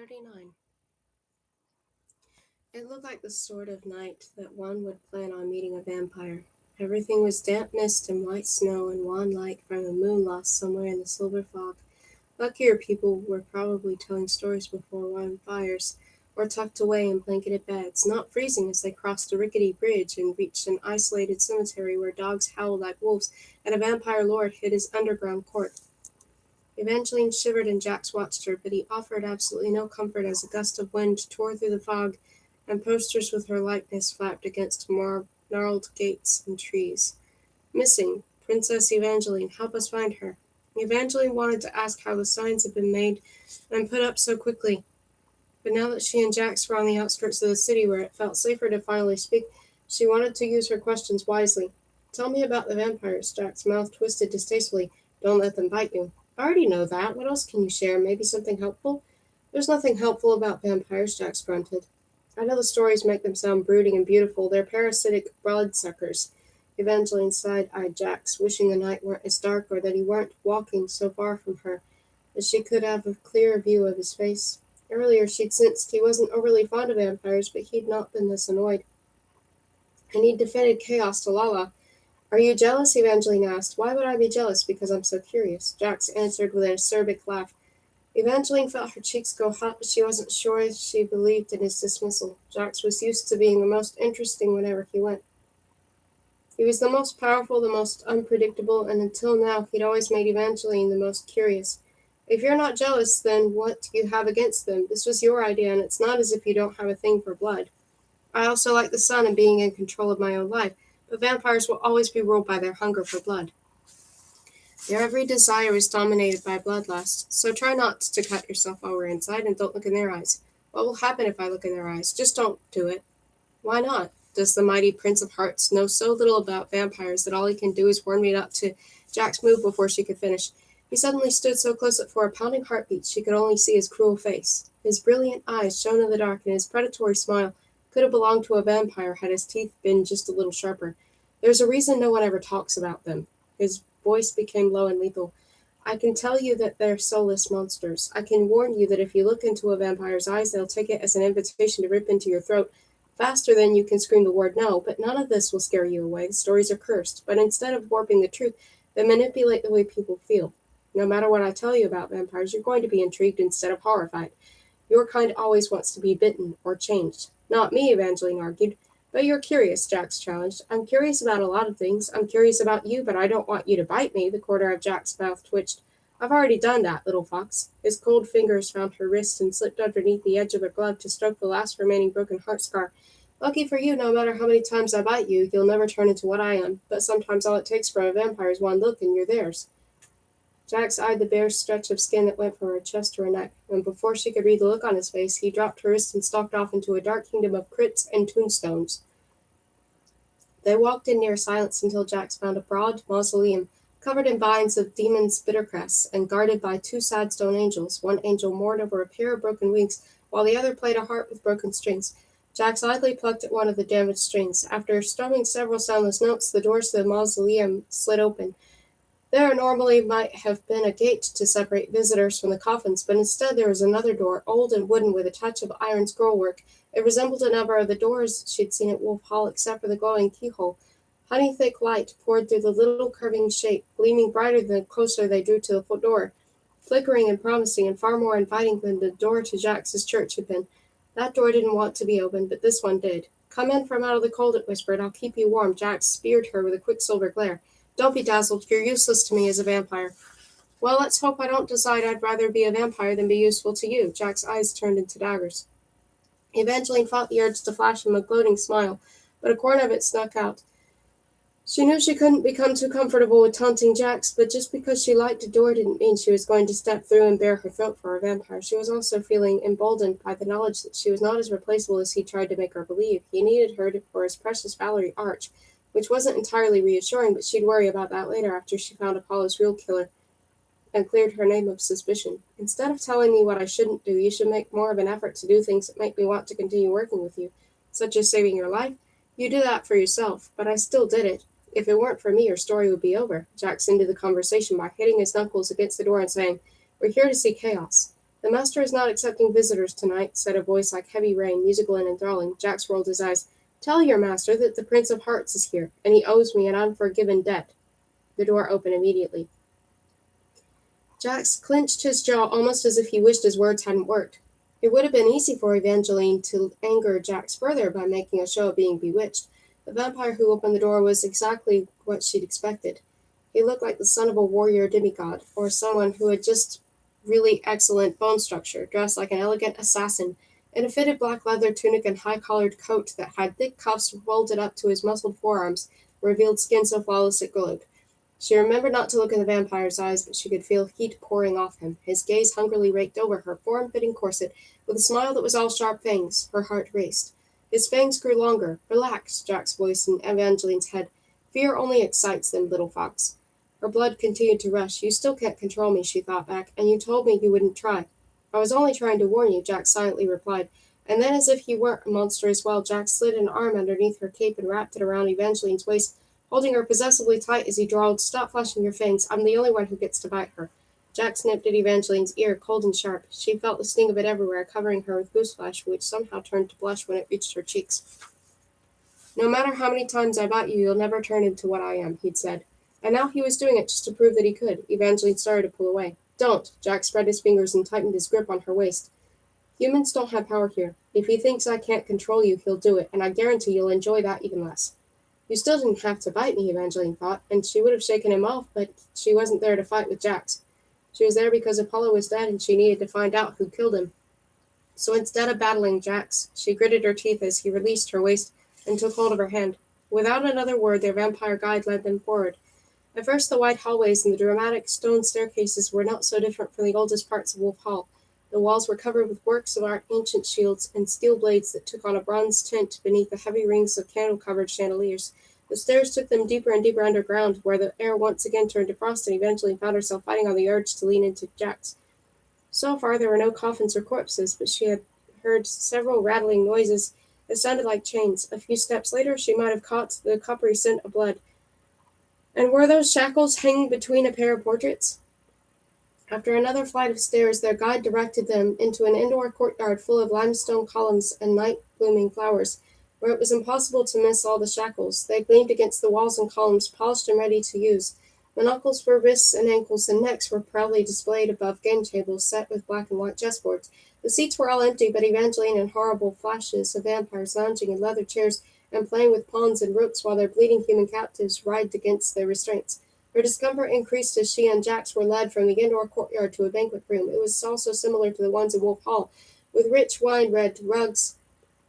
39. It looked like the sort of night that one would plan on meeting a vampire. Everything was damp mist and white snow and wan light from a moon lost somewhere in the silver fog. Luckier people were probably telling stories before warm fires, or tucked away in blanketed beds, not freezing as they crossed a rickety bridge and reached an isolated cemetery where dogs howled like wolves and a vampire lord hid his underground court. Evangeline shivered and Jax watched her, but he offered absolutely no comfort as a gust of wind tore through the fog and posters with her likeness flapped against gnarled gates and trees. Missing. Princess Evangeline, help us find her. Evangeline wanted to ask how the signs had been made and put up so quickly, but now that she and Jax were on the outskirts of the city where it felt safer to finally speak, she wanted to use her questions wisely. Tell me about the vampires, Jack's mouth twisted distastefully. Don't let them bite you. I already know that. What else can you share? Maybe something helpful? There's nothing helpful about vampires, Jax grunted. I know the stories make them sound brooding and beautiful. They're parasitic bloodsuckers. Evangeline side-eyed Jax, wishing the night weren't as dark or that he weren't walking so far from her that she could have a clearer view of his face. Earlier she'd sensed he wasn't overly fond of vampires, but he'd not been this annoyed. And he'd defended chaos to Lala. Are you jealous? Evangeline asked. Why would I be jealous? Because I'm so curious. Jax answered with an acerbic laugh. Evangeline felt her cheeks go hot, but she wasn't sure if she believed in his dismissal. Jax was used to being the most interesting whenever he went. He was the most powerful, the most unpredictable, and until now he'd always made Evangeline the most curious. If you're not jealous, then what do you have against them? This was your idea, and it's not as if you don't have a thing for blood. I also like the sun and being in control of my own life, but vampires will always be ruled by their hunger for blood. Their every desire is dominated by bloodlust, so try not to cut yourself while we're inside and don't look in their eyes. What will happen if I look in their eyes? Just don't do it. Why not? Does the mighty Prince of Hearts know so little about vampires that all he can do is warn me not to Jack's move before she could finish? He suddenly stood so close that for a pounding heartbeat she could only see his cruel face. His brilliant eyes shone in the dark, and his predatory smile could have belonged to a vampire had his teeth been just a little sharper. There's a reason no one ever talks about them. His voice became low and lethal. I can tell you that they're soulless monsters. I can warn you that if you look into a vampire's eyes, they'll take it as an invitation to rip into your throat faster than you can scream the word no, but none of this will scare you away. The stories are cursed, but instead of warping the truth, they manipulate the way people feel. No matter what I tell you about vampires, you're going to be intrigued instead of horrified. Your kind always wants to be bitten or changed. Not me, Evangeline argued. But you're curious, Jax challenged. I'm curious about a lot of things. I'm curious about you, but I don't want you to bite me. The corner of Jack's mouth twitched. I've already done that, little fox. His cold fingers found her wrist and slipped underneath the edge of her glove to stroke the last remaining broken heart scar. Lucky for you, no matter how many times I bite you, you'll never turn into what I am. But sometimes all it takes for a vampire is one look and you're theirs. Jax eyed the bare stretch of skin that went from her chest to her neck, and before she could read the look on his face, he dropped her wrist and stalked off into a dark kingdom of crits and tombstones. They walked in near silence until Jax found a broad mausoleum, covered in vines of demon's bittercress, and guarded by two sad stone angels. One angel mourned over a pair of broken wings, while the other played a harp with broken strings. Jax idly plucked at one of the damaged strings. After strumming several soundless notes, the doors to the mausoleum slid open. There normally might have been a gate to separate visitors from the coffins, but instead there was another door, old and wooden with a touch of iron scrollwork. It resembled a number of the doors she'd seen at Wolf Hall except for the glowing keyhole. Honey-thick light poured through the little curving shape, gleaming brighter the closer they drew to the door, flickering and promising and far more inviting than the door to Jax's church had been. That door didn't want to be opened, but this one did. Come in from out of the cold, it whispered. I'll keep you warm. Jax speared her with a quicksilver glare. Don't be dazzled. You're useless to me as a vampire. Well, let's hope I don't decide I'd rather be a vampire than be useful to you. Jack's eyes turned into daggers. Evangeline fought the urge to flash him a gloating smile, but a corner of it snuck out. She knew she couldn't become too comfortable with taunting Jax, but just because she liked a door didn't mean she was going to step through and bare her throat for a vampire. She was also feeling emboldened by the knowledge that she was not as replaceable as he tried to make her believe. He needed her for his precious Valerie Arch, which wasn't entirely reassuring, but she'd worry about that later after she found Apollo's real killer and cleared her name of suspicion. Instead of telling me what I shouldn't do, you should make more of an effort to do things that make me want to continue working with you, such as saving your life. You do that for yourself, but I still did it. If it weren't for me, your story would be over. Jax ended the conversation by hitting his knuckles against the door and saying, We're here to see chaos. "The master is not accepting visitors tonight," said a voice like heavy rain, musical and enthralling. Jax rolled his eyes. "Tell your master that the Prince of Hearts is here, and he owes me an unforgiven debt." The door opened immediately. Jax clenched his jaw almost as if he wished his words hadn't worked. It would have been easy for Evangeline to anger Jax further by making a show of being bewitched. The vampire who opened the door was exactly what she'd expected. He looked like the son of a warrior demigod, or someone who had just really excellent bone structure, dressed like an elegant assassin, in a fitted black leather tunic and high-collared coat that had thick cuffs folded up to his muscled forearms, revealed skin so flawless it glowed. She remembered not to look in the vampire's eyes, but she could feel heat pouring off him. His gaze hungrily raked over her form-fitting corset with a smile that was all sharp fangs. Her heart raced. His fangs grew longer. "Relax," Jack's voice in Evangeline's head. "Fear only excites them, little fox." Her blood continued to rush. "You still can't control me," she thought back, "and you told me you wouldn't try." "I was only trying to warn you," Jack silently replied. And then, as if he weren't a monster as well, Jack slid an arm underneath her cape and wrapped it around Evangeline's waist, holding her possessively tight as he drawled, "Stop flashing your fangs. I'm the only one who gets to bite her." Jack snipped at Evangeline's ear, cold and sharp. She felt the sting of it everywhere, covering her with gooseflesh, which somehow turned to blush when it reached her cheeks. "No matter how many times I bite you, you'll never turn into what I am," he'd said. And now he was doing it just to prove that he could. Evangeline started to pull away. "Don't!" Jack spread his fingers and tightened his grip on her waist. "Humans don't have power here. If he thinks I can't control you, he'll do it, and I guarantee you'll enjoy that even less." "You still didn't have to bite me," Evangeline thought, and she would have shaken him off, but she wasn't there to fight with Jax. She was there because Apollo was dead and she needed to find out who killed him. So instead of battling Jax, she gritted her teeth as he released her waist and took hold of her hand. Without another word, their vampire guide led them forward. At first, the wide hallways and the dramatic stone staircases were not so different from the oldest parts of Wolf Hall. The walls were covered with works of art, ancient shields, and steel blades that took on a bronze tint beneath the heavy rings of candle-covered chandeliers. The stairs took them deeper and deeper underground, where the air once again turned to frost and eventually found herself fighting on the urge to lean into Jax. So far, there were no coffins or corpses, but she had heard several rattling noises that sounded like chains. A few steps later, she might have caught the coppery scent of blood. And were those shackles hanging between a pair of portraits? After another flight of stairs, their guide directed them into an indoor courtyard full of limestone columns and night-blooming flowers, where it was impossible to miss all the shackles. They gleamed against the walls and columns, polished and ready to use. Monocles for wrists and ankles and necks were proudly displayed above game tables set with black and white chessboards. The seats were all empty, but Evangeline and horrible flashes of vampires lounging in leather chairs and playing with pawns and rooks while their bleeding human captives writhed against their restraints. Her discomfort increased as she and Jax were led from the indoor courtyard to a banquet room. It was also similar to the ones in Wolf Hall, with rich wine-red rugs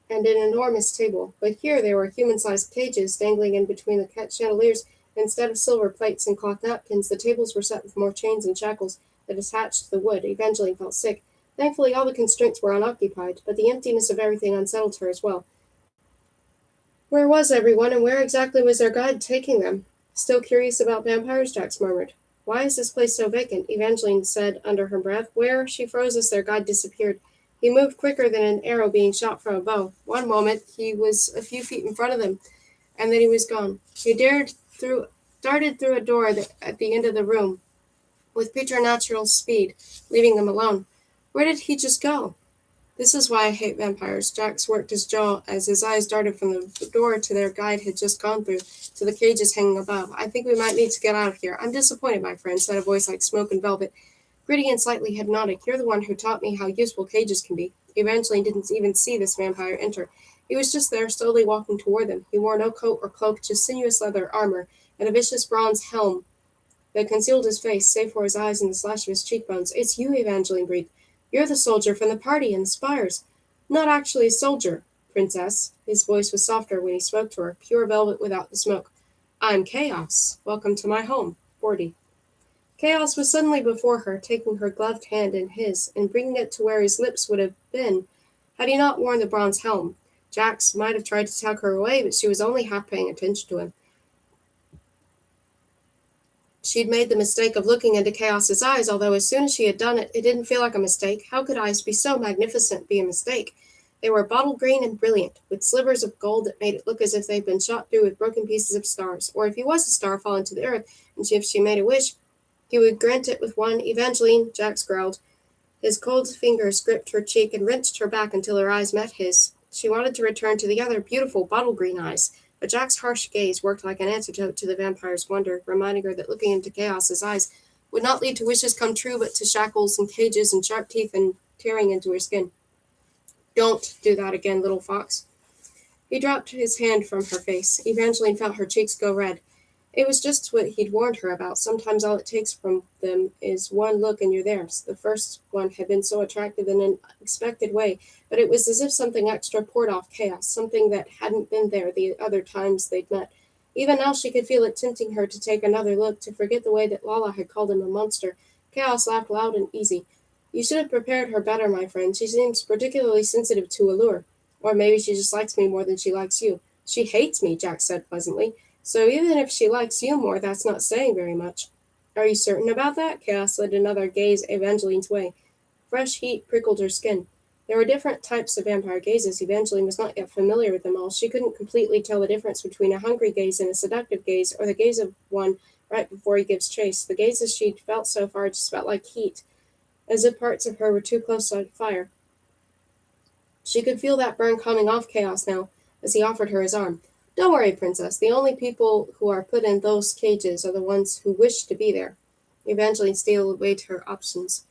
and an enormous table. But here there were human-sized cages dangling in between the chandeliers. Instead of silver plates and cloth napkins, the tables were set with more chains and shackles that attached to the wood. Evangeline felt sick. Thankfully, all the constraints were unoccupied, but the emptiness of everything unsettled her as well. Where was everyone, and where exactly was their guide taking them? "Still curious about vampires?" Jax murmured. "Why is this place so vacant?" Evangeline said under her breath. "Where?" She froze as their guide disappeared. He moved quicker than an arrow being shot from a bow. One moment he was a few feet in front of them, and then he was gone. He darted through a door at the end of the room with preternatural speed, leaving them alone. Where did he just go? "This is why I hate vampires." Jax worked his jaw as his eyes darted from the door to their guide had just gone through, to the cages hanging above. "I think we might need to get out of here." "I'm disappointed, my friend," said a voice like smoke and velvet. Gritty and slightly had nodded. "You're the one who taught me how useful cages can be." Evangeline didn't even see this vampire enter. He was just there, slowly walking toward them. He wore no coat or cloak, just sinuous leather armor, and a vicious bronze helm that concealed his face, save for his eyes and the slash of his cheekbones. "It's you," Evangeline breathed. "You're the soldier from the party in the spires." "Not actually a soldier, princess." His voice was softer when he spoke to her, pure velvet without the smoke. "I'm Chaos. Welcome to my home." 40. Chaos was suddenly before her, taking her gloved hand in his, and bringing it to where his lips would have been had he not worn the bronze helm. Jax might have tried to tug her away, but she was only half paying attention to him. She'd made the mistake of looking into Chaos's eyes, although as soon as she had done it, it didn't feel like a mistake. How could eyes be so magnificent be a mistake? They were bottle green and brilliant, with slivers of gold that made it look as if they'd been shot through with broken pieces of stars, or if he was a star fallen to the earth, and if she made a wish, he would grant it with one. "Evangeline," Jax growled. His cold fingers gripped her cheek and wrenched her back until her eyes met his. She wanted to return to the other beautiful bottle-green eyes, but Jack's harsh gaze worked like an antidote to the vampire's wonder, reminding her that looking into Chaos's eyes would not lead to wishes come true, but to shackles and cages and sharp teeth and tearing into her skin. "Don't do that again, little fox." He dropped his hand from her face. Evangeline felt her cheeks go red. It was just what he'd warned her about. Sometimes all it takes from them is one look and you're theirs. The first one had been so attractive in an unexpected way, but it was as if something extra poured off Chaos, something that hadn't been there the other times they'd met. Even now she could feel it tempting her to take another look, to forget the way that Lala had called him a monster. Chaos laughed loud and easy. "You should have prepared her better, my friend. She seems particularly sensitive to allure. Or maybe she just likes me more than she likes you." "She hates me," Jack said pleasantly. "So even if she likes you more, that's not saying very much." "Are you certain about that?" Chaos slid another gaze Evangeline's way. Fresh heat prickled her skin. There were different types of vampire gazes. Evangeline was not yet familiar with them all. She couldn't completely tell the difference between a hungry gaze and a seductive gaze, or the gaze of one right before he gives chase. The gazes she'd felt so far just felt like heat, as if parts of her were too close to fire. She could feel that burn coming off Chaos now, as he offered her his arm. "Don't worry, Princess. The only people who are put in those cages are the ones who wish to be there." Evangeline still weighed her options.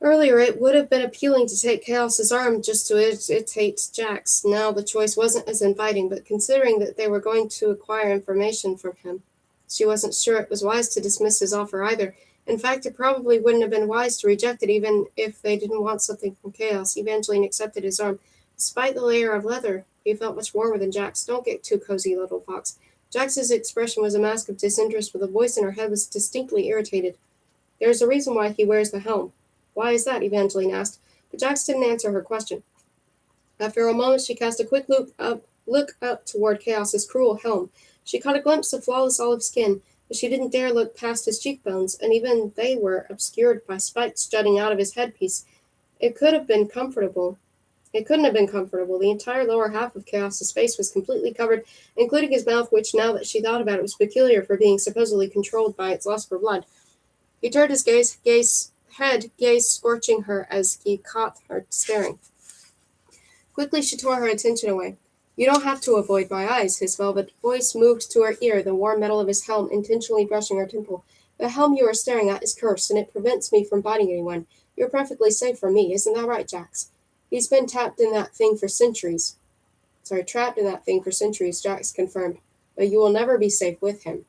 Earlier, it would have been appealing to take Chaos's arm just to irritate Jax. Now the choice wasn't as inviting, but considering that they were going to acquire information from him, she wasn't sure it was wise to dismiss his offer either. In fact, it probably wouldn't have been wise to reject it even if they didn't want something from Chaos. Evangeline accepted his arm. Despite the layer of leather, he felt much warmer than Jack's. "Don't get too cozy, little fox." Jax's expression was a mask of disinterest, but the voice in her head was distinctly irritated. "There's a reason why he wears the helm." "Why is that?" Evangeline asked, but Jax didn't answer her question. After a moment, she cast a quick look up toward Chaos's cruel helm. She caught a glimpse of flawless olive skin, but she didn't dare look past his cheekbones, and even they were obscured by spikes jutting out of his headpiece. It couldn't have been comfortable. The entire lower half of Chaos's face was completely covered, including his mouth, which, now that she thought about it, was peculiar for being supposedly controlled by its lust for blood. He turned his gaze scorching her as he caught her staring. Quickly she tore her attention away. "You don't have to avoid my eyes." His velvet voice moved to her ear, the warm metal of his helm intentionally brushing her temple. "The helm you are staring at is cursed, and it prevents me from biting anyone. You're perfectly safe from me, isn't that right, Jax?" "He's been trapped in that thing for centuries," Jax confirmed. "But you will never be safe with him."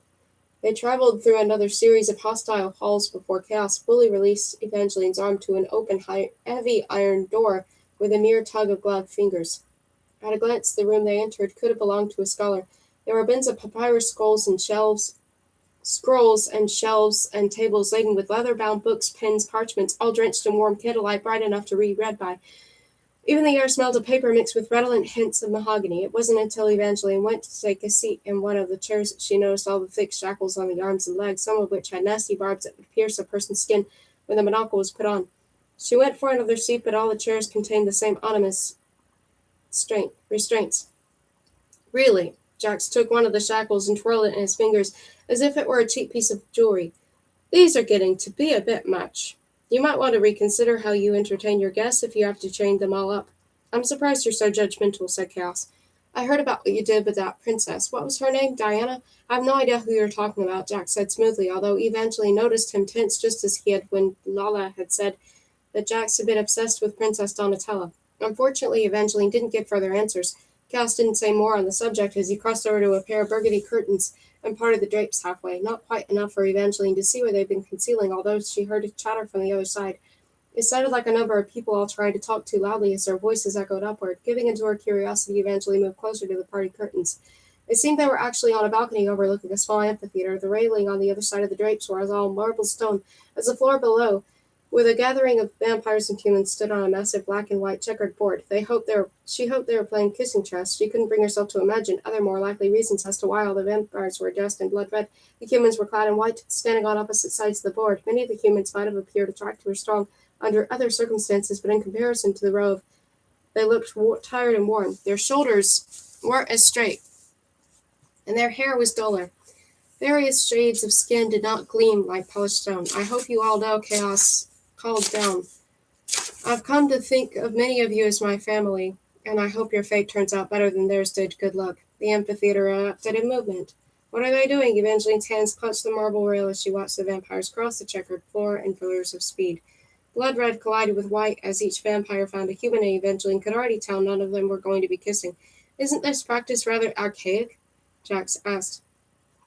They traveled through another series of hostile halls before Chaos fully released Evangeline's arm to an open, heavy iron door with a mere tug of gloved fingers. At a glance, the room they entered could have belonged to a scholar. There were bins of papyrus scrolls and shelves and tables laden with leather-bound books, pens, parchments, all drenched in warm candlelight bright enough to be read by. Even the air smelled of paper mixed with redolent hints of mahogany. It wasn't until Evangeline went to take a seat in one of the chairs that she noticed all the thick shackles on the arms and legs, some of which had nasty barbs that would pierce a person's skin when the monocle was put on. She went for another seat, but all the chairs contained the same ominous restraints. "Really?" Jax took one of the shackles and twirled it in his fingers as if it were a cheap piece of jewelry. "These are getting to be a bit much. You might want to reconsider how you entertain your guests if you have to chain them all up." "I'm surprised you're so judgmental," said Chaos. "I heard about what you did with that princess. What was her name? Diana?" "I have no idea who you're talking about," Jax said smoothly, although Evangeline noticed him tense just as he had when Lala had said that Jax had been obsessed with Princess Donatella. Unfortunately, Evangeline didn't give further answers. Chaos didn't say more on the subject as he crossed over to a pair of burgundy curtains and parted the drapes halfway, not quite enough for Evangeline to see what they'd been concealing, although she heard a chatter from the other side. It sounded like a number of people all trying to talk too loudly as their voices echoed upward. Giving into her curiosity, Evangeline moved closer to the parted curtains. It seemed they were actually on a balcony overlooking a small amphitheater. The railing on the other side of the drapes was all marble stone, as the floor below, with a gathering of vampires and humans, stood on a massive black and white checkered board. She hoped they were playing kissing chess. She couldn't bring herself to imagine other more likely reasons as to why all the vampires were dressed in blood red. The humans were clad in white, standing on opposite sides of the board. Many of the humans might have appeared attractive or strong under other circumstances, but in comparison to the row of, they looked tired and worn. Their shoulders weren't as straight, and their hair was duller. Various shades of skin did not gleam like polished stone. "I hope you all know Chaos called down. I've come to think of many of you as my family, and I hope your fate turns out better than theirs did. Good luck. The amphitheater erupted in movement. What are they doing? Evangeline's hands clutched the marble rail as she watched the vampires cross the checkered floor in pillars of speed. Blood red collided with white as each vampire found a human, and Evangeline could already tell none of them were going to be kissing. Isn't this practice rather archaic? Jax asked.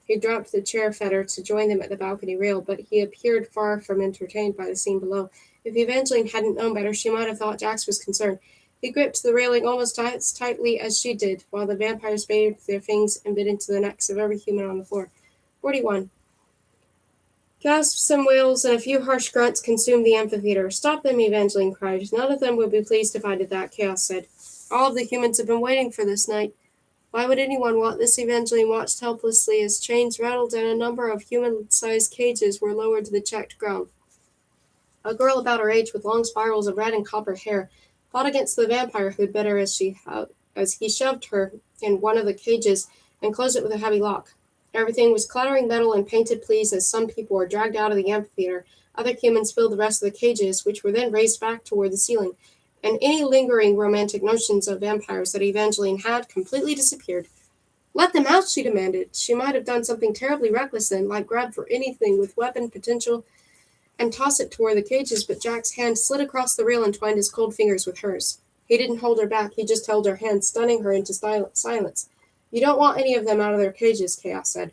He dropped the chair fetter to join them at the balcony rail, but he appeared far from entertained by the scene below. If Evangeline hadn't known better, she might have thought Jax was concerned. He gripped the railing almost as tightly as she did, while the vampires bathed their fangs and bit into the necks of every human on the floor. 41. Gasps and wails and a few harsh grunts consumed the amphitheater. Stop them, Evangeline cried. None of them would be pleased if I did that, Chaos said. All of the humans have been waiting for this night. Why would anyone want this? Evangeline watched helplessly as chains rattled and a number of human-sized cages were lowered to the checked ground. A girl about her age with long spirals of red and copper hair fought against the vampire who'd bit her as he shoved her in one of the cages and closed it with a heavy lock. Everything was clattering metal and painted pleas as some people were dragged out of the amphitheater. Other humans filled the rest of the cages, which were then raised back toward the ceiling, and any lingering romantic notions of vampires that Evangeline had completely disappeared. Let them out, she demanded. She might have done something terribly reckless then, like grab for anything with weapon potential and toss it toward the cages, but Jack's hand slid across the rail and twined his cold fingers with hers. He didn't hold her back, he just held her hand, stunning her into silence. You don't want any of them out of their cages, Chaos said.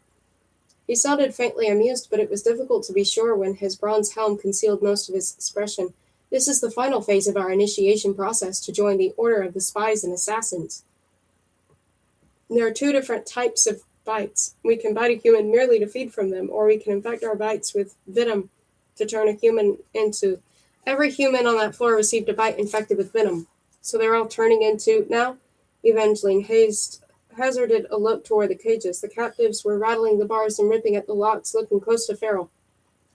He sounded faintly amused, but it was difficult to be sure when his bronze helm concealed most of his expression. This is the final phase of our initiation process to join the Order of the Spies and Assassins. There are 2 different types of bites. We can bite a human merely to feed from them, or we can infect our bites with venom to turn a human into. Every human on that floor received a bite infected with venom. So they're all turning into now? Evangeline hazarded a look toward the cages. The captives were rattling the bars and ripping at the locks, looking close to Farrell.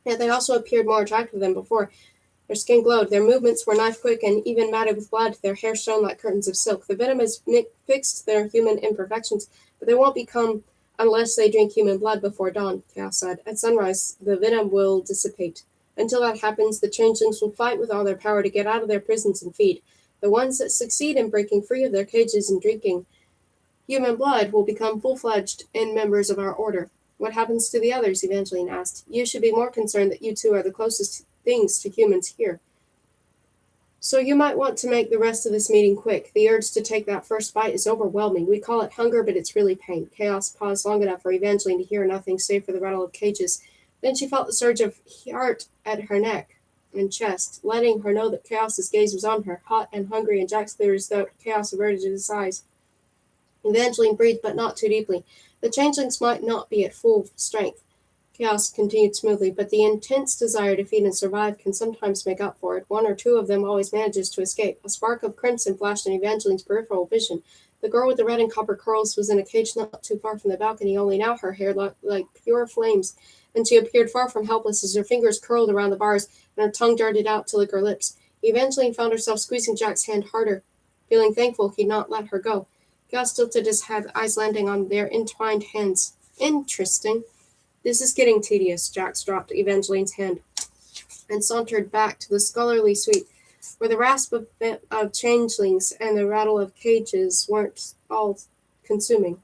Yet they also appeared more attractive than before. Their skin glowed, their movements were knife-quick and even matted with blood, their hair shone like curtains of silk. The venom has fixed their human imperfections, but they won't become unless they drink human blood before dawn, Chaos said. At sunrise, the venom will dissipate. Until that happens, the changelings will fight with all their power to get out of their prisons and feed. The ones that succeed in breaking free of their cages and drinking human blood will become full-fledged and members of our order. What happens to the others? Evangeline asked. You should be more concerned that you 2 are the closest things to humans here. So you might want to make the rest of this meeting quick. The urge to take that first bite is overwhelming. We call it hunger, but it's really pain. Chaos paused long enough for Evangeline to hear nothing save for the rattle of cages. Then she felt the surge of heart at her neck and chest, letting her know that Chaos's gaze was on her, hot and hungry, and Jack's cleared his throat. Chaos averted his eyes. Evangeline breathed, but not too deeply. The changelings might not be at full strength, Chaos continued smoothly, but the intense desire to feed and survive can sometimes make up for it. 1 or 2 of them always manages to escape. A spark of crimson flashed in Evangeline's peripheral vision. The girl with the red and copper curls was in a cage not too far from the balcony, only now her hair looked like pure flames, and she appeared far from helpless as her fingers curled around the bars and her tongue darted out to lick her lips. Evangeline found herself squeezing Jack's hand harder, feeling thankful he'd not let her go. Chaos tilted his head, eyes landing on their entwined hands. Interesting. This is getting tedious. Jax dropped Evangeline's hand and sauntered back to the scholarly suite, where the rasp of changelings and the rattle of cages weren't all consuming.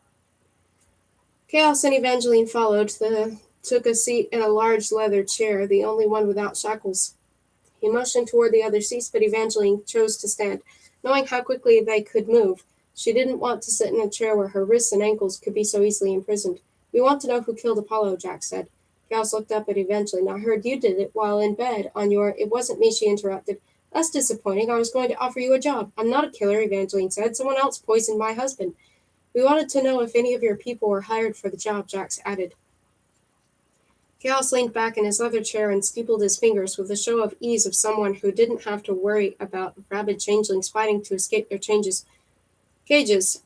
Chaos and Evangeline followed, took a seat in a large leather chair, the only one without shackles. He motioned toward the other seats, but Evangeline chose to stand, knowing how quickly they could move. She didn't want to sit in a chair where her wrists and ankles could be so easily imprisoned. We want to know who killed Apollo, Jack said. Chaos looked up at Evangeline. I heard you did it while in bed on your... It wasn't me, she interrupted. That's disappointing. I was going to offer you a job. I'm not a killer, Evangeline said. Someone else poisoned my husband. We wanted to know if any of your people were hired for the job, Jax added. Chaos leaned back in his leather chair and steepled his fingers with the show of ease of someone who didn't have to worry about rabid changelings fighting to escape their cages.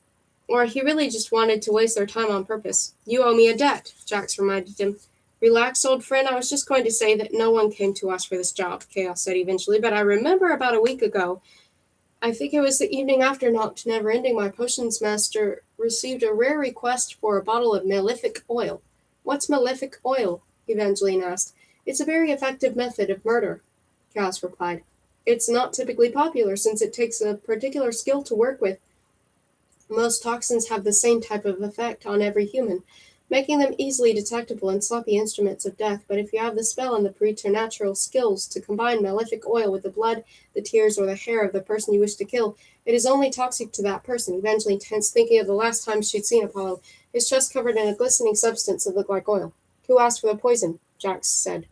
Or he really just wanted to waste their time on purpose. You owe me a debt, Jax reminded him. Relax, old friend. I was just going to say that no one came to us for this job, Chaos said eventually, but I remember about a week ago, I think it was the evening after Noct Never Ending, my potions master received a rare request for a bottle of malefic oil. What's malefic oil? Evangeline asked. It's a very effective method of murder, Chaos replied. It's not typically popular since it takes a particular skill to work with. Most toxins have the same type of effect on every human, making them easily detectable and sloppy instruments of death. But if you have the spell and the preternatural skills to combine malefic oil with the blood, the tears, or the hair of the person you wish to kill, it is only toxic to that person. Evangeline tensed, thinking of the last time she'd seen Apollo, his chest covered in a glistening substance that looked like oil. Who asked for the poison? Jax said.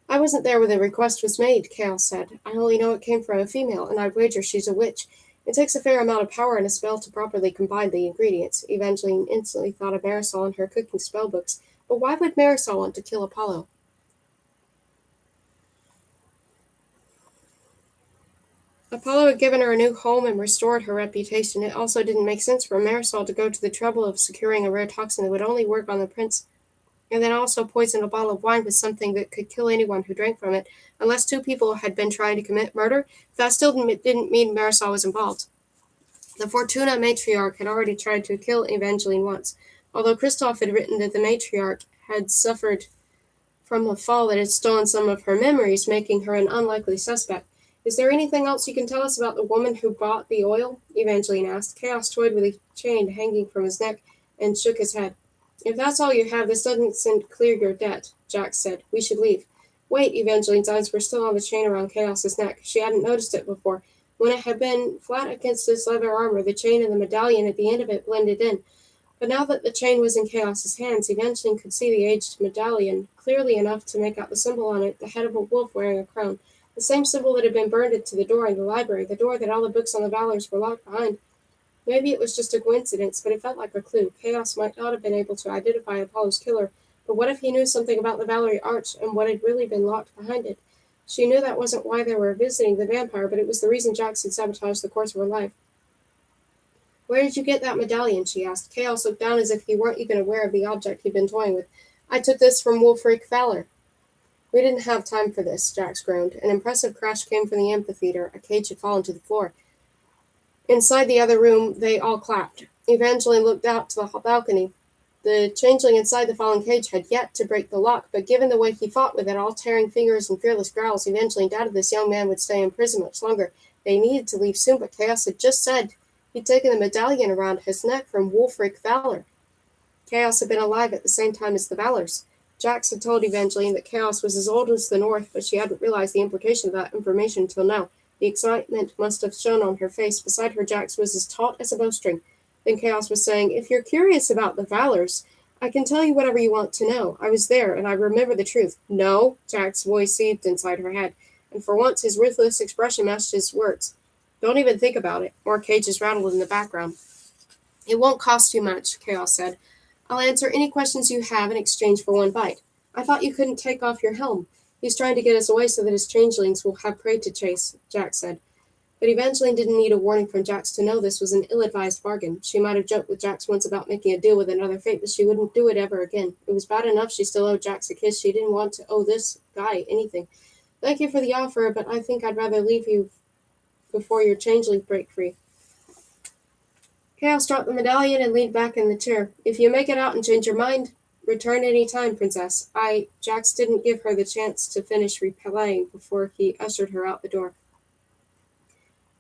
I wasn't there when the request was made, Chaos said. I only know it came from a female, and I'd wager she's a witch. It takes a fair amount of power and a spell to properly combine the ingredients. Evangeline instantly thought of Marisol and her cooking spell books. But why would Marisol want to kill Apollo? Apollo had given her a new home and restored her reputation. It also didn't make sense for Marisol to go to the trouble of securing a rare toxin that would only work on the prince, and then also poison a bottle of wine with something that could kill anyone who drank from it, unless two people had been trying to commit murder. That still didn't mean Marisol was involved. The Fortuna matriarch had already tried to kill Evangeline once, although Kristoff had written that the matriarch had suffered from a fall that had stolen some of her memories, making her an unlikely suspect. Is there anything else you can tell us about the woman who bought the oil? Evangeline asked. Chaos toyed with a chain hanging from his neck and shook his head. If that's all you have, this doesn't clear your debt, Jax said. We should leave. Wait, Evangeline's eyes were still on the chain around Chaos's neck. She hadn't noticed it before. When it had been flat against his leather armor, the chain and the medallion at the end of it blended in. But now that the chain was in Chaos's hands, Evangeline could see the aged medallion clearly enough to make out the symbol on it, the head of a wolf wearing a crown. The same symbol that had been burned into the door in the library, the door that all the books on the Valors were locked behind. Maybe it was just a coincidence, but it felt like a clue. Chaos might not have been able to identify Apollo's killer, but what if he knew something about the Valerie Arch and what had really been locked behind it? She knew that wasn't why they were visiting the vampire, but it was the reason Jax had sabotaged the course of her life. Where did you get that medallion? She asked. Chaos looked down as if he weren't even aware of the object he'd been toying with. I took this from Wulfric Valor. We didn't have time for this, Jax groaned. An impressive crash came from the amphitheater. A cage had fallen to the floor. Inside the other room, they all clapped. Evangeline looked out to the balcony. The changeling inside the fallen cage had yet to break the lock, but given the way he fought with it, all tearing fingers and fearless growls, Evangeline doubted this young man would stay in prison much longer. They needed to leave soon, but Chaos had just said he'd taken the medallion around his neck from Wulfric Valor. Chaos had been alive at the same time as the Valors. Jax had told Evangeline that Chaos was as old as the North, but she hadn't realized the implication of that information until now. The excitement must have shown on her face. Beside her, Jax was as taut as a bowstring. Then Chaos was saying, If you're curious about the Valors, I can tell you whatever you want to know. I was there, and I remember the truth. No, Jax's voice seethed inside her head, and for once his ruthless expression matched his words. Don't even think about it. More cages rattled in the background. It won't cost you much, Chaos said. I'll answer any questions you have in exchange for one bite. I thought you couldn't take off your helm. He's trying to get us away so that his changelings will have prey to chase, Jax said. But Evangeline didn't need a warning from Jax to know this was an ill-advised bargain. She might have joked with Jax once about making a deal with another fate, but she wouldn't do it ever again. It was bad enough she still owed Jax a kiss. She didn't want to owe this guy anything. Thank you for the offer, but I think I'd rather leave you before your changelings break free. Chaos dropped the medallion and leaned back in the chair. If you make it out and change your mind, return any time, Princess. Jax didn't give her the chance to finish replaying before he ushered her out the door.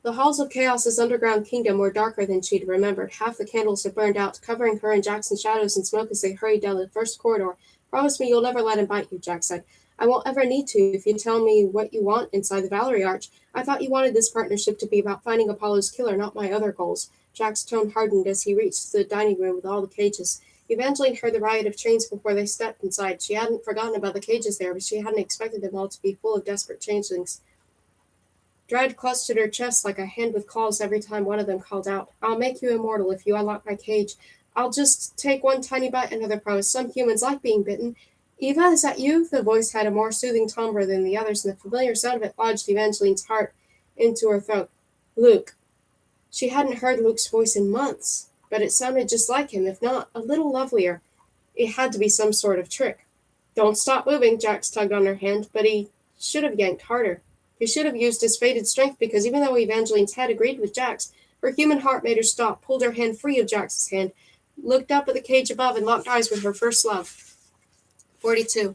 The halls of Chaos's underground kingdom were darker than she'd remembered. Half the candles had burned out, covering her and Jax in shadows and smoke as they hurried down the first corridor. Promise me you'll never let him bite you, Jax said. I won't ever need to if you tell me what you want inside the Valerie Arch. I thought you wanted this partnership to be about finding Apollo's killer, not my other goals. Jax's tone hardened as he reached the dining room with all the cages. Evangeline heard the riot of chains before they stepped inside. She hadn't forgotten about the cages there, but she hadn't expected them all to be full of desperate changelings. Dread clutched at her chest like a hand with claws every time one of them called out, I'll make you immortal if you unlock my cage. I'll just take one tiny bite, another promised. Some humans like being bitten. Eva, is that you? The voice had a more soothing timbre than the others, and the familiar sound of it lodged Evangeline's heart into her throat. Luke. She hadn't heard Luke's voice in months, but it sounded just like him, if not a little lovelier. It had to be some sort of trick. Don't stop moving, Jax tugged on her hand, but he should have yanked harder. He should have used his fated strength because even though Evangeline's head agreed with Jax, her human heart made her stop, pulled her hand free of Jax's hand, looked up at the cage above, and locked eyes with her first love. 42.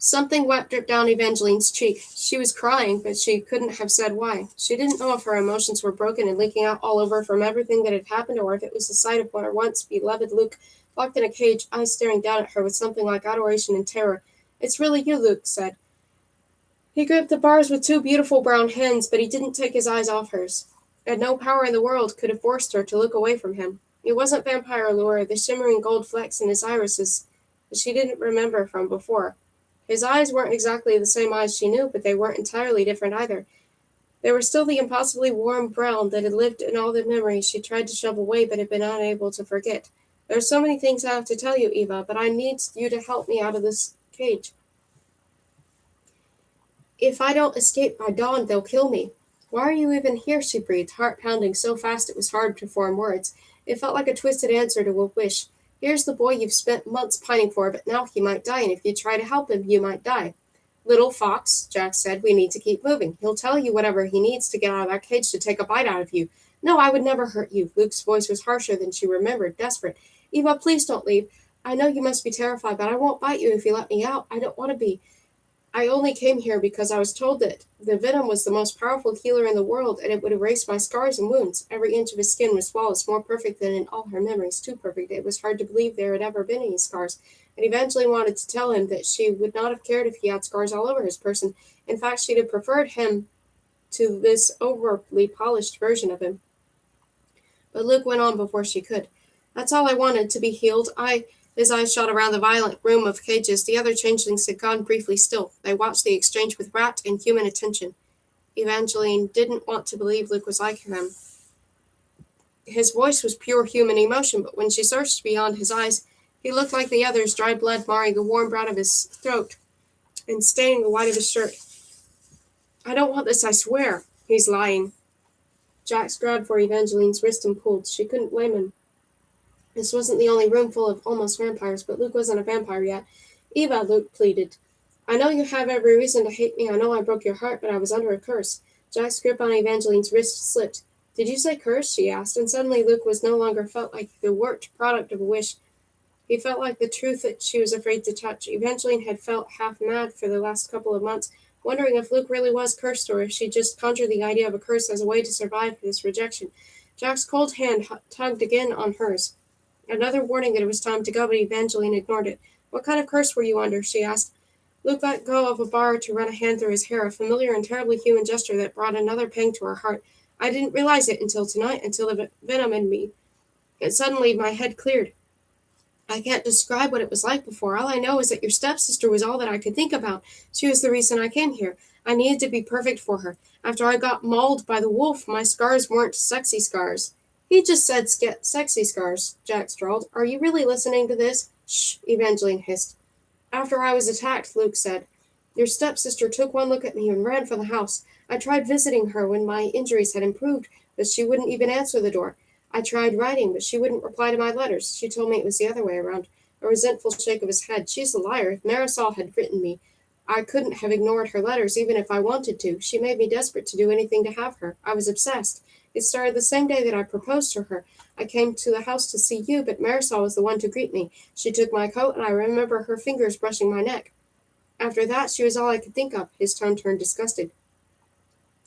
Something wet dripped down Evangeline's cheek. She was crying, but she couldn't have said why. She didn't know if her emotions were broken and leaking out all over from everything that had happened, or if it was the sight of her once beloved Luke locked in a cage, eyes staring down at her with something like adoration and terror. "It's really you," Luke said. He gripped the bars with two beautiful brown hands, but he didn't take his eyes off hers. And no power in the world could have forced her to look away from him. It wasn't vampire allure, the shimmering gold flecks in his irises that she didn't remember from before. His eyes weren't exactly the same eyes she knew, but they weren't entirely different either. They were still the impossibly warm brown that had lived in all the memories she tried to shove away but had been unable to forget. "There are so many things I have to tell you, Eva, but I need you to help me out of this cage. If I don't escape by dawn, they'll kill me." "Why are you even here?" she breathed, heart pounding so fast it was hard to form words. It felt like a twisted answer to a wish. "Here's the boy you've spent months pining for, but now he might die, and if you try to help him, you might die." "Little fox," Jack said, "we need to keep moving. He'll tell you whatever he needs to get out of that cage to take a bite out of you." "No, I would never hurt you." Luke's voice was harsher than she remembered, desperate. "Eva, please don't leave. I know you must be terrified, but I won't bite you if you let me out. I don't want to be. I only came here because I was told that the venom was the most powerful healer in the world, and it would erase my scars and wounds. Every inch of his skin was flawless, more perfect than in all her memories, too perfect. It was hard to believe there had ever been any scars, and eventually wanted to tell him that she would not have cared if he had scars all over his person. In fact, she'd have preferred him to this overly polished version of him. But Luke went on before she could. "That's all I wanted, to be healed. His eyes shot around the violent room of cages. The other changelings had gone briefly still. They watched the exchange with rat and human attention. Evangeline didn't want to believe Luke was like them. His voice was pure human emotion, but when she searched beyond his eyes, he looked like the others, dry blood marring the warm brown of his throat and staining the white of his shirt. "I don't want this, I swear." "He's lying." Jax grabbed for Evangeline's wrist and pulled. She couldn't blame him. This wasn't the only room full of almost vampires, but Luke wasn't a vampire yet. "Eva," Luke pleaded. "I know you have every reason to hate me. I know I broke your heart, but I was under a curse." Jack's grip on Evangeline's wrist slipped. "Did you say curse?" she asked, and suddenly Luke was no longer felt like the worked product of a wish. He felt like the truth that she was afraid to touch. Evangeline had felt half mad for the last couple of months, wondering if Luke really was cursed or if she just conjured the idea of a curse as a way to survive this rejection. Jack's cold hand tugged again on hers. Another warning that it was time to go, but Evangeline ignored it. "What kind of curse were you under?" she asked. Luke let go of a bar to run a hand through his hair, a familiar and terribly human gesture that brought another pang to her heart. "I didn't realize it until tonight, until the venom in me. And suddenly my head cleared. I can't describe what it was like before. All I know is that your stepsister was all that I could think about. She was the reason I came here. I needed to be perfect for her. After I got mauled by the wolf, my scars weren't sexy scars." "He just said sexy scars," Jack drawled. "Are you really listening to this?" "Shh," Evangeline hissed. "After I was attacked," Luke said, "your stepsister took one look at me and ran for the house. I tried visiting her when my injuries had improved, but she wouldn't even answer the door. I tried writing, but she wouldn't reply to my letters. She told me it was the other way around." A resentful shake of his head. "She's a liar. If Marisol had written me, I couldn't have ignored her letters even if I wanted to. She made me desperate to do anything to have her. I was obsessed. It started the same day that I proposed to her. I came to the house to see you, but Marisol was the one to greet me. She took my coat, and I remember her fingers brushing my neck. After that, she was all I could think of." His tone turned disgusted.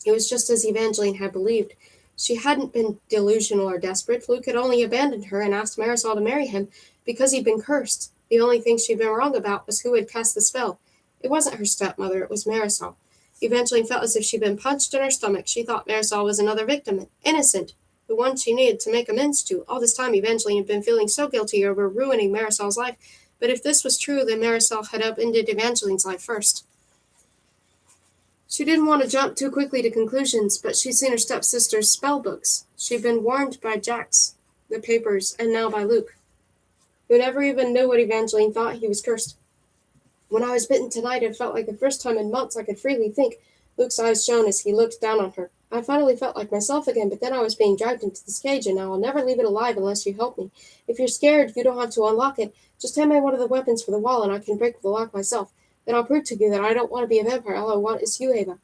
It was just as Evangeline had believed. She hadn't been delusional or desperate. Luke had only abandoned her and asked Marisol to marry him because he'd been cursed. The only thing she'd been wrong about was who had cast the spell. It wasn't her stepmother, it was Marisol. Evangeline felt as if she'd been punched in her stomach. She thought Marisol was another victim, innocent, the one she needed to make amends to. All this time, Evangeline had been feeling so guilty over ruining Marisol's life. But if this was true, then Marisol had upended Evangeline's life first. She didn't want to jump too quickly to conclusions, but she'd seen her stepsister's spell books. She'd been warned by Jax, the papers, and now by Luke, who never even knew what Evangeline thought. He was cursed. "When I was bitten tonight, it felt like the first time in months I could freely think." Luke's eyes shone as he looked down on her. "I finally felt like myself again, but then I was being dragged into this cage, and now I'll never leave it alive unless you help me. If you're scared, you don't have to unlock it. Just hand me one of the weapons for the wall, and I can break the lock myself. Then I'll prove to you that I don't want to be a vampire. All I want is you, Ava."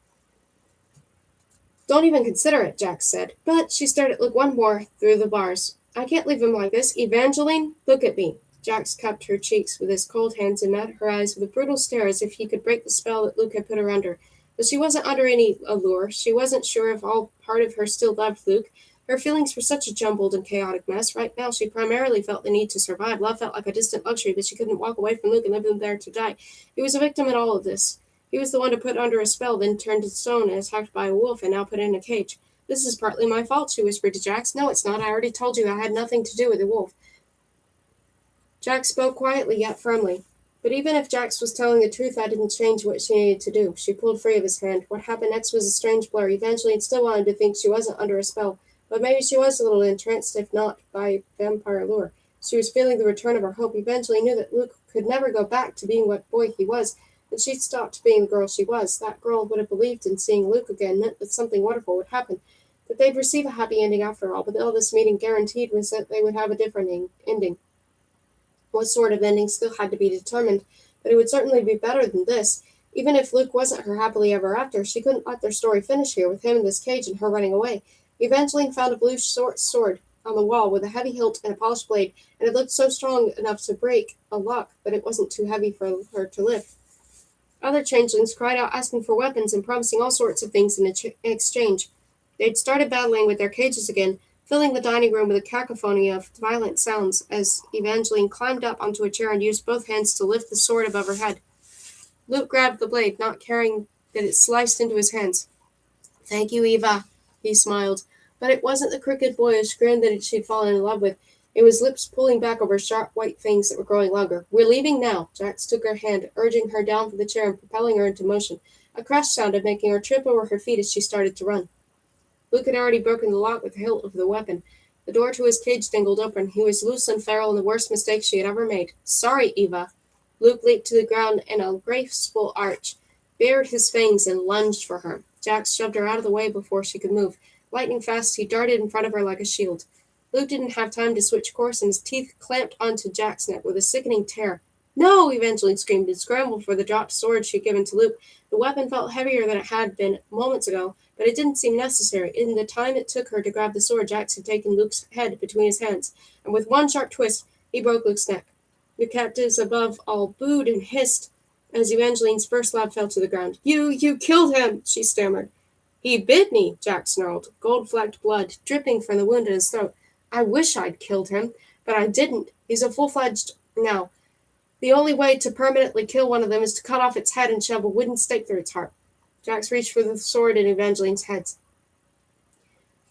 "Don't even consider it," Jax said. But she stared at Luke one more through the bars. "I can't leave him like this. Evangeline, look at me." Jax cupped her cheeks with his cold hands and met her eyes with a brutal stare as if he could break the spell that Luke had put her under. But she wasn't under any allure. She wasn't sure if all part of her still loved Luke. Her feelings were such a jumbled and chaotic mess. Right now, she primarily felt the need to survive. Love felt like a distant luxury, but she couldn't walk away from Luke and leave him there to die. He was a victim in all of this. He was the one to put under a spell, then turned to stone and attacked by a wolf, and now put in a cage. This is partly my fault, she whispered to Jax. No, it's not. I already told you I had nothing to do with the wolf. Jax spoke quietly yet firmly. But even if Jax was telling the truth, that didn't change what she needed to do. She pulled free of his hand. What happened next was a strange blur. Eventually, it still wanted to think she wasn't under a spell. But maybe she was a little entranced, if not by vampire lure. She was feeling the return of her hope. Eventually knew that Luke could never go back to being what boy he was, and she'd stopped being the girl she was. That girl would have believed in seeing Luke again meant that something wonderful would happen, that they'd receive a happy ending after all. But all this meeting guaranteed was that they would have a different ending. What sort of ending still had to be determined, but it would certainly be better than this. Even if Luke wasn't her happily ever after, she couldn't let their story finish here, with him in this cage and her running away. Evangeline found a blue short sword on the wall with a heavy hilt and a polished blade, and it looked so strong enough to break a lock, but it wasn't too heavy for her to lift. Other changelings cried out asking for weapons and promising all sorts of things in exchange. They'd started battling with their cages again, filling the dining room with a cacophony of violent sounds as Evangeline climbed up onto a chair and used both hands to lift the sword above her head. Luke grabbed the blade, not caring that it sliced into his hands. "Thank you, Eva," he smiled. But it wasn't the crooked boyish grin that she'd fallen in love with. It was lips pulling back over sharp white fangs that were growing longer. "We're leaving now." Jax took her hand, urging her down from the chair and propelling her into motion. A crash sounded, making her trip over her feet as she started to run. Luke had already broken the lock with the hilt of the weapon. The door to his cage dangled open. He was loose and feral and the worst mistake she had ever made. "Sorry, Eva." Luke leaped to the ground in a graceful arch, bared his fangs, and lunged for her. Jax shoved her out of the way before she could move. Lightning fast, he darted in front of her like a shield. Luke didn't have time to switch course, and his teeth clamped onto Jack's neck with a sickening tear. "No!" Evangeline screamed and scrambled for the dropped sword she had given to Luke. The weapon felt heavier than it had been moments ago, but it didn't seem necessary. In the time it took her to grab the sword, Jax had taken Luke's head between his hands, and with one sharp twist, he broke Luke's neck. The captives above all booed and hissed as Evangeline's first slab fell to the ground. You killed him," she stammered. "He bit me," Jax snarled, gold-flecked blood dripping from the wound in his throat. "I wish I'd killed him, but I didn't. He's a full-fledged now. The only way to permanently kill one of them is to cut off its head and shove a wooden stake through its heart." Jax reached for the sword in Evangeline's head.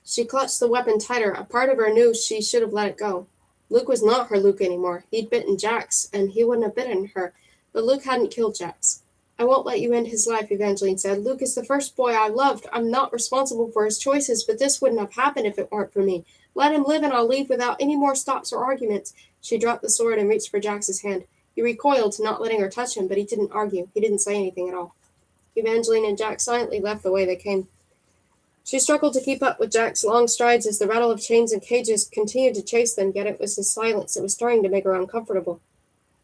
She clutched the weapon tighter. A part of her knew she should have let it go. Luke was not her Luke anymore. He'd bitten Jax, and he wouldn't have bitten her. But Luke hadn't killed Jax. "I won't let you end his life," Evangeline said. "Luke is the first boy I loved. I'm not responsible for his choices, but this wouldn't have happened if it weren't for me. Let him live and I'll leave without any more stops or arguments." She dropped the sword and reached for Jax's hand. He recoiled, not letting her touch him, but he didn't argue. He didn't say anything at all. Evangeline and Jax silently left the way they came. She struggled to keep up with Jack's long strides as the rattle of chains and cages continued to chase them, yet it was his silence that was starting to make her uncomfortable.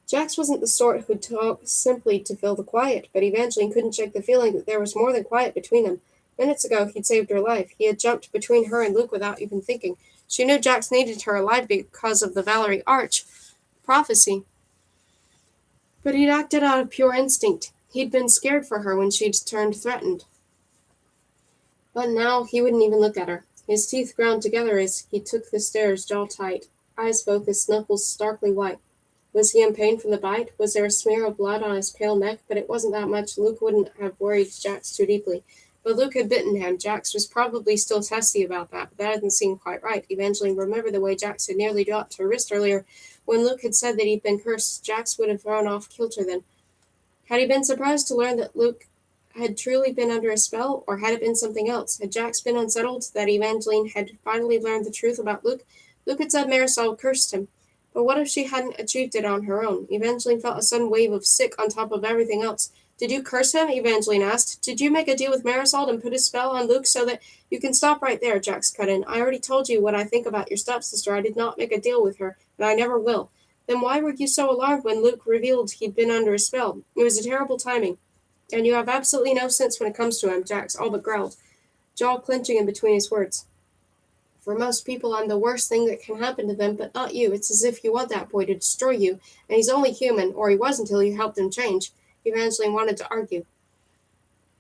Jax wasn't the sort who'd talk simply to fill the quiet, but Evangeline couldn't shake the feeling that there was more than quiet between them. Minutes ago, he'd saved her life. He had jumped between her and Luke without even thinking. She knew Jax needed her alive because of the Valerie Arch prophecy. But he'd acted out of pure instinct. He'd been scared for her when she'd turned threatened. But now he wouldn't even look at her. His teeth ground together as he took the stairs, jaw tight, eyes focused, knuckles starkly white. Was he in pain from the bite? Was there a smear of blood on his pale neck? But it wasn't that much. Luke wouldn't have worried Jax too deeply. But Luke had bitten him. Jax was probably still testy about that, but that didn't seem quite right. Evangeline remembered the way Jax had nearly dropped her wrist earlier. When Luke had said that he'd been cursed, Jax would have thrown off kilter then. Had he been surprised to learn that Luke had truly been under a spell, or had it been something else? Had Jax been unsettled that Evangeline had finally learned the truth about Luke? Luke had said Marisol cursed him. But what if she hadn't achieved it on her own? Evangeline felt a sudden wave of sick on top of everything else. "Did you curse him?" Evangeline asked. "Did you make a deal with Marisol and put a spell on Luke so that—" "You can stop right there," Jax cut in. "I already told you what I think about your stepsister. I did not make a deal with her, and I never will." "Then why were you so alarmed when Luke revealed he'd been under a spell? It was a terrible timing. And you have absolutely no sense when it comes to him," Jax all but growled, jaw clenching in between his words. For most people, I'm the worst thing that can happen to them, but not you. It's as if you want that boy to destroy you, and he's only human, or he was until you helped him change." Evangeline wanted to argue.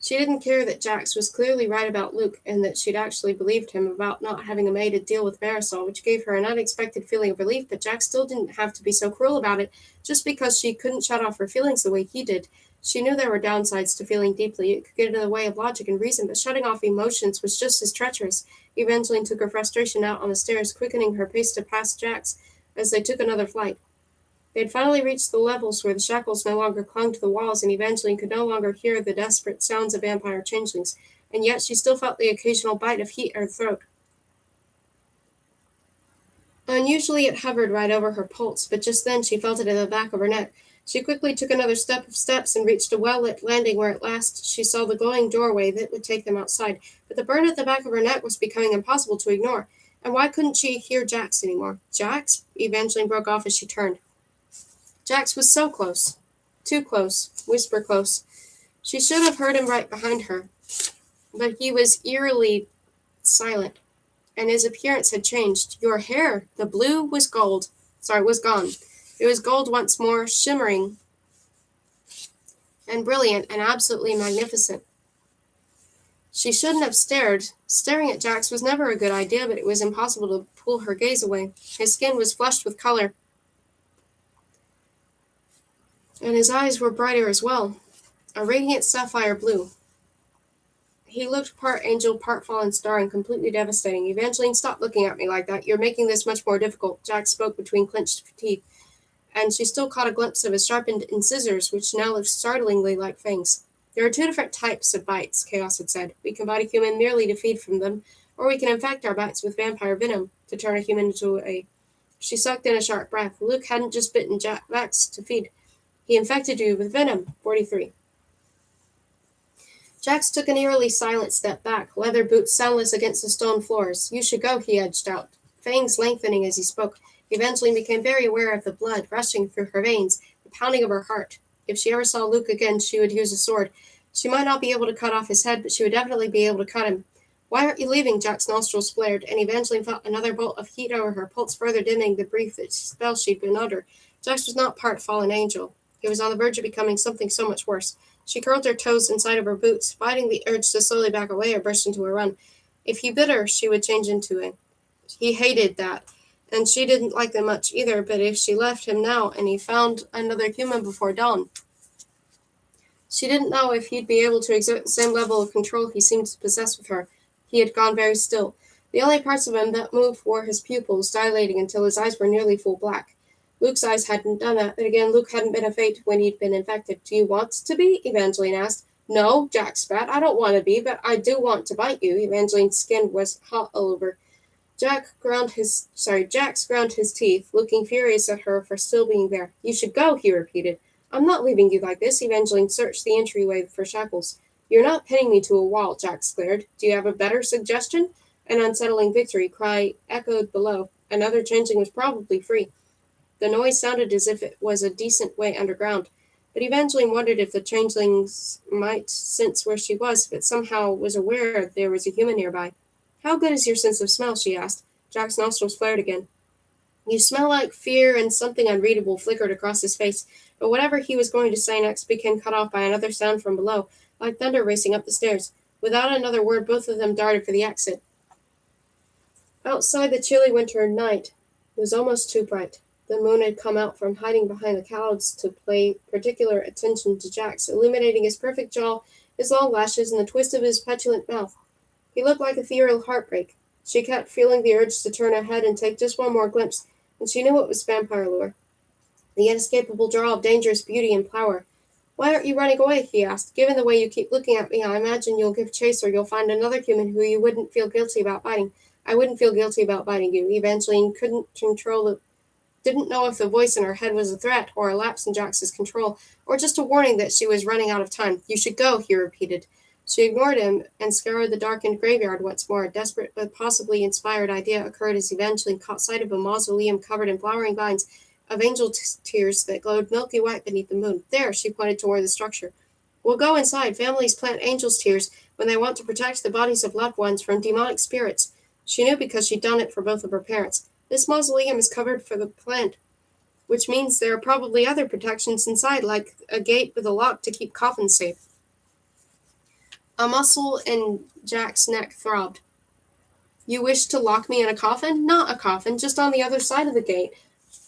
She didn't care that Jax was clearly right about Luke, and that she'd actually believed him about not having made a deal with Marisol, which gave her an unexpected feeling of relief, but Jax still didn't have to be so cruel about it, just because she couldn't shut off her feelings the way he did. She knew there were downsides to feeling deeply. It could get in the way of logic and reason, but shutting off emotions was just as treacherous. Evangeline took her frustration out on the stairs, quickening her pace to pass Jax as they took another flight. They had finally reached the levels where the shackles no longer clung to the walls, and Evangeline could no longer hear the desperate sounds of vampire changelings, and yet she still felt the occasional bite of heat at her throat. Unusually, it hovered right over her pulse, but just then she felt it in the back of her neck. She quickly took another step of steps and reached a well-lit landing where at last she saw the glowing doorway that would take them outside, but the burn at the back of her neck was becoming impossible to ignore. And why couldn't she hear Jax anymore? Jax? Evangeline broke off as she turned. Jax was so close. Too close. Whisper close. She should have heard him right behind her, but he was eerily silent, and his appearance had changed. Your hair, the blue, was gone. It was gold once more, shimmering and brilliant and absolutely magnificent. She shouldn't have stared. Staring at Jax was never a good idea, but it was impossible to pull her gaze away. His skin was flushed with color, and his eyes were brighter as well, a radiant sapphire blue. He looked part angel, part fallen star, and completely devastating. Evangeline, stop looking at me like that. You're making this much more difficult. Jax spoke between clenched teeth, and she still caught a glimpse of his sharpened incisors, which now looked startlingly like fangs. There are two different types of bites, Chaos had said. We can bite a human merely to feed from them, or we can infect our bites with vampire venom to turn a human into a... She sucked in a sharp breath. Luke hadn't just bitten Jax to feed. He infected you with venom. 43. Jax took an eerily silent step back, leather boots soundless against the stone floors. You should go, he edged out, fangs lengthening as he spoke. Evangeline became very aware of the blood rushing through her veins, the pounding of her heart. If she ever saw Luke again, she would use a sword. She might not be able to cut off his head, but she would definitely be able to cut him. Why aren't you leaving? Jack's nostrils flared, and Evangeline felt another bolt of heat over her, pulse further dimming the brief spell she'd been under. Jax was not part fallen angel. He was on the verge of becoming something so much worse. She curled her toes inside of her boots, fighting the urge to slowly back away or burst into a run. If he bit her, she would change into a... He hated that, and she didn't like them much either, but if she left him now and he found another human before dawn... She didn't know if he'd be able to exert the same level of control he seemed to possess with her. He had gone very still. The only parts of him that moved were his pupils, dilating until his eyes were nearly full black. Luke's eyes hadn't done that, but again, Luke hadn't been a fate when he'd been infected. Do you want to be? Evangeline asked. No, Jack spat. I don't want to be, but I do want to bite you. Evangeline's skin was hot all over. Jax ground his teeth, looking furious at her for still being there. You should go, he repeated. I'm not leaving you like this. Evangeline searched the entryway for shackles. You're not pinning me to a wall, Jax glared. Do you have a better suggestion? An unsettling victory cry echoed below. Another changeling was probably free. The noise sounded as if it was a decent way underground, but Evangeline wondered if the changelings might sense where she was, if it somehow was aware there was a human nearby. How good is your sense of smell? She asked. Jack's nostrils flared again. You smell like fear, and something unreadable flickered across his face, but whatever he was going to say next became cut off by another sound from below, like thunder racing up the stairs. Without another word, both of them darted for the exit. Outside, the chilly winter night was almost too bright. The moon had come out from hiding behind the clouds to pay particular attention to Jax, illuminating his perfect jaw, his long lashes, and the twist of his petulant mouth. He looked like ethereal heartbreak. She kept feeling the urge to turn her head and take just one more glimpse, and she knew it was vampire lure. The inescapable draw of dangerous beauty and power. Why aren't you running away? He asked. Given the way you keep looking at me, I imagine you'll give chase or you'll find another human who you wouldn't feel guilty about biting. I wouldn't feel guilty about biting you. Evangeline didn't know if the voice in her head was a threat or a lapse in Jax's control, or just a warning that she was running out of time. You should go, he repeated. She ignored him and scoured the darkened graveyard once more. A desperate but possibly inspired idea occurred as Evangeline caught sight of a mausoleum covered in flowering vines of angel tears that glowed milky white beneath the moon. There, she pointed toward the structure. We'll go inside. Families plant angels' tears when they want to protect the bodies of loved ones from demonic spirits. She knew because she'd done it for both of her parents. This mausoleum is covered for the plant, which means there are probably other protections inside, like a gate with a lock to keep coffins safe. A muscle in Jack's neck throbbed. You wish to lock me in a coffin? Not a coffin, just on the other side of the gate.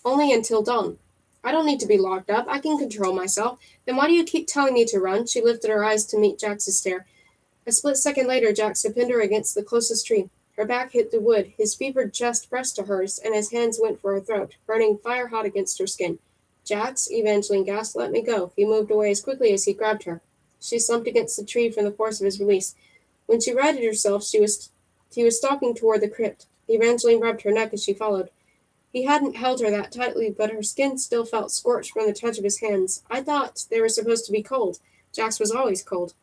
Only until dawn. I don't need to be locked up. I can control myself. Then why do you keep telling me to run? She lifted her eyes to meet Jax's stare. A split second later, Jax had pinned her against the closest tree. Her back hit the wood, his fevered chest pressed to hers, and his hands went for her throat, burning fire-hot against her skin. Jax, Evangeline gasped, let me go. He moved away as quickly as he grabbed her. She slumped against the tree from the force of his release. When she righted herself, he was stalking toward the crypt. Evangeline rubbed her neck as she followed. He hadn't held her that tightly, but her skin still felt scorched from the touch of his hands. I thought they were supposed to be cold. Jax was always cold.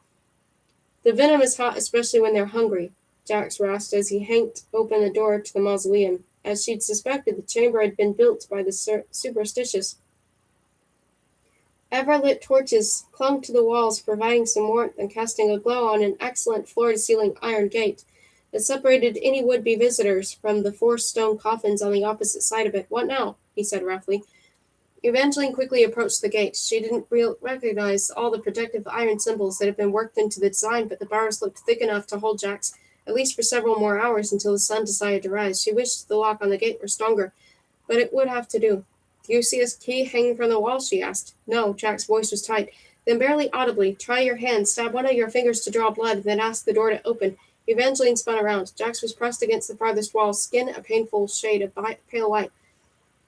The venom is hot, especially when they're hungry, Jax rasped as he hanked open the door to the mausoleum. As she'd suspected, the chamber had been built by the superstitious. Ever-lit torches clung to the walls, providing some warmth and casting a glow on an excellent floor-to-ceiling iron gate that separated any would-be visitors from the 4 stone coffins on the opposite side of it. What now? He said roughly. Evangeline quickly approached the gate. She didn't recognize all the protective iron symbols that had been worked into the design, but the bars looked thick enough to hold Jax at least for several more hours until the sun decided to rise. She wished the lock on the gate were stronger, but it would have to do. Do you see a key hanging from the wall? She asked. No, Jack's voice was tight. Then barely audibly, try your hand, stab one of your fingers to draw blood, then ask the door to open. Evangeline spun around. Jax was pressed against the farthest wall, skin a painful shade of pale white.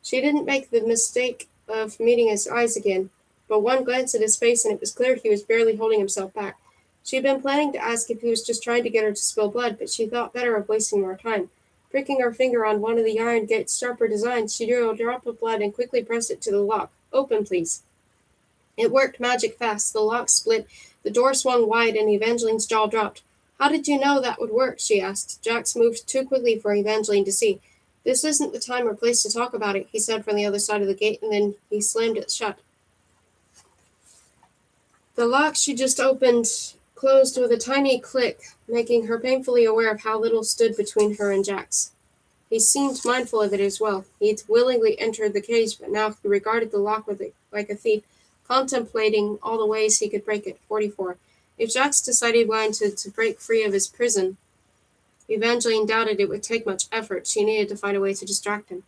She didn't make the mistake of meeting his eyes again, but one glance at his face and it was clear he was barely holding himself back. She had been planning to ask if he was just trying to get her to spill blood, but she thought better of wasting more time. Pricking her finger on one of the iron gate's sharper designs, she drew a drop of blood and quickly pressed it to the lock. Open, please. It worked magic fast. The lock split, the door swung wide, and Evangeline's jaw dropped. How did you know that would work? She asked. Jax moved too quickly for Evangeline to see. This isn't the time or place to talk about it, he said from the other side of the gate, and then he slammed it shut. The lock she just opened closed with a tiny click, making her painfully aware of how little stood between her and Jax. He seemed mindful of it as well. He'd willingly entered the cage, but now he regarded the lock with it like a thief, contemplating all the ways he could break it. 44. If Jax decided he wanted to break free of his prison, Evangeline doubted it would take much effort. She needed to find a way to distract him.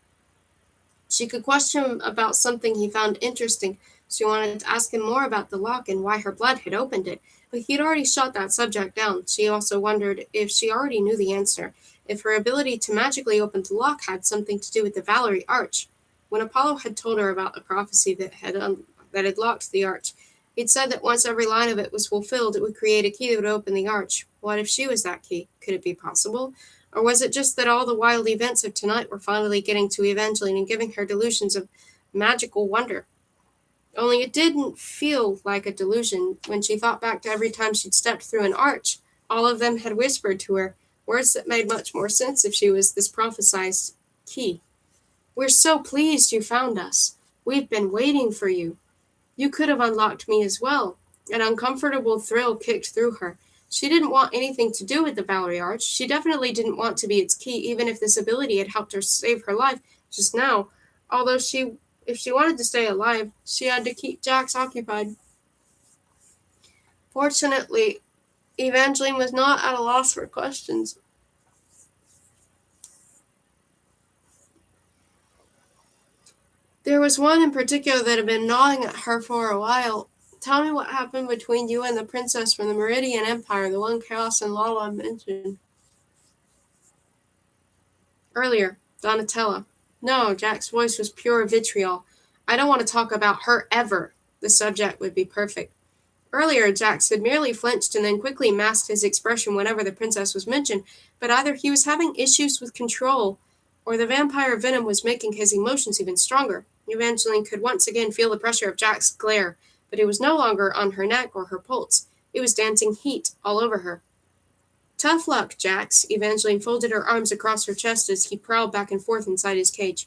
She could question him about something he found interesting. She wanted to ask him more about the lock and why her blood had opened it, but he'd already shot that subject down. She also wondered if she already knew the answer, if her ability to magically open the lock had something to do with the Valerie Arch. When Apollo had told her about the prophecy that had locked the arch, he'd said that once every line of it was fulfilled, it would create a key that would open the arch. What if she was that key? Could it be possible? Or was it just that all the wild events of tonight were finally getting to Evangeline and giving her delusions of magical wonder? Only it didn't feel like a delusion when she thought back to every time she'd stepped through an arch. All of them had whispered to her, words that made much more sense if she was this prophesied key. We're so pleased you found us. We've been waiting for you. You could have unlocked me as well. An uncomfortable thrill kicked through her. She didn't want anything to do with the Valerie Arch. She definitely didn't want to be its key, even if this ability had helped her save her life just now. Although if she wanted to stay alive, she had to keep Jax occupied. Fortunately, Evangeline was not at a loss for questions. There was one in particular that had been gnawing at her for a while. Tell me what happened between you and the princess from the Meridian Empire, the one Chaos and Lala mentioned earlier, Donatella. No, Jack's voice was pure vitriol. I don't want to talk about her ever. The subject would be perfect. Earlier, Jax had merely flinched and then quickly masked his expression whenever the princess was mentioned, but either he was having issues with control, or the vampire venom was making his emotions even stronger. Evangeline could once again feel the pressure of Jack's glare, but it was no longer on her neck or her pulse. It was dancing heat all over her. Tough luck, Jax. Evangeline folded her arms across her chest as he prowled back and forth inside his cage.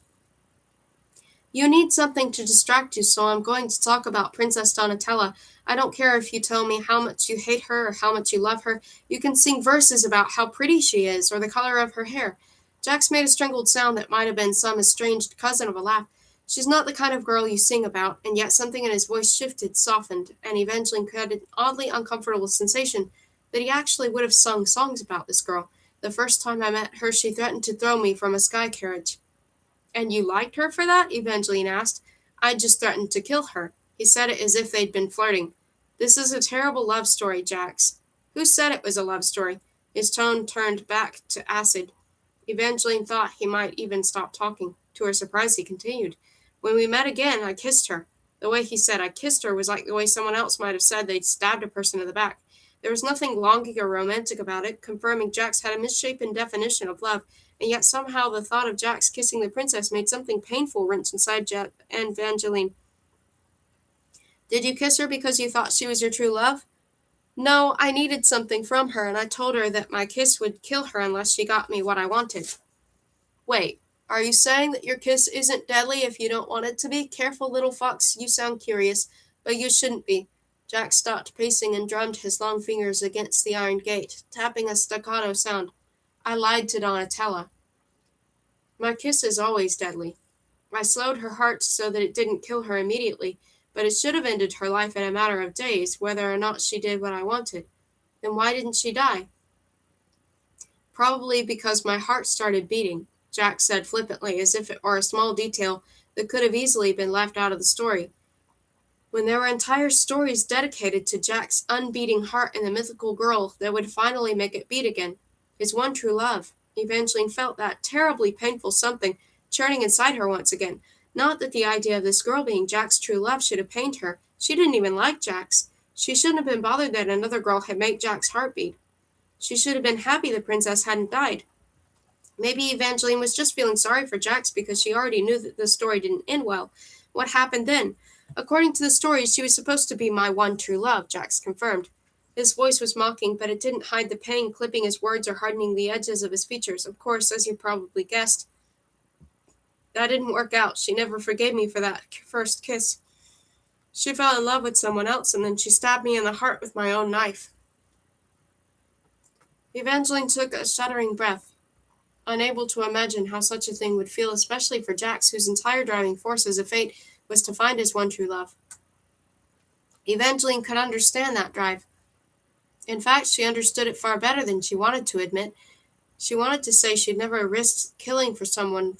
You need something to distract you, so I'm going to talk about Princess Donatella. I don't care if you tell me how much you hate her or how much you love her. You can sing verses about how pretty she is or the color of her hair. Jax made a strangled sound that might have been some estranged cousin of a laugh. She's not the kind of girl you sing about, and yet something in his voice shifted, softened, and eventually created an oddly uncomfortable sensation that he actually would have sung songs about this girl. The first time I met her, she threatened to throw me from a sky carriage. And you liked her for that? Evangeline asked. I just threatened to kill her. He said it as if they'd been flirting. This is a terrible love story, Jax. Who said it was a love story? His tone turned back to acid. Evangeline thought he might even stop talking. To her surprise, he continued. When we met again, I kissed her. The way he said I kissed her was like the way someone else might have said they'd stabbed a person in the back. There was nothing longing or romantic about it, confirming Jax had a misshapen definition of love, and yet somehow the thought of Jax kissing the princess made something painful wrench inside Evangeline. Did you kiss her because you thought she was your true love? No, I needed something from her, and I told her that my kiss would kill her unless she got me what I wanted. Wait, are you saying that your kiss isn't deadly if you don't want it to be? Careful, little fox, you sound curious, but you shouldn't be. Jack stopped pacing and drummed his long fingers against the iron gate, tapping a staccato sound. I lied to Donatella. My kiss is always deadly. I slowed her heart so that it didn't kill her immediately, but it should have ended her life in a matter of days, whether or not she did what I wanted. Then why didn't she die? Probably because my heart started beating, Jack said flippantly, as if it were a small detail that could have easily been left out of the story. When there were entire stories dedicated to Jack's unbeating heart and the mythical girl that would finally make it beat again, his one true love. Evangeline felt that terribly painful something churning inside her once again. Not that the idea of this girl being Jack's true love should have pained her. She didn't even like Jax. She shouldn't have been bothered that another girl had made Jack's heart beat. She should have been happy the princess hadn't died. Maybe Evangeline was just feeling sorry for Jax because she already knew that the story didn't end well. What happened then? According to the stories, she was supposed to be my one true love, Jax confirmed. His voice was mocking, but it didn't hide the pain clipping his words or hardening the edges of his features. Of course, as you probably guessed, that didn't work out. She never forgave me for that first kiss. She fell in love with someone else, and then she stabbed me in the heart with my own knife. Evangeline took a shuddering breath, unable to imagine how such a thing would feel, especially for Jax, whose entire driving force as a fate was to find his one true love. Evangeline could understand that drive. In fact, she understood it far better than she wanted to admit. She wanted to say she'd never risked killing someone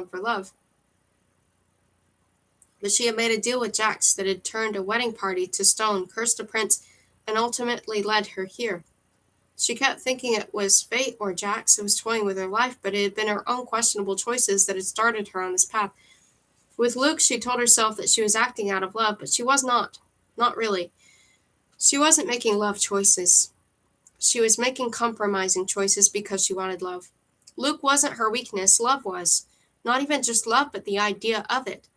for love. But she had made a deal with Jax that had turned a wedding party to stone, cursed a prince, and ultimately led her here. She kept thinking it was fate or Jax who was toying with her life, but it had been her own questionable choices that had started her on this path. With Luke, she told herself that she was acting out of love, but she was not. Not really. She wasn't making love choices. She was making compromising choices because she wanted love. Luke wasn't her weakness, love was. Not even just love, but the idea of it.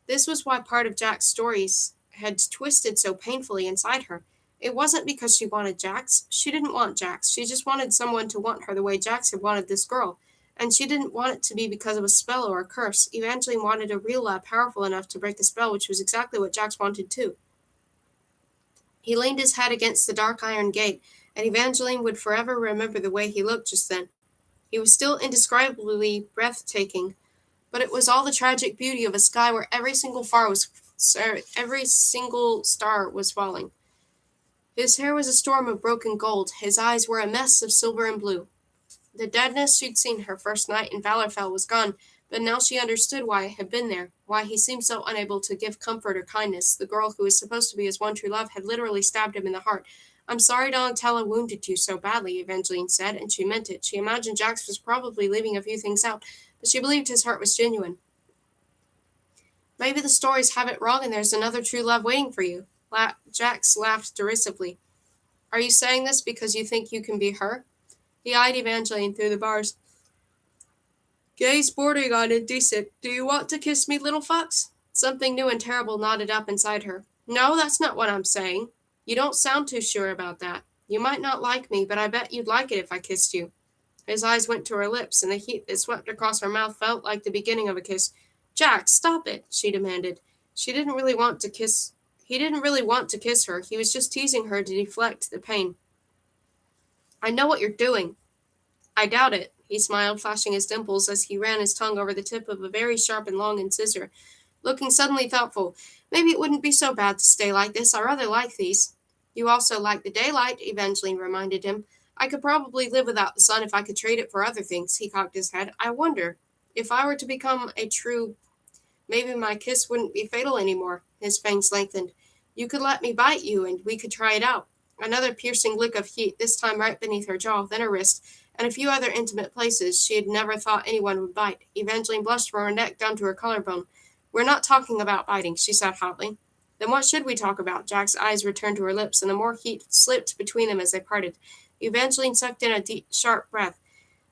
This was why part of Jack's stories had twisted so painfully inside her. It wasn't because she wanted Jax. She didn't want Jax. She just wanted someone to want her the way Jax had wanted this girl. And she didn't want it to be because of a spell or a curse. Evangeline wanted a real love powerful enough to break the spell, which was exactly what Jax wanted too. He leaned his head against the dark iron gate, and Evangeline would forever remember the way he looked just then. He was still indescribably breathtaking, but it was all the tragic beauty of a sky where every single star was falling. His hair was a storm of broken gold. His eyes were a mess of silver and blue. The deadness she'd seen her first night in Valorfell was gone, but now she understood why it had been there, why he seemed so unable to give comfort or kindness. The girl who was supposed to be his one true love had literally stabbed him in the heart. I'm sorry Donatella wounded you so badly, Evangeline said, and she meant it. She imagined Jax was probably leaving a few things out, but she believed his heart was genuine. Maybe the stories have it wrong and there's another true love waiting for you. Jax laughed derisively. Are you saying this because you think you can be her? He eyed Evangeline through the bars. Gaze bordering on indecent. Do you want to kiss me, little fox? Something new and terrible knotted up inside her. No, that's not what I'm saying. You don't sound too sure about that. You might not like me, but I bet you'd like it if I kissed you. His eyes went to her lips, and the heat that swept across her mouth felt like the beginning of a kiss. Jack, stop it, she demanded. She didn't really want to kiss. He didn't really want to kiss her. He was just teasing her to deflect the pain. I know what you're doing. I doubt it, he smiled, flashing his dimples as he ran his tongue over the tip of a very sharp and long incisor, looking suddenly thoughtful. Maybe it wouldn't be so bad to stay like this. I rather like these. You also like the daylight, Evangeline reminded him. I could probably live without the sun if I could trade it for other things. He cocked his head. I wonder, if I were to become a true, maybe my kiss wouldn't be fatal anymore. His fangs lengthened. You could let me bite you, and we could try it out. Another piercing lick of heat, this time right beneath her jaw, then her wrist, and a few other intimate places she had never thought anyone would bite. Evangeline blushed from her neck down to her collarbone. We're not talking about biting, she said hotly. Then what should we talk about? Jack's eyes returned to her lips, and the more heat slipped between them as they parted. Evangeline sucked in a deep, sharp breath.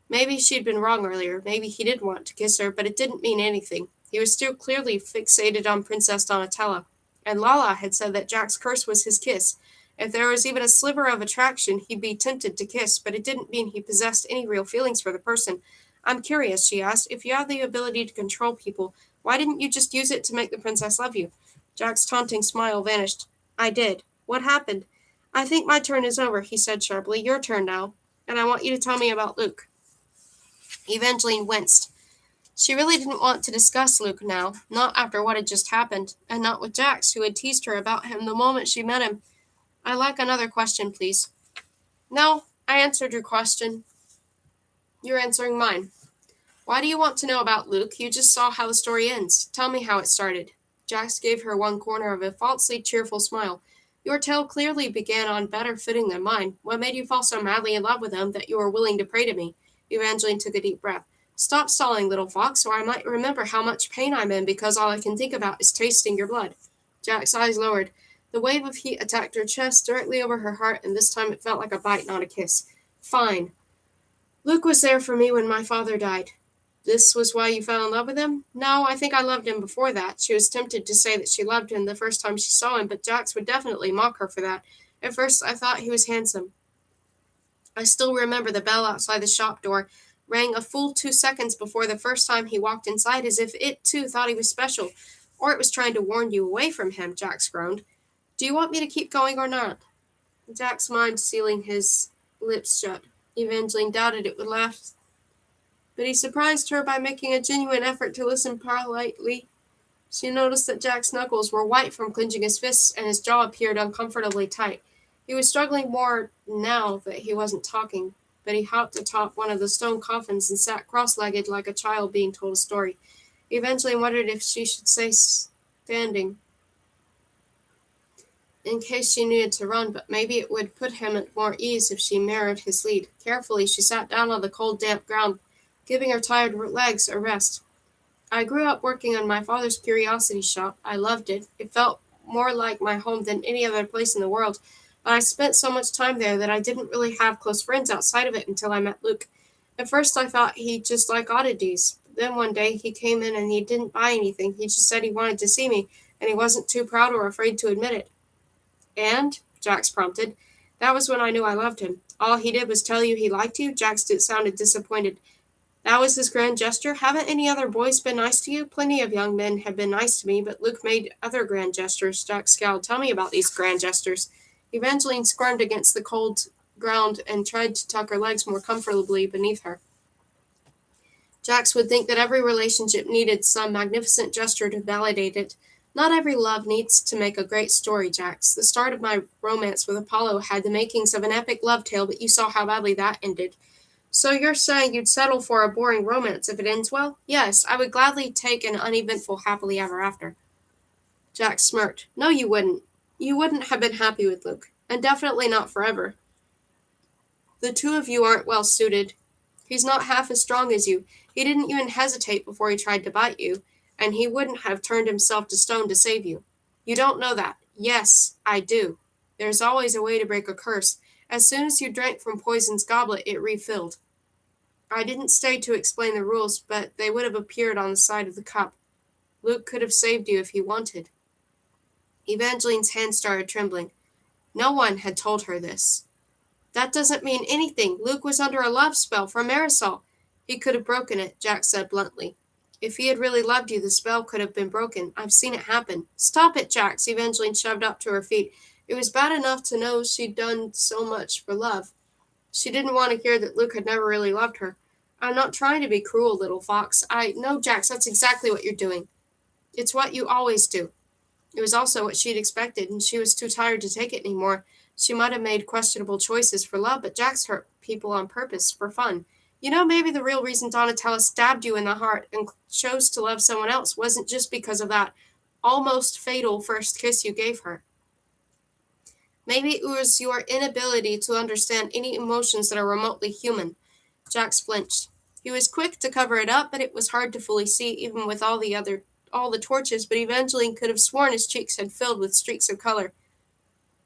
Maybe she'd been wrong earlier. Maybe he did want to kiss her, but it didn't mean anything. He was still clearly fixated on Princess Donatella, and Lala had said that Jack's curse was his kiss. If there was even a sliver of attraction, he'd be tempted to kiss, but it didn't mean he possessed any real feelings for the person. I'm curious, she asked. If you have the ability to control people, why didn't you just use it to make the princess love you? Jack's taunting smile vanished. I did. What happened? I think my turn is over, he said sharply. Your turn now, and I want you to tell me about Luke. Evangeline winced. She really didn't want to discuss Luke now, not after what had just happened, and not with Jax, who had teased her about him the moment she met him. I'd like another question, please. No, I answered your question. You're answering mine. Why do you want to know about Luke? You just saw how the story ends. Tell me how it started. Jax gave her one corner of a falsely cheerful smile. Your tale clearly began on better footing than mine. What made you fall so madly in love with him that you were willing to pray to me? Evangeline took a deep breath. Stop stalling, little fox, or I might remember how much pain I'm in because all I can think about is tasting your blood. Jack's eyes lowered. The wave of heat attacked her chest directly over her heart, and this time it felt like a bite, not a kiss. Fine. Luke was there for me when my father died. This was why you fell in love with him? No, I think I loved him before that. She was tempted to say that she loved him the first time she saw him, but Jax would definitely mock her for that. At first, I thought he was handsome. I still remember the bell outside the shop door rang a full 2 seconds before the first time he walked inside, as if it, too, thought he was special. Or it was trying to warn you away from him, Jax groaned. Do you want me to keep going or not? Jack's mind sealing his lips shut. Evangeline doubted it would last, but he surprised her by making a genuine effort to listen politely. She noticed that Jack's knuckles were white from clenching his fists, and his jaw appeared uncomfortably tight. He was struggling more now that he wasn't talking, but he hopped atop one of the stone coffins and sat cross-legged like a child being told a story. Eventually wondered if she should stay standing, in case she needed to run, but maybe it would put him at more ease if she mirrored his lead. Carefully, she sat down on the cold, damp ground, giving her tired legs a rest. I grew up working on my father's curiosity shop. I loved it. It felt more like my home than any other place in the world, but I spent so much time there that I didn't really have close friends outside of it until I met Luke. At first, I thought he just liked oddities. Then one day, he came in and he didn't buy anything. He just said he wanted to see me, and he wasn't too proud or afraid to admit it. And? Jax prompted. That was when I knew I loved him. All he did was tell you he liked you? Jax sounded disappointed. That was his grand gesture? Haven't any other boys been nice to you? Plenty of young men have been nice to me, but Luke made other grand gestures. Jax scowled. Tell me about these grand gestures. Evangeline squirmed against the cold ground and tried to tuck her legs more comfortably beneath her. Jax would think that every relationship needed some magnificent gesture to validate it. Not every love needs to make a great story, Jax. The start of my romance with Apollo had the makings of an epic love tale, but you saw how badly that ended. So you're saying you'd settle for a boring romance if it ends well? Yes, I would gladly take an uneventful happily ever after. Jax smirked. No, you wouldn't. You wouldn't have been happy with Luke, and definitely not forever. The two of you aren't well suited. He's not half as strong as you. He didn't even hesitate before he tried to bite you, and he wouldn't have turned himself to stone to save you. You don't know that. Yes, I do. There's always a way to break a curse. As soon as you drank from Poison's goblet, it refilled. I didn't stay to explain the rules, but they would have appeared on the side of the cup. Luke could have saved you if he wanted. Evangeline's hand started trembling. No one had told her this. That doesn't mean anything. Luke was under a love spell from Marisol. He could have broken it, Jack said bluntly. If he had really loved you, the spell could have been broken. I've seen it happen. Stop it, Jax, Evangeline shoved up to her feet. It was bad enough to know she'd done so much for love. She didn't want to hear that Luke had never really loved her. I'm not trying to be cruel, little fox. No, Jax, that's exactly what you're doing. It's what you always do. It was also what she'd expected, and she was too tired to take it anymore. She might have made questionable choices for love, but Jax hurt people on purpose, for fun. You know, maybe the real reason Donatella stabbed you in the heart and chose to love someone else wasn't just because of that almost fatal first kiss you gave her. Maybe it was your inability to understand any emotions that are remotely human. Jax flinched. He was quick to cover it up, but it was hard to fully see, even with all the torches, but Evangeline could have sworn his cheeks had filled with streaks of color.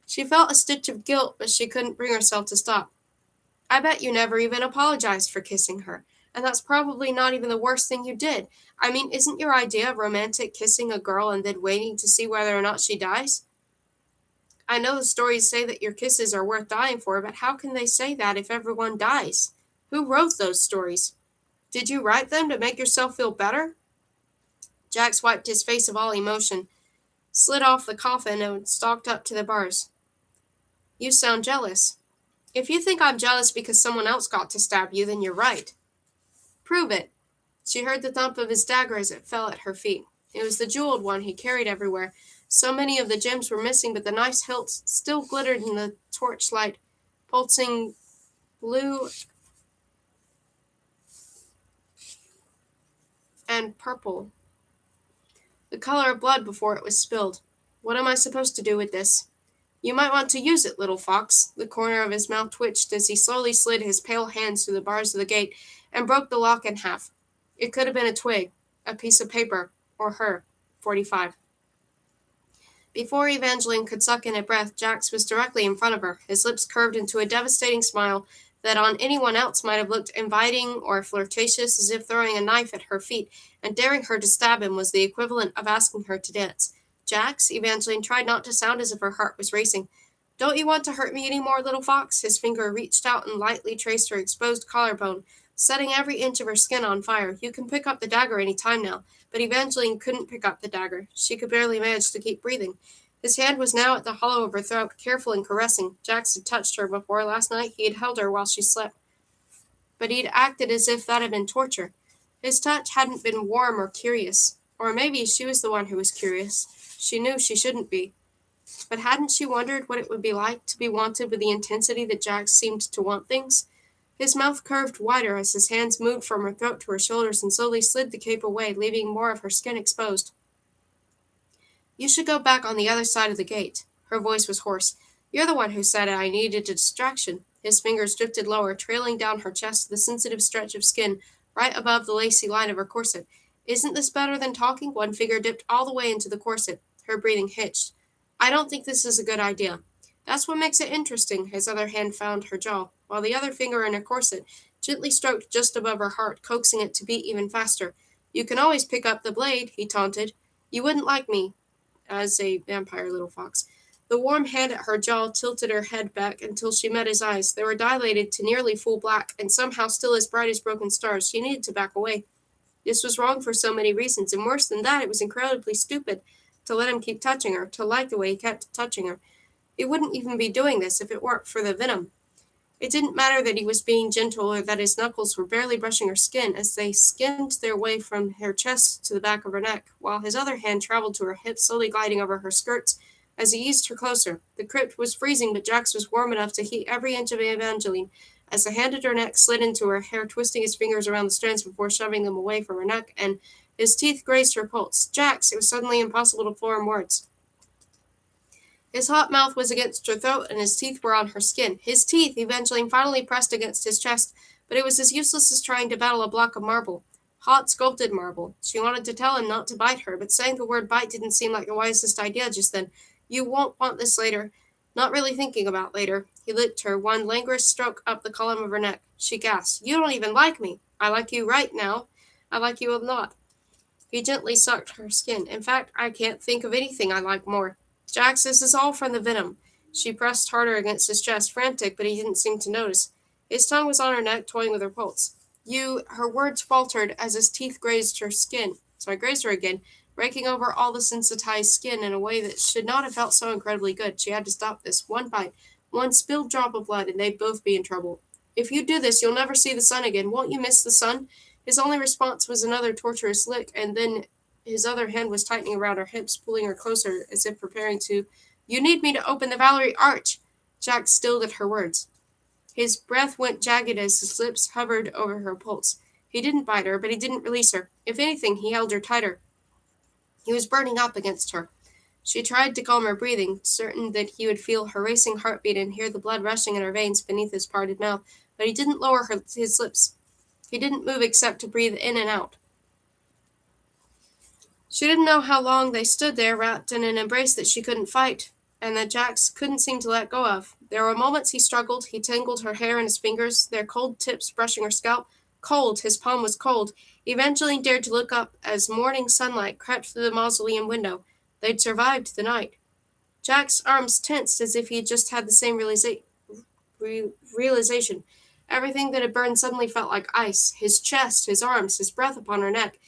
She felt a stitch of guilt, but she couldn't bring herself to stop. I bet you never even apologized for kissing her, and that's probably not even the worst thing you did. I mean, isn't your idea of romantic kissing a girl and then waiting to see whether or not she dies? I know the stories say that your kisses are worth dying for, but how can they say that if everyone dies? Who wrote those stories? Did you write them to make yourself feel better? Jax wiped his face of all emotion, slid off the coffin, and stalked up to the bars. You sound jealous. If you think I'm jealous because someone else got to stab you, then you're right. Prove it. She heard the thump of his dagger as it fell at her feet. It was the jeweled one he carried everywhere. So many of the gems were missing, but the nice hilts still glittered in the torchlight, pulsing blue and purple, the color of blood before it was spilled. What am I supposed to do with this? You might want to use it, little fox. The corner of his mouth twitched as he slowly slid his pale hands through the bars of the gate and broke the lock in half. It could have been a twig, a piece of paper, or her. 45. Before Evangeline could suck in a breath, Jax was directly in front of her, his lips curved into a devastating smile that on anyone else might have looked inviting or flirtatious, as if throwing a knife at her feet and daring her to stab him was the equivalent of asking her to dance. Jax, Evangeline tried not to sound as if her heart was racing. Don't you want to hurt me any more, little fox? His finger reached out and lightly traced her exposed collarbone, setting every inch of her skin on fire. You can pick up the dagger any time now. But Evangeline couldn't pick up the dagger. She could barely manage to keep breathing. His hand was now at the hollow of her throat, careful and caressing. Jax had touched her before last night. He had held her while she slept. But he'd acted as if that had been torture. His touch hadn't been warm or curious. Or maybe she was the one who was curious. She knew she shouldn't be. But hadn't she wondered what it would be like to be wanted with the intensity that Jax seemed to want things? His mouth curved wider as his hands moved from her throat to her shoulders and slowly slid the cape away, leaving more of her skin exposed. You should go back on the other side of the gate. Her voice was hoarse. You're the one who said I needed a distraction. His fingers drifted lower, trailing down her chest to the sensitive stretch of skin right above the lacy line of her corset. Isn't this better than talking? One finger dipped all the way into the corset. Her breathing hitched. I don't think this is a good idea. That's what makes it interesting. His other hand found her jaw, while the other finger in her corset gently stroked just above her heart, coaxing it to beat even faster. You can always pick up the blade, he taunted. You wouldn't like me as a vampire, little fox. The warm hand at her jaw tilted her head back until she met his eyes. They were dilated to nearly full black, and somehow still as bright as broken stars. She needed to back away. This was wrong for so many reasons, and worse than that, it was incredibly stupid to let him keep touching her, to like the way he kept touching her. He wouldn't even be doing this if it weren't for the venom. It didn't matter that he was being gentle or that his knuckles were barely brushing her skin as they skimmed their way from her chest to the back of her neck, while his other hand traveled to her hips, slowly gliding over her skirts as he eased her closer. The crypt was freezing, but Jax was warm enough to heat every inch of Evangeline as the hand at her neck slid into her hair, twisting his fingers around the strands before shoving them away from her neck, and his teeth grazed her pulse. Jax! It was suddenly impossible to form words. His hot mouth was against her throat, and his teeth were on her skin. His teeth, Evangeline finally pressed against his chest, but it was as useless as trying to battle a block of marble. Hot, sculpted marble. She wanted to tell him not to bite her, but saying the word bite didn't seem like the wisest idea just then. You won't want this later. Not really thinking about later. He licked her, one languorous stroke up the column of her neck. She gasped. You don't even like me. I like you right now. I like you a lot. He gently sucked her skin. In fact, I can't think of anything I like more. Jax, this is all from the venom. She pressed harder against his chest, frantic, but he didn't seem to notice. His tongue was on her neck, toying with her pulse. Her words faltered as his teeth grazed her again, raking over all the sensitized skin in a way that should not have felt so incredibly good. She had to stop this. One bite, one spilled drop of blood, and they'd both be in trouble. If you do this, you'll never see the sun again. Won't you miss the sun? His only response was another torturous lick, and then his other hand was tightening around her hips, pulling her closer, as if preparing to. You need me to open the Valerie Arch! Jack stilled at her words. His breath went jagged as his lips hovered over her pulse. He didn't bite her, but he didn't release her. If anything, he held her tighter. He was burning up against her. She tried to calm her breathing, certain that he would feel her racing heartbeat and hear the blood rushing in her veins beneath his parted mouth, but he didn't lower his lips. He didn't move except to breathe in and out. She didn't know how long they stood there, wrapped in an embrace that she couldn't fight, and that Jack couldn't seem to let go of. There were moments he struggled. He tangled her hair in his fingers, their cold tips brushing her scalp. Cold, his palm was cold. He eventually dared to look up as morning sunlight crept through the mausoleum window. They'd survived the night. Jack's arms tensed as if he had just had the same realization. Everything that had burned suddenly felt like ice. His chest, his arms, his breath upon her neck.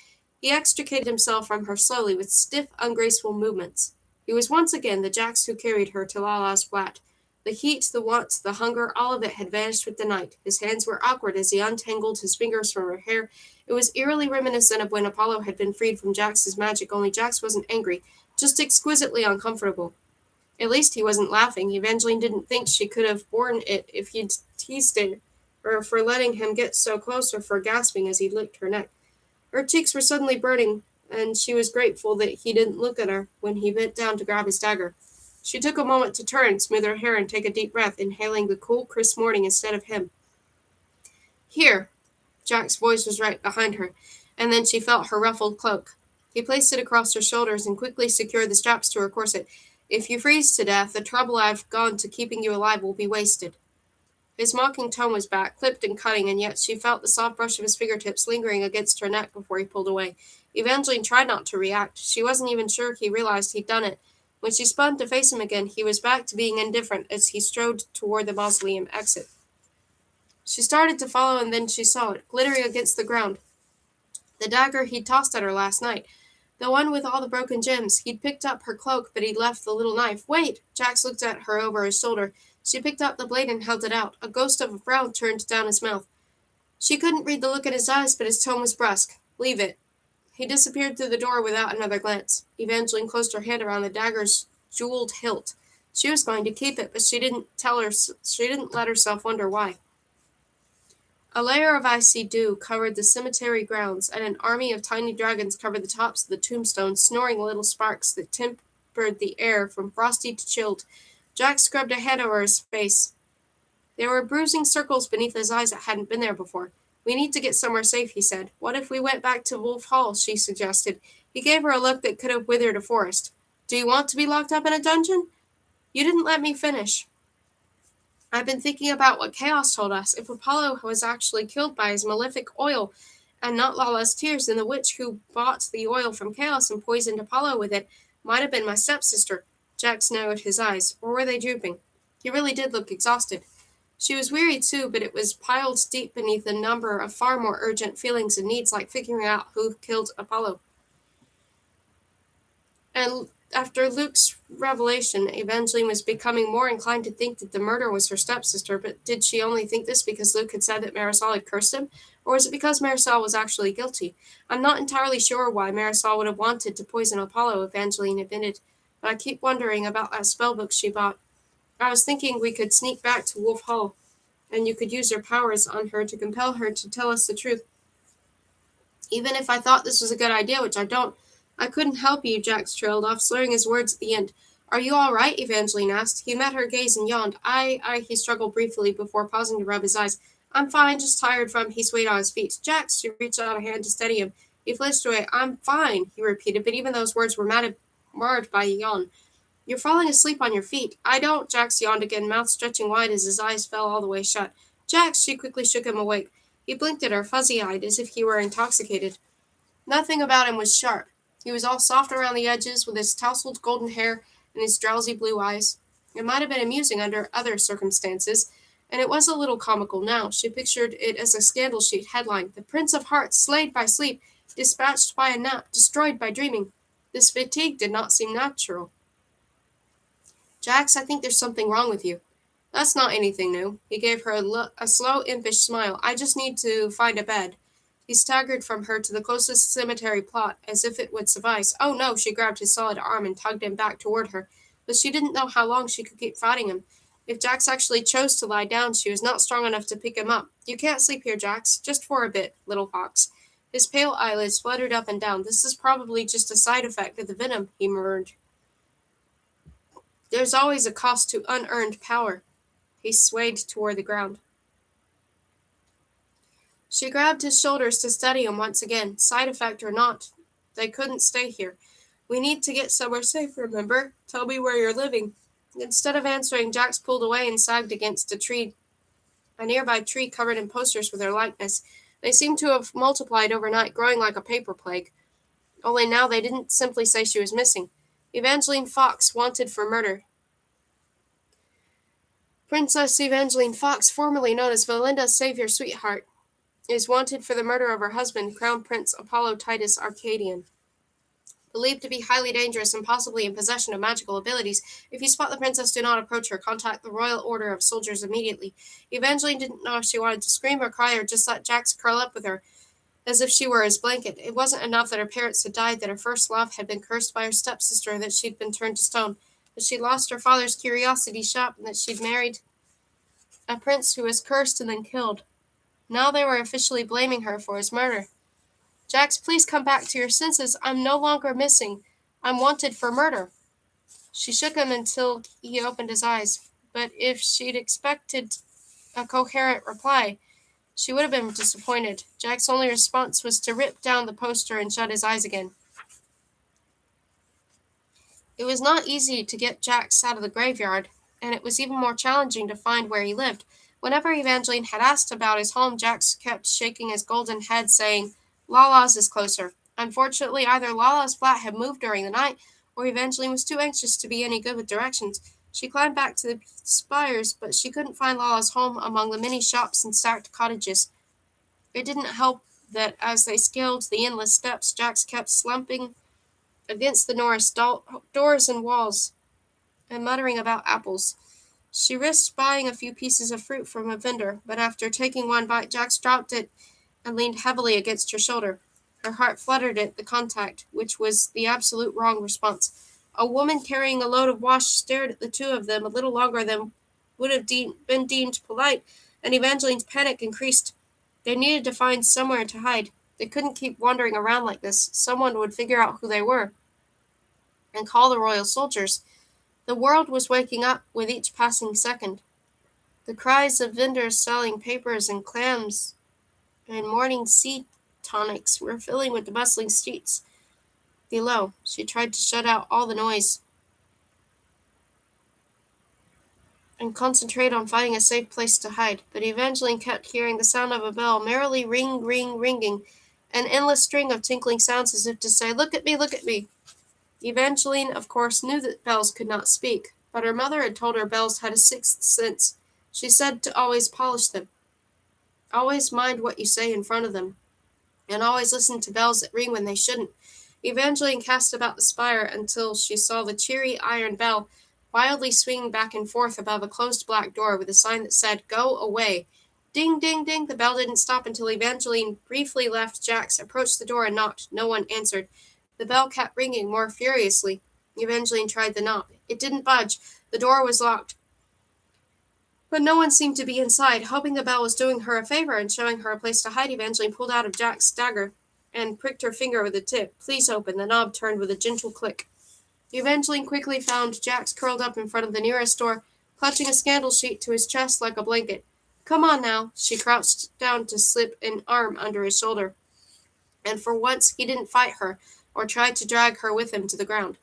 He extricated himself from her slowly with stiff, ungraceful movements. He was once again the Jax who carried her to Lala's flat. The heat, the wants, the hunger, all of it had vanished with the night. His hands were awkward as he untangled his fingers from her hair. It was eerily reminiscent of when Apollo had been freed from Jax's magic, only Jax wasn't angry, just exquisitely uncomfortable. At least he wasn't laughing. Evangeline didn't think she could have borne it if he'd teased her, or for letting him get so close, or for gasping as he licked her neck. Her cheeks were suddenly burning, and she was grateful that he didn't look at her when he bent down to grab his dagger. She took a moment to turn, smooth her hair, and take a deep breath, inhaling the cool, crisp morning instead of him. Here. Jack's voice was right behind her, and then she felt her ruffled cloak. He placed it across her shoulders and quickly secured the straps to her corset. If you freeze to death, the trouble I've gone to keeping you alive will be wasted. His mocking tone was back, clipped and cutting, and yet she felt the soft brush of his fingertips lingering against her neck before he pulled away. Evangeline tried not to react. She wasn't even sure he realized he'd done it. When she spun to face him again, he was back to being indifferent as he strode toward the mausoleum exit. She started to follow, and then she saw it, glittering against the ground. The dagger he'd tossed at her last night. The one with all the broken gems. He'd picked up her cloak, but he'd left the little knife. Wait! Jax looked at her over his shoulder. She picked up the blade and held it out. A ghost of a frown turned down his mouth. She couldn't read the look in his eyes, but his tone was brusque. Leave it. He disappeared through the door without another glance. Evangeline closed her hand around the dagger's jeweled hilt. She was going to keep it, but she didn't let herself wonder why. A layer of icy dew covered the cemetery grounds, and an army of tiny dragons covered the tops of the tombstones, snoring little sparks that tempered the air from frosty to chilled. Jack scrubbed a hand over his face. There were bruising circles beneath his eyes that hadn't been there before. We need to get somewhere safe, he said. What if we went back to Wolf Hall, she suggested. He gave her a look that could have withered a forest. Do you want to be locked up in a dungeon? You didn't let me finish. I've been thinking about what Chaos told us. If Apollo was actually killed by his malefic oil, and not Lala's tears, then the witch who bought the oil from Chaos and poisoned Apollo with it might have been my stepsister. Jax narrowed his eyes. Or were they drooping? He really did look exhausted. She was weary too, but it was piled deep beneath a number of far more urgent feelings and needs, like figuring out who killed Apollo. And after Luke's revelation, Evangeline was becoming more inclined to think that the murder was her stepsister, but did she only think this because Luke had said that Marisol had cursed him? Or was it because Marisol was actually guilty? I'm not entirely sure why Marisol would have wanted to poison Apollo, Evangeline admitted, but I keep wondering about that spellbook she bought. I was thinking we could sneak back to Wolf Hall, and you could use your powers on her to compel her to tell us the truth. Even if I thought this was a good idea, which I don't, I couldn't help you, Jax trailed off, slurring his words at the end. Are you all right? Evangeline asked. He met her gaze and yawned. He struggled briefly before pausing to rub his eyes. I'm fine, just tired from, he swayed on his feet. Jax, she reached out a hand to steady him. He flinched away. I'm fine, he repeated, but even those words were marred by a yawn. You're falling asleep on your feet. I don't, Jax yawned again, mouth stretching wide as his eyes fell all the way shut. Jax, she quickly shook him awake. He blinked at her, fuzzy-eyed, as if he were intoxicated. Nothing about him was sharp. He was all soft around the edges, with his tousled golden hair and his drowsy blue eyes. It might have been amusing under other circumstances, And it was a little comical now. She pictured it as a scandal sheet headline: "The Prince of Hearts slayed by sleep, dispatched by a nap, destroyed by dreaming." This fatigue did not seem natural. "Jax, I think there's something wrong with you." "That's not anything new." He gave her a slow, impish smile. "I just need to find a bed." He staggered from her to the closest cemetery plot, as if it would suffice. "Oh no," she grabbed his solid arm and tugged him back toward her. But she didn't know how long she could keep fighting him. If Jax actually chose to lie down, she was not strong enough to pick him up. "You can't sleep here, Jax. Just for a bit, little fox." His pale eyelids fluttered up and down. "This is probably just a side effect of the venom," he murmured. "There's always a cost to unearned power." He swayed toward the ground. She grabbed his shoulders to steady him once again. "Side effect or not, they couldn't stay here. We need to get somewhere safe, remember? Tell me where you're living." Instead of answering, Jax pulled away and sagged against a nearby tree covered in posters with her likeness. They seemed to have multiplied overnight, growing like a paper plague. Only now they didn't simply say she was missing. "Evangeline Fox, wanted for murder." Princess Evangeline Fox, formerly known as Valinda's savior sweetheart, is wanted for the murder of her husband, Crown Prince Apollo Titus Arcadian. Believed to be highly dangerous and possibly in possession of magical abilities. If you spot the princess, do not approach her. Contact the Royal Order of Soldiers immediately. Evangeline didn't know if she wanted to scream or cry or just let Jax curl up with her, as if she were his blanket. It wasn't enough that her parents had died, that her first love had been cursed by her stepsister, that she'd been turned to stone, that she'd lost her father's curiosity shop, and that she'd married a prince who was cursed and then killed. Now they were officially blaming her for his murder. "Jax, please come back to your senses. I'm no longer missing. I'm wanted for murder." She shook him until he opened his eyes, but if she'd expected a coherent reply, she would have been disappointed. Jack's only response was to rip down the poster and shut his eyes again. It was not easy to get Jax out of the graveyard, and it was even more challenging to find where he lived. Whenever Evangeline had asked about his home, Jax kept shaking his golden head, saying, "Lala's is closer." Unfortunately, either Lala's flat had moved during the night, or Evangeline was too anxious to be any good with directions. She climbed back to the spires, but she couldn't find Lala's home among the many shops and stacked cottages. It didn't help that as they scaled the endless steps, Jax kept slumping against the Norris doors and walls and muttering about apples. She risked buying a few pieces of fruit from a vendor, but after taking one bite, Jax dropped it and leaned heavily against her shoulder. Her heart fluttered at the contact, which was the absolute wrong response. A woman carrying a load of wash stared at the two of them a little longer than would have been deemed polite, and Evangeline's panic increased. They needed to find somewhere to hide. They couldn't keep wandering around like this. Someone would figure out who they were and call the royal soldiers. The world was waking up with each passing second. The cries of vendors selling papers and clams and morning sea tonics were filling with the bustling streets below. She tried to shut out all the noise and concentrate on finding a safe place to hide, but Evangeline kept hearing the sound of a bell merrily ringing, an endless string of tinkling sounds as if to say, "Look at me, look at me." Evangeline, of course, knew that bells could not speak, but her mother had told her bells had a sixth sense. She said to always polish them, always mind what you say in front of them, and always listen to bells that ring when they shouldn't. Evangeline cast about the spire until she saw the cheery iron bell wildly swinging back and forth above a closed black door with a sign that said, "Go away." Ding, ding, ding. The bell didn't stop until Evangeline briefly left Jax, approached the door, and knocked. No one answered. The bell kept ringing more furiously. Evangeline tried the knob. It didn't budge. The door was locked. But no one seemed to be inside. Hoping the bell was doing her a favor and showing her a place to hide, Evangeline pulled out of Jack's dagger and pricked her finger with the tip. "Please open." The knob turned with a gentle click. Evangeline quickly found Jax curled up in front of the nearest door, clutching a scandal sheet to his chest like a blanket. "Come on now." She crouched down to slip an arm under his shoulder, and for once he didn't fight her or try to drag her with him to the ground.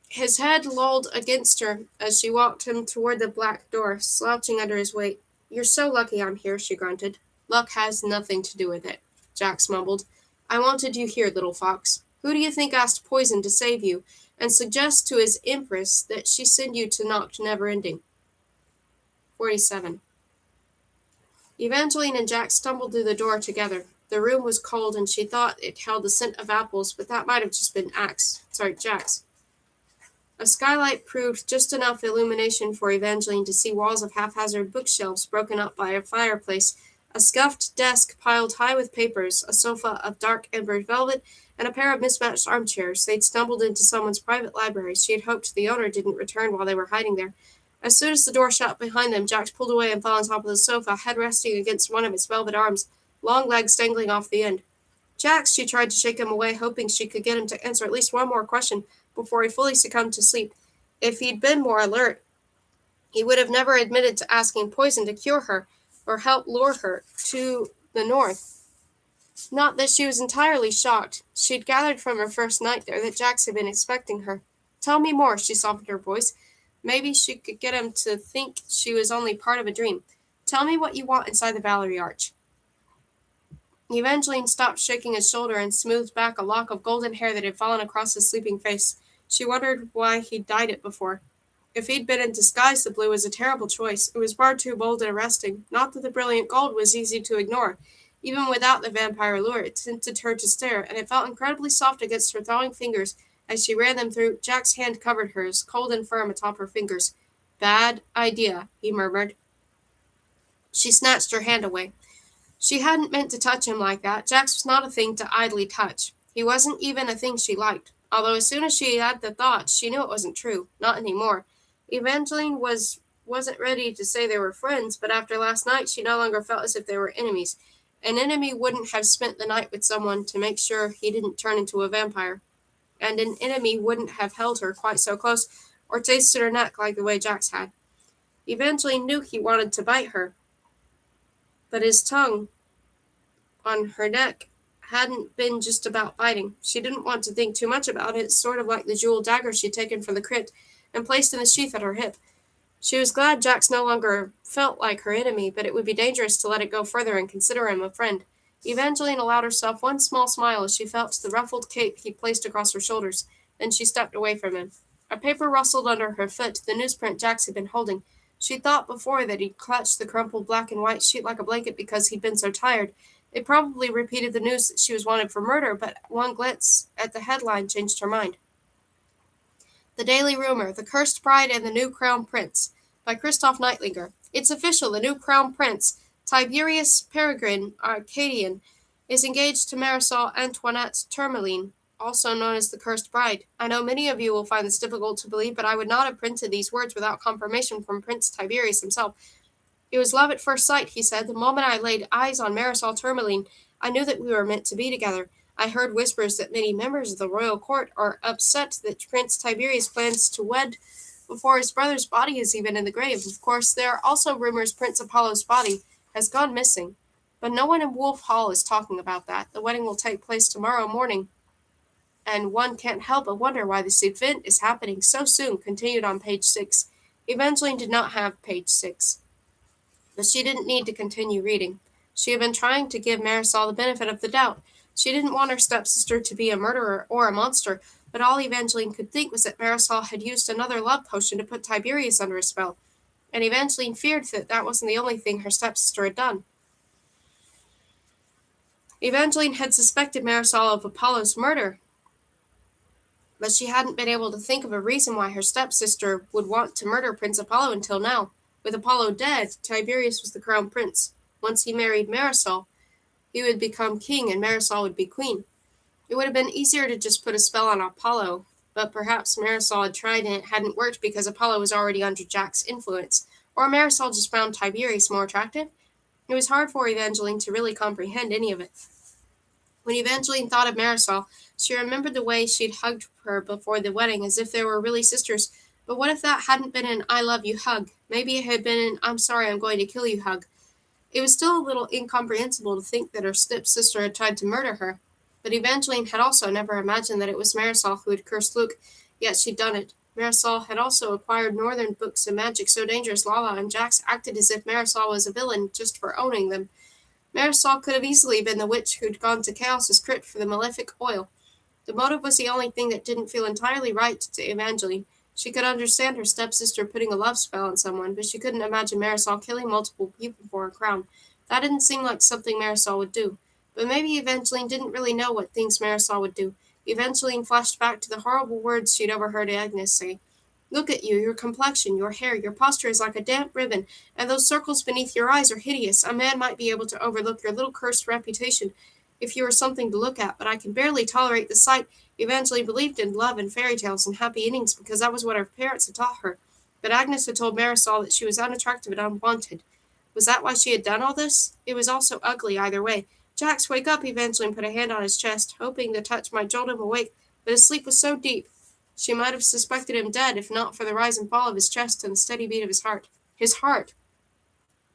His head lolled against her as she walked him toward the black door, slouching under his weight. "You're so lucky I'm here," she grunted. "Luck has nothing to do with it," Jax mumbled. "I wanted you here, little fox. Who do you think asked Poison to save you and suggest to his empress that she send you to Noct Neverending?" 47. Evangeline and Jack stumbled through the door together. The room was cold, and she thought it held the scent of apples, but that might have just been Jack's. A skylight proved just enough illumination for Evangeline to see walls of haphazard bookshelves broken up by a fireplace, a scuffed desk piled high with papers, a sofa of dark amber velvet, and a pair of mismatched armchairs. They'd stumbled into someone's private library. She had hoped the owner didn't return while they were hiding there. As soon as the door shut behind them, Jack pulled away and fell on top of the sofa, head resting against one of its velvet arms, long legs dangling off the end. Jack, she tried to shake him away, hoping she could get him to answer at least one more question before he fully succumbed to sleep. If he'd been more alert, he would have never admitted to asking poison to cure her or help lure her to the north. Not that she was entirely shocked. She'd gathered from her first night there that Jax had been expecting her. "Tell me more," she softened her voice. Maybe she could get him to think she was only part of a dream. "Tell me what you want inside the Valerie Arch." Evangeline stopped shaking his shoulder and smoothed back a lock of golden hair that had fallen across his sleeping face. She wondered why he'd dyed it before. If he'd been in disguise, the blue was a terrible choice. It was far too bold and arresting. Not that the brilliant gold was easy to ignore. Even without the vampire lure, it tempted her to stare, and it felt incredibly soft against her thawing fingers as she ran them through. Jack's hand covered hers, cold and firm atop her fingers. "Bad idea," he murmured. She snatched her hand away. She hadn't meant to touch him like that. Jax was not a thing to idly touch. He wasn't even a thing she liked. Although as soon as she had the thought, she knew it wasn't true. Not anymore. Evangeline wasn't ready to say they were friends, but after last night, she no longer felt as if they were enemies. An enemy wouldn't have spent the night with someone to make sure he didn't turn into a vampire. And an enemy wouldn't have held her quite so close or tasted her neck like the way Jax had. Evangeline knew he wanted to bite her, but his tongue on her neck hadn't been just about biting. She didn't want to think too much about it, sort of like the jeweled dagger she'd taken from the crypt and placed in the sheath at her hip. She was glad Jax no longer felt like her enemy, but it would be dangerous to let it go further and consider him a friend. Evangeline allowed herself one small smile as she felt the ruffled cape he placed across her shoulders. Then she stepped away from him. A paper rustled under her foot, the newsprint Jax had been holding. She'd thought before that he'd clutched the crumpled black and white sheet like a blanket because he'd been so tired. It probably repeated the news that she was wanted for murder, but one glance at the headline changed her mind. The Daily Rumor, The Cursed Bride and the New Crown Prince, by Christoph Neitlinger. It's official, the new Crown Prince, Tiberius Peregrine Arcadian, is engaged to Marisol Antoinette Tourmaline, also known as the Cursed Bride. I know many of you will find this difficult to believe, but I would not have printed these words without confirmation from Prince Tiberius himself. "It was love at first sight," he said. "The moment I laid eyes on Marisol Tourmaline, I knew that we were meant to be together. I heard whispers that many members of the royal court are upset that Prince Tiberius plans to wed before his brother's body is even in the grave. Of course, there are also rumors Prince Apollo's body has gone missing, but no one in Wolf Hall is talking about that. The wedding will take place tomorrow morning, and one can't help but wonder why this event is happening so soon," continued on page 6. Evangeline did not have page 6. But she didn't need to continue reading. She had been trying to give Marisol the benefit of the doubt. She didn't want her stepsister to be a murderer or a monster, but all Evangeline could think was that Marisol had used another love potion to put Tiberius under a spell, and Evangeline feared that that wasn't the only thing her stepsister had done. Evangeline had suspected Marisol of Apollo's murder, but she hadn't been able to think of a reason why her stepsister would want to murder Prince Apollo until now. With Apollo dead, Tiberius was the crown prince. Once he married Marisol, he would become king and Marisol would be queen. It would have been easier to just put a spell on Apollo, but perhaps Marisol had tried and it hadn't worked because Apollo was already under Jack's influence, or Marisol just found Tiberius more attractive. It was hard for Evangeline to really comprehend any of it. When Evangeline thought of Marisol, she remembered the way she'd hugged her before the wedding as if they were really sisters. But what if that hadn't been an "I love you" hug? Maybe it had been an "I'm sorry, I'm going to kill you" hug. It was still a little incomprehensible to think that her stepsister had tried to murder her. But Evangeline had also never imagined that it was Marisol who had cursed Luke, yet she'd done it. Marisol had also acquired northern books of magic so dangerous Lala and Jax acted as if Marisol was a villain just for owning them. Marisol could have easily been the witch who'd gone to Chaos's crypt for the malefic oil. The motive was the only thing that didn't feel entirely right to Evangeline. She could understand her stepsister putting a love spell on someone, but she couldn't imagine Marisol killing multiple people for a crown. That didn't seem like something Marisol would do. But maybe Evangeline didn't really know what things Marisol would do. Evangeline flashed back to the horrible words she'd overheard Agnes say. Look at you, your complexion, your hair, your posture is like a damp ribbon, and those circles beneath your eyes are hideous. A man might be able to overlook your little cursed reputation if you were something to look at, but I can barely tolerate the sight. Evangeline believed in love and fairy tales and happy endings because that was what her parents had taught her. But Agnes had told Marisol that she was unattractive and unwanted. Was that why she had done all this? It was all so ugly either way. Jax, wake up! Evangeline put a hand on his chest, hoping the touch might jolt him awake, but his sleep was so deep. She might have suspected him dead if not for the rise and fall of his chest and the steady beat of his heart. His heart!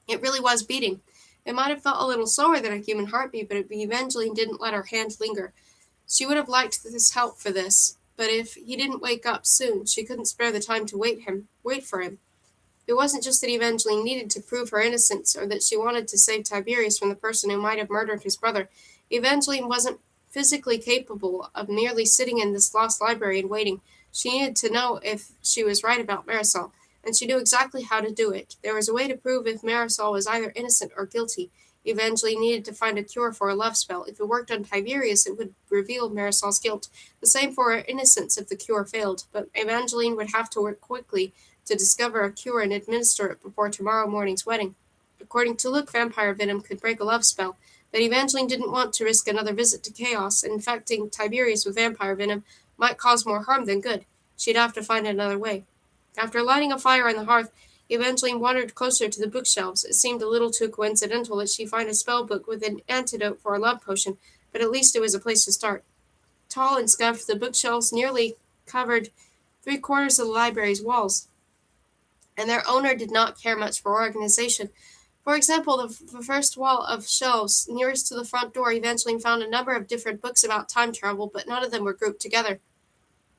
It really was beating. It might have felt a little slower than a human heartbeat, but Evangeline didn't let her hand linger. She would have liked this help for this, but if he didn't wake up soon, she couldn't spare the time to wait for him. It wasn't just that Evangeline needed to prove her innocence or that she wanted to save Tiberius from the person who might have murdered his brother. Evangeline wasn't physically capable of merely sitting in this lost library and waiting. She needed to know if she was right about Marisol, and she knew exactly how to do it. There was a way to prove if Marisol was either innocent or guilty. Evangeline needed to find a cure for a love spell. If it worked on Tiberius, it would reveal Marisol's guilt. The same for her innocence if the cure failed, but Evangeline would have to work quickly to discover a cure and administer it before tomorrow morning's wedding. According to Luke, vampire venom could break a love spell, but Evangeline didn't want to risk another visit to chaos, and infecting Tiberius with vampire venom might cause more harm than good. She'd have to find another way. After lighting a fire on the hearth, Evangeline wandered closer to the bookshelves. It seemed a little too coincidental that she find a spell book with an antidote for a love potion, but at least it was a place to start. Tall and scuffed, the bookshelves nearly covered 3/4 of the library's walls, and their owner did not care much for organization. For example, the first wall of shelves nearest to the front door Evangeline found a number of different books about time travel, but none of them were grouped together.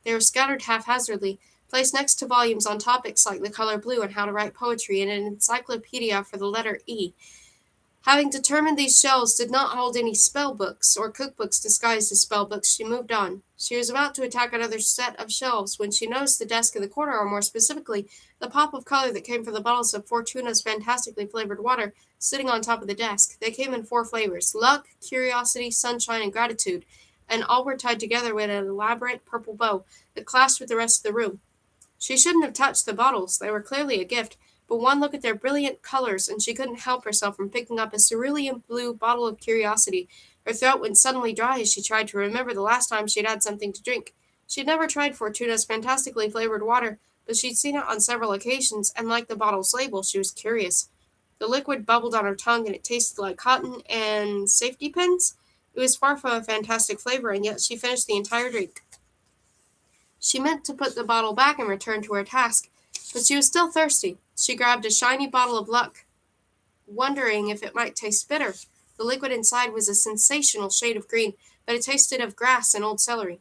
They were scattered haphazardly, placed next to volumes on topics like the color blue and how to write poetry, and an encyclopedia for the letter E. Having determined these shelves did not hold any spell books or cookbooks disguised as spell books, she moved on. She was about to attack another set of shelves when she noticed the desk in the corner, or more specifically, the pop of color that came from the bottles of Fortuna's fantastically flavored water sitting on top of the desk. They came in 4 flavors: luck, curiosity, sunshine, and gratitude, and all were tied together with an elaborate purple bow that clashed with the rest of the room. She shouldn't have touched the bottles. They were clearly a gift, but one look at their brilliant colors, and she couldn't help herself from picking up a cerulean blue bottle of curiosity. Her throat went suddenly dry as she tried to remember the last time she'd had something to drink. She'd never tried Fortuna's fantastically flavored water, but she'd seen it on several occasions, and like the bottle's label, she was curious. The liquid bubbled on her tongue, and it tasted like cotton and safety pins. It was far from a fantastic flavor, and yet she finished the entire drink. She meant to put the bottle back and return to her task, but she was still thirsty. She grabbed a shiny bottle of luck, wondering if it might taste bitter. The liquid inside was a sensational shade of green, but it tasted of grass and old celery.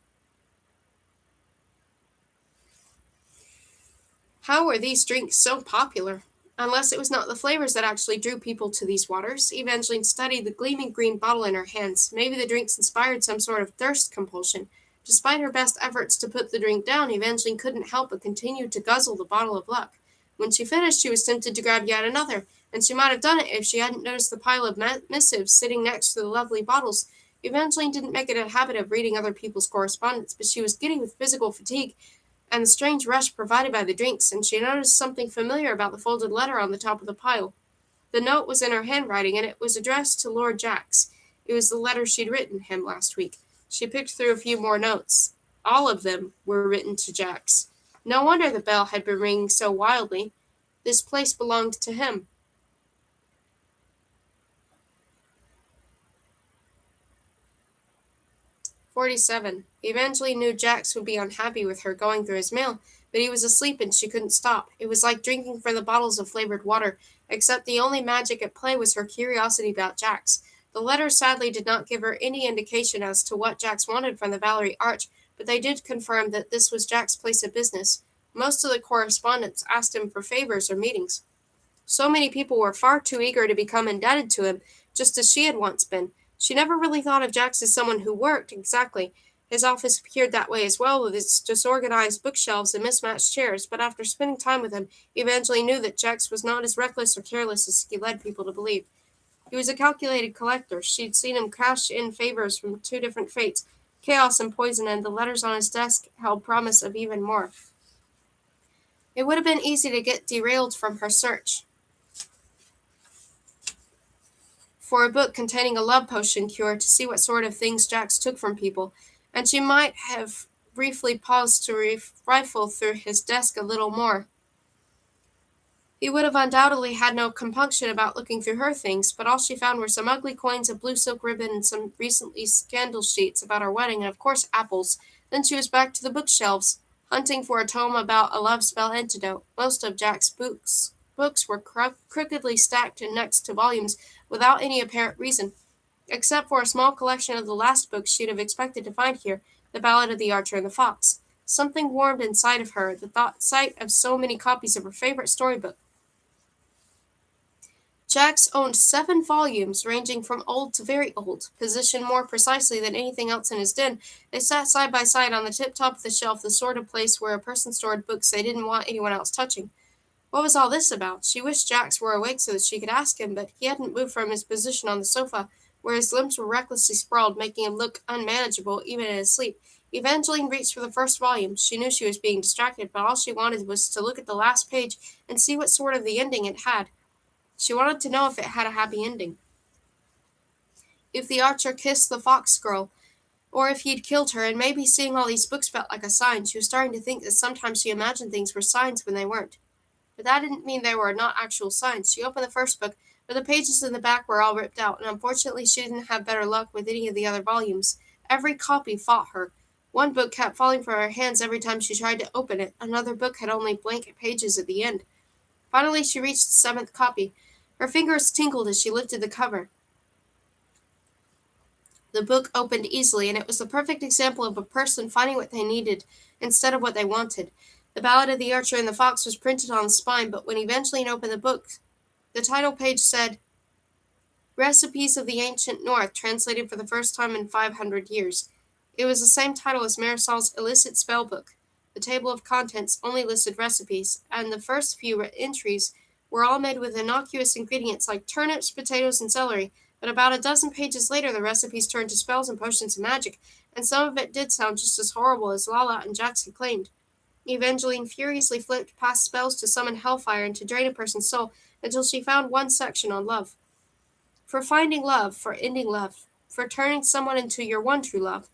How were these drinks so popular? Unless it was not the flavors that actually drew people to these waters. Evangeline studied the gleaming green bottle in her hands. Maybe the drinks inspired some sort of thirst compulsion. Despite her best efforts to put the drink down, Evangeline couldn't help but continue to guzzle the bottle of luck. When she finished, she was tempted to grab yet another, and she might have done it if she hadn't noticed the pile of missives sitting next to the lovely bottles. Evangeline didn't make it a habit of reading other people's correspondence, but she was giddy with physical fatigue and the strange rush provided by the drinks, and she noticed something familiar about the folded letter on the top of the pile. The note was in her handwriting, and it was addressed to Lord Jax. It was the letter she'd written him last week. She picked through a few more notes. All of them were written to Jax. No wonder the bell had been ringing so wildly. This place belonged to him. 47. Evangeline knew Jax would be unhappy with her going through his mail, but he was asleep and she couldn't stop. It was like drinking from the bottles of flavored water, except the only magic at play was her curiosity about Jax. The letters sadly did not give her any indication as to what Jax wanted from the Valerie Arch, but they did confirm that this was Jack's place of business. Most of the correspondents asked him for favors or meetings. So many people were far too eager to become indebted to him, just as she had once been. She never really thought of Jax as someone who worked, exactly. His office appeared that way as well, with its disorganized bookshelves and mismatched chairs, but after spending time with him, Evangeline knew that Jax was not as reckless or careless as he led people to believe. He was a calculated collector. She'd seen him cash in favors from two different fates, chaos and poison, and the letters on his desk held promise of even more. It would have been easy to get derailed from her search for a book containing a love potion cure to see what sort of things Jax took from people, and she might have briefly paused to rifle through his desk a little more. He would have undoubtedly had no compunction about looking through her things, but all she found were some ugly coins, a blue silk ribbon, and some recently scandal sheets about our wedding, and of course apples. Then she was back to the bookshelves, hunting for a tome about a love spell antidote. Most of Jack's books were crookedly stacked next to volumes without any apparent reason, except for a small collection of the last books she'd have expected to find here, The Ballad of the Archer and the Fox. Something warmed inside of her at the sight of so many copies of her favorite storybook. Jax owned 7 volumes, ranging from old to very old. Positioned more precisely than anything else in his den, they sat side by side on the tip-top of the shelf, the sort of place where a person stored books they didn't want anyone else touching. What was all this about? She wished Jax were awake so that she could ask him, but he hadn't moved from his position on the sofa, where his limbs were recklessly sprawled, making him look unmanageable even in his sleep. Evangeline reached for the first volume. She knew she was being distracted, but all she wanted was to look at the last page and see what sort of the ending it had. She wanted to know if it had a happy ending. If the archer kissed the fox girl, or if he'd killed her, and maybe seeing all these books felt like a sign. She was starting to think that sometimes she imagined things were signs when they weren't. But that didn't mean they were not actual signs. She opened the first book, but the pages in the back were all ripped out, and unfortunately she didn't have better luck with any of the other volumes. Every copy fought her. One book kept falling from her hands every time she tried to open it. Another book had only blank pages at the end. Finally, she reached the 7th copy. Her fingers tingled as she lifted the cover. The book opened easily, and it was the perfect example of a person finding what they needed instead of what they wanted. The Ballad of the Archer and the Fox was printed on the spine, but when Evangeline opened the book, the title page said, Recipes of the Ancient North, translated for the first time in 500 years. It was the same title as Marisol's illicit spell book. The table of contents only listed recipes, and the first few entries were all made with innocuous ingredients like turnips, potatoes, and celery, but about a dozen pages later the recipes turned to spells and potions of magic, and some of it did sound just as horrible as Lala and Jax had claimed. Evangeline furiously flipped past spells to summon hellfire and to drain a person's soul until she found one section on love. For finding love, for ending love, for turning someone into your one true love.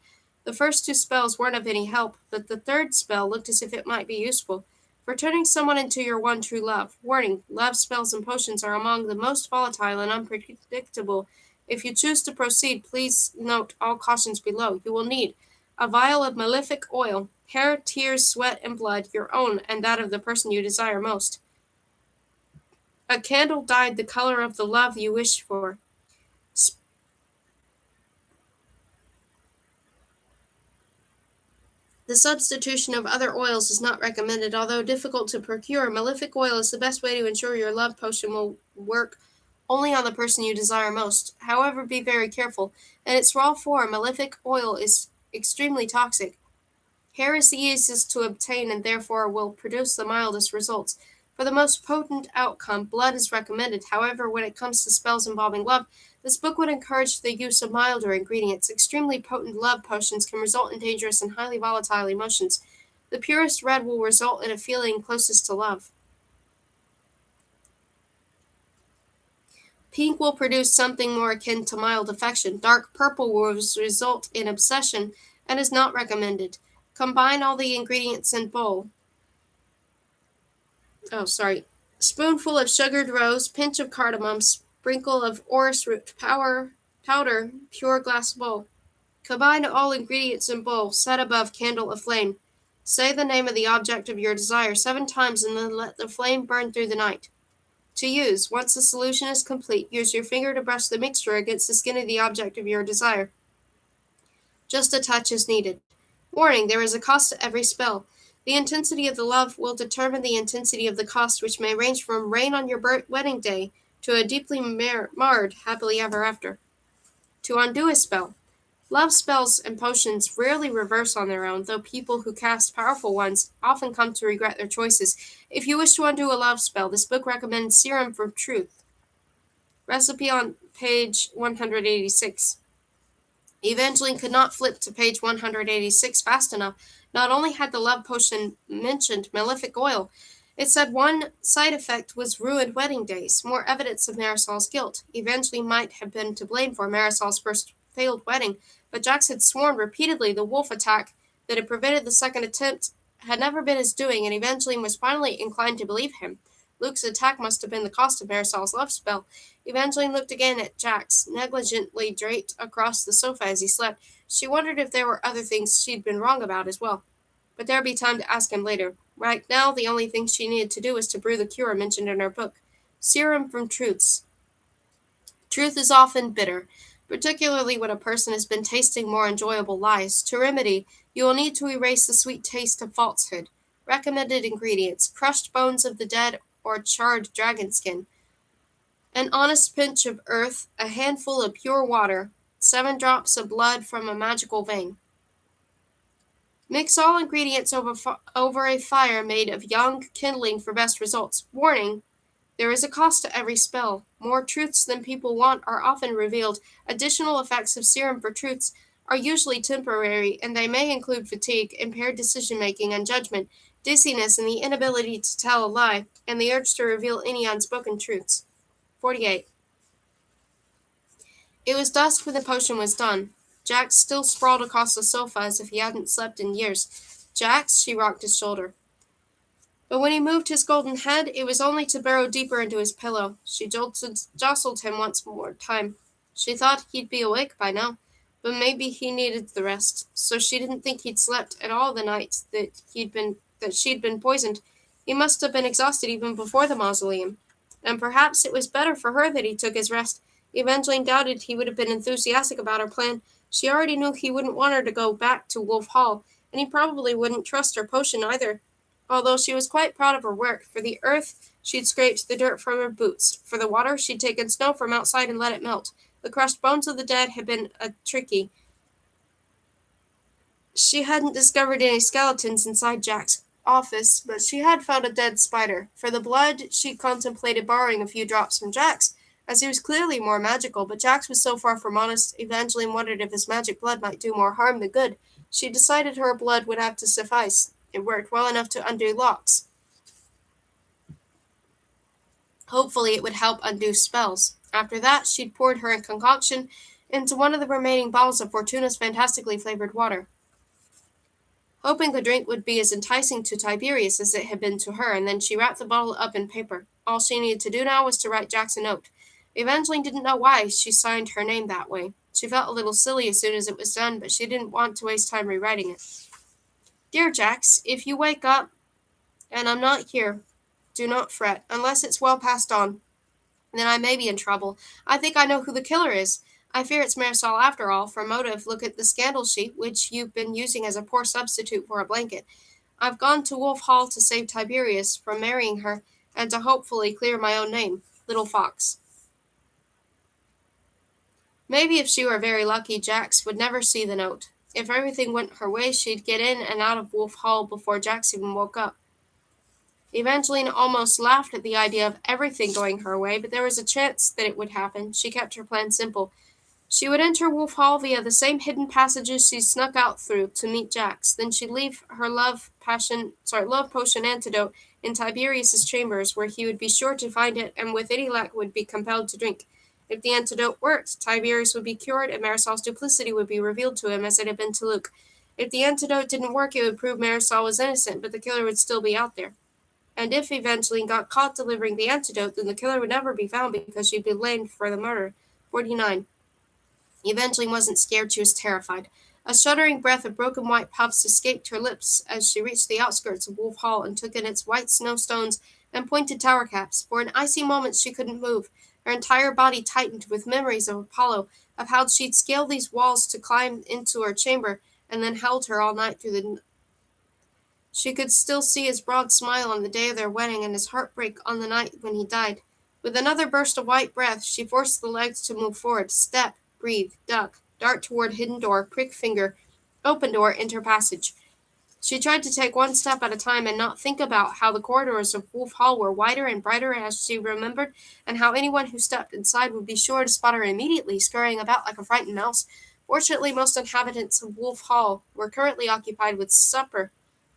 The first 2 spells weren't of any help, but the 3rd spell looked as if it might be useful. For turning someone into your one true love. Warning, love spells and potions are among the most volatile and unpredictable. If you choose to proceed, please note all cautions below. You will need a vial of malefic oil, hair, tears, sweat, and blood, your own and that of the person you desire most. A candle dyed the color of the love you wish for. The substitution of other oils is not recommended. Although difficult to procure, malefic oil is the best way to ensure your love potion will work only on the person you desire most. However, be very careful. In its raw form, malefic oil is extremely toxic. Hair is the easiest to obtain and therefore will produce the mildest results. For the most potent outcome, blood is recommended. However, when it comes to spells involving love, this book would encourage the use of milder ingredients. Extremely potent love potions can result in dangerous and highly volatile emotions. The purest red will result in a feeling closest to love. Pink will produce something more akin to mild affection. Dark purple will result in obsession and is not recommended. Combine all the ingredients in bowl. Spoonful of sugared rose, pinch of cardamom, sprinkle of orris root powder, pure glass bowl. Combine all ingredients in bowl, set above candle aflame. Say the name of the object of your desire 7 times and then let the flame burn through the night. To use, once the solution is complete, use your finger to brush the mixture against the skin of the object of your desire. Just a touch is needed. Warning, there is a cost to every spell. The intensity of the love will determine the intensity of the cost, which may range from rain on your wedding day to a deeply marred happily ever after. To undo a spell, Love spells and potions rarely reverse on their own, though people who cast powerful ones often come to regret their choices. If you wish to undo a love spell, this book recommends Serum for Truth. Recipe on page 186. Evangeline could not flip to page 186 fast enough. Not only had the love potion mentioned malefic oil, it said one side effect was ruined wedding days, more evidence of Marisol's guilt. Evangeline might have been to blame for Marisol's first failed wedding, but Jax had sworn repeatedly the wolf attack that had prevented the second attempt had never been his doing, and Evangeline was finally inclined to believe him. Luke's attack must have been the cost of Marisol's love spell. Evangeline looked again at Jax, negligently draped across the sofa as he slept. She wondered if there were other things she'd been wrong about as well. But there'd be time to ask him later. Right now, the only thing she needed to do was to brew the cure mentioned in her book. Serum from Truths. Truth is often bitter, particularly when a person has been tasting more enjoyable lies. To remedy, you will need to erase the sweet taste of falsehood. Recommended ingredients: crushed bones of the dead or charred dragon skin, an honest pinch of earth, a handful of pure water, 7 drops of blood from a magical vein. Mix all ingredients over a fire made of young kindling for best results. Warning: there is a cost to every spell. More truths than people want are often revealed. Additional effects of Serum for Truths are usually temporary, and they may include fatigue, impaired decision-making and judgment, dizziness and the inability to tell a lie, and the urge to reveal any unspoken truths. 48. It was dusk when the potion was done. Jax still sprawled across the sofa as if he hadn't slept in years. Jax, she rocked his shoulder. But when he moved his golden head, it was only to burrow deeper into his pillow. She jostled him once more time. She thought he'd be awake by now, but maybe he needed the rest. So she didn't think he'd slept at all the night that she'd been poisoned. He must have been exhausted even before the mausoleum. And perhaps it was better for her that he took his rest. Evangeline doubted he would have been enthusiastic about her plan. She already knew he wouldn't want her to go back to Wolf Hall, and he probably wouldn't trust her potion either. Although she was quite proud of her work. For the earth, she'd scraped the dirt from her boots. For the water, she'd taken snow from outside and let it melt. The crushed bones of the dead had been tricky. She hadn't discovered any skeletons inside Jack's office, but she had found a dead spider. For the blood, she contemplated borrowing a few drops from Jack's, as he was clearly more magical, but Jax was so far from honest, Evangeline wondered if his magic blood might do more harm than good. She decided her blood would have to suffice. It worked well enough to undo locks. Hopefully it would help undo spells. After that, she'd poured her concoction into one of the remaining bottles of Fortuna's fantastically flavored water, hoping the drink would be as enticing to Tiberius as it had been to her, and then she wrapped the bottle up in paper. All she needed to do now was to write Jax a note. Evangeline didn't know why she signed her name that way. She felt a little silly as soon as it was done, but she didn't want to waste time rewriting it. Dear Jax, if you wake up and I'm not here, do not fret, unless it's well passed on. Then I may be in trouble. I think I know who the killer is. I fear it's Marisol after all. For motive, look at the scandal sheet, which you've been using as a poor substitute for a blanket. I've gone to Wolf Hall to save Tiberius from marrying her, and to hopefully clear my own name. Little Fox. Maybe if she were very lucky, Jax would never see the note. If everything went her way, she'd get in and out of Wolf Hall before Jax even woke up. Evangeline almost laughed at the idea of everything going her way, but there was a chance that it would happen. She kept her plan simple. She would enter Wolf Hall via the same hidden passages she snuck out through to meet Jax. Then she'd leave her love potion antidote in Tiberius's chambers, where he would be sure to find it, and with any luck would be compelled to drink. If the antidote worked, Tiberius would be cured, and Marisol's duplicity would be revealed to him as it had been to Luke. If the antidote didn't work, it would prove Marisol was innocent, but the killer would still be out there. And if Evangeline got caught delivering the antidote, then the killer would never be found because she'd be blamed for the murder. 49. Evangeline wasn't scared, she was terrified. A shuddering breath of broken white puffs escaped her lips as she reached the outskirts of Wolf Hall and took in its white snowstones and pointed tower caps. For an icy moment she couldn't move. Her entire body tightened with memories of Apollo, of how she'd scaled these walls to climb into her chamber, and then held her all night through the... She could still see his broad smile on the day of their wedding and his heartbreak on the night when he died. With another burst of white breath, she forced the legs to move forward. Step, breathe, duck. dart toward hidden door, prick finger, open door, enter passage. She tried to take one step at a time and not think about how the corridors of Wolf Hall were wider and brighter as she remembered, and how anyone who stepped inside would be sure to spot her immediately, scurrying about like a frightened mouse. Fortunately, most inhabitants of Wolf Hall were currently occupied with supper,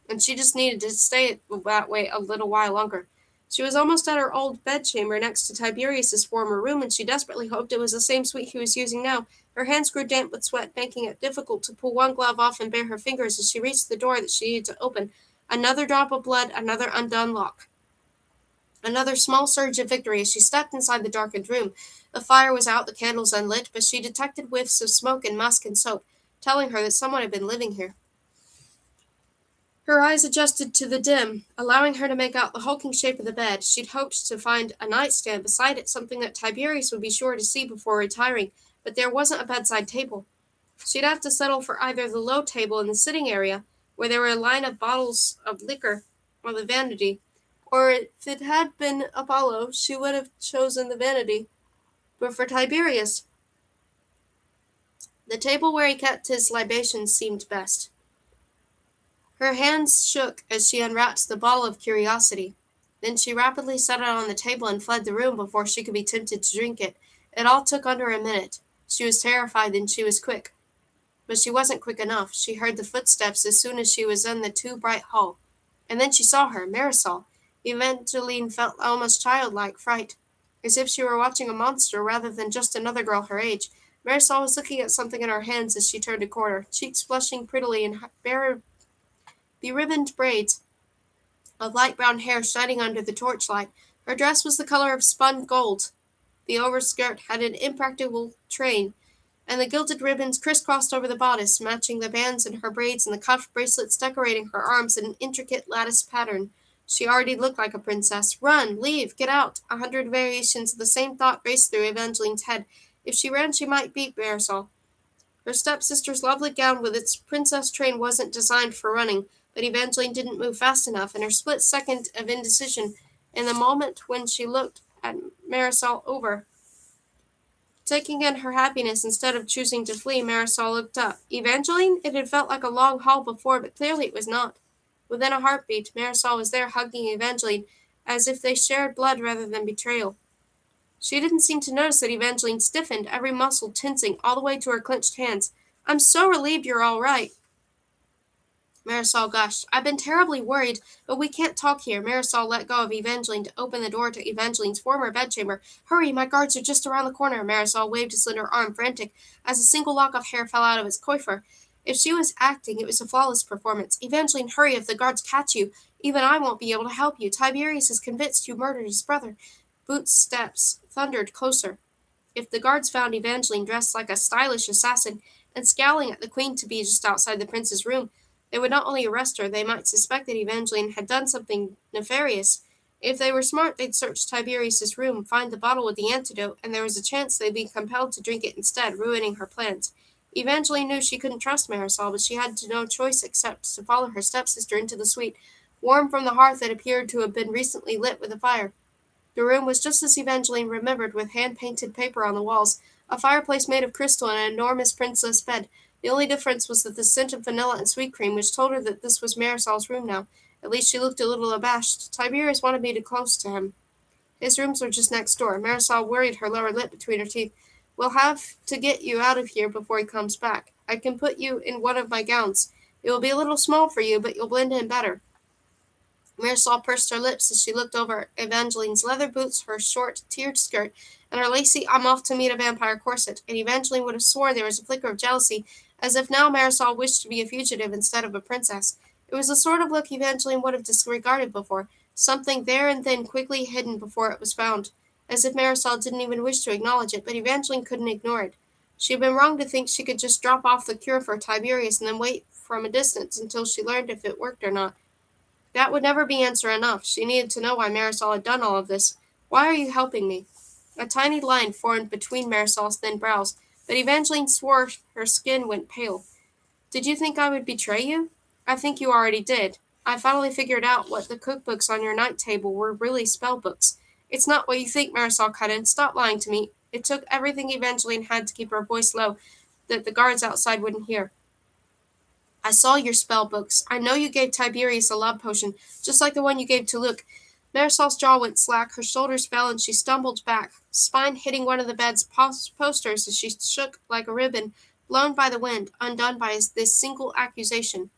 and she just needed to stay that way a little while longer. She was almost at her old bedchamber next to Tiberius's former room, and she desperately hoped it was the same suite he was using now. Her hands grew damp with sweat, making it difficult to pull one glove off and bare her fingers as she reached the door that she needed to open. Another drop of blood, another undone lock. Another small surge of victory as she stepped inside the darkened room. The fire was out, the candles unlit, but she detected whiffs of smoke and musk and soap, telling her that someone had been living here. Her eyes adjusted to the dim, allowing her to make out the hulking shape of the bed. She'd hoped to find a nightstand beside it, something that Tiberius would be sure to see before retiring, but there wasn't a bedside table. She'd have to settle for either the low table in the sitting area, where there were a line of bottles of liquor, or the vanity, or if it had been Apollo, she would have chosen the vanity. But for Tiberius, the table where he kept his libations seemed best. Her hands shook as she unwrapped the bottle of curiosity. Then she rapidly set it on the table and fled the room before she could be tempted to drink it. It all took under a minute. She was terrified and she was quick. But she wasn't quick enough. She heard the footsteps as soon as she was in the too bright hall. And then she saw her, Marisol. Evangeline felt almost childlike fright, as if she were watching a monster rather than just another girl her age. Marisol was looking at something in her hands as she turned a corner, cheeks blushing prettily and beribboned braids of light brown hair shining under the torchlight. Her dress was the color of spun gold. The overskirt had an impracticable train, and the gilded ribbons crisscrossed over the bodice, matching the bands in her braids and the cuff bracelets decorating her arms in an intricate lattice pattern. She already looked like a princess. Run! Leave! Get out! 100 variations of the same thought raced through Evangeline's head. If she ran, she might beat Marisol. Her stepsister's lovely gown with its princess train wasn't designed for running, but Evangeline didn't move fast enough, and her split second of indecision, in the moment when she looked at Marisol over, taking in her happiness instead of choosing to flee, Marisol looked up. Evangeline? It had felt like a long haul before, but clearly it was not. Within a heartbeat, Marisol was there hugging Evangeline, as if they shared blood rather than betrayal. She didn't seem to notice that Evangeline stiffened, every muscle tensing all the way to her clenched hands. I'm so relieved you're all right. Marisol gushed. I've been terribly worried, but we can't talk here. Marisol let go of Evangeline to open the door to Evangeline's former bedchamber. Hurry, my guards are just around the corner. Marisol waved a slender arm, frantic, as a single lock of hair fell out of its coiffure. If she was acting, it was a flawless performance. Evangeline, hurry, if the guards catch you. Even I won't be able to help you. Tiberius is convinced you murdered his brother. Boots' steps thundered closer. If the guards found Evangeline dressed like a stylish assassin and scowling at the queen to be just outside the prince's room, they would not only arrest her, they might suspect that Evangeline had done something nefarious. If they were smart, they'd search Tiberius's room, find the bottle with the antidote, and there was a chance they'd be compelled to drink it instead, ruining her plans. Evangeline knew she couldn't trust Marisol, but she had no choice except to follow her stepsister into the suite, warm from the hearth that appeared to have been recently lit with a fire. The room was just as Evangeline remembered, with hand-painted paper on the walls, a fireplace made of crystal, and an enormous princess bed. The only difference was that the scent of vanilla and sweet cream, which told her that this was Marisol's room now. At least she looked a little abashed. Tiberius wanted me to close to him. His rooms were just next door. Marisol worried her lower lip between her teeth. We'll have to get you out of here before he comes back. I can put you in one of my gowns. It will be a little small for you, but you'll blend in better. Marisol pursed her lips as she looked over Evangeline's leather boots, her short, tiered skirt, and her lacy I'm off to meet a vampire corset, and Evangeline would have sworn there was a flicker of jealousy, as if now Marisol wished to be a fugitive instead of a princess. It was the sort of look Evangeline would have disregarded before, something there and then quickly hidden before it was found, as if Marisol didn't even wish to acknowledge it, but Evangeline couldn't ignore it. She had been wrong to think she could just drop off the cure for Tiberius and then wait from a distance until she learned if it worked or not. That would never be answer enough. She needed to know why Marisol had done all of this. Why are you helping me? A tiny line formed between Marisol's thin brows, but Evangeline swore her skin went pale. Did you think I would betray you? I think you already did. I finally figured out what the cookbooks on your night table were really spell books. It's not what you think, Marisol cut in. Stop lying to me. It took everything Evangeline had to keep her voice low, that the guards outside wouldn't hear. I saw your spell books. I know you gave Tiberius a love potion, just like the one you gave to Luke. Marisol's jaw went slack, her shoulders fell, and she stumbled back, spine hitting one of the bed's posters as she shook like a ribbon, blown by the wind, undone by this single accusation.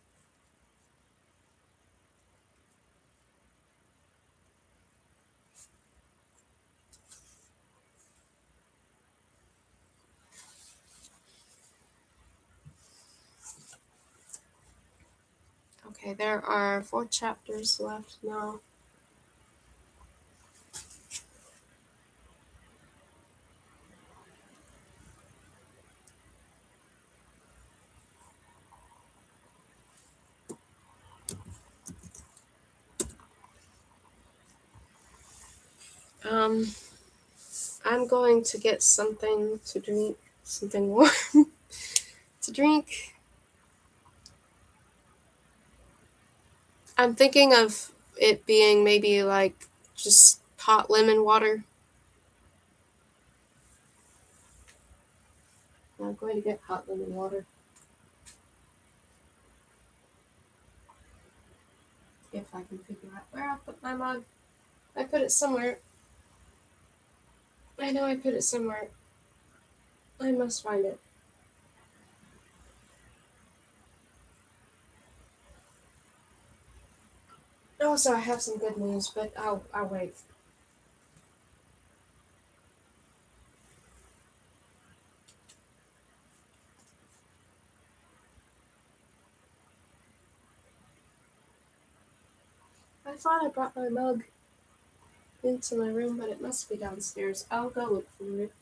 Okay, there are 4 chapters left now. I'm going to get something to drink, something warm to drink. I'm thinking of it being maybe like just hot lemon water. I'm going to get hot lemon water. If I can figure out where I put my mug. I put it somewhere. I know I put it somewhere. I must find it. Also, I have some good news, but I'll wait. I thought I brought my mug into my room, but it must be downstairs. I'll go look for it.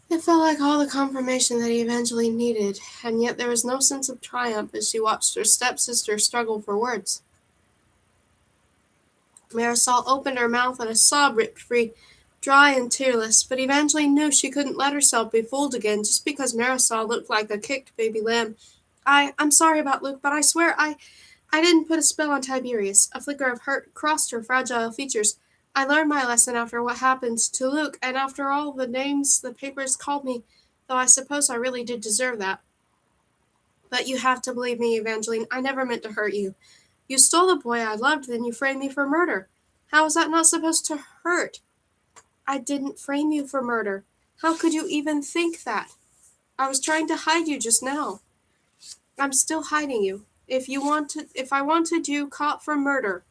It felt like all the confirmation that he eventually needed, and yet there was no sense of triumph as she watched her stepsister struggle for words. Marisol opened her mouth and a sob ripped free, dry and tearless, but Evangeline knew she couldn't let herself be fooled again just because Marisol looked like a kicked baby lamb. I'm sorry about Luke, but I swear I didn't put a spell on Tiberius. A flicker of hurt crossed her fragile features. I learned my lesson after what happened to Luke, and after all the names the papers called me, though I suppose I really did deserve that. But you have to believe me, Evangeline, I never meant to hurt you. You stole the boy I loved, then you framed me for murder. How is that not supposed to hurt? I didn't frame you for murder. How could you even think that? I was trying to hide you just now. I'm still hiding you. If I wanted you caught for murder,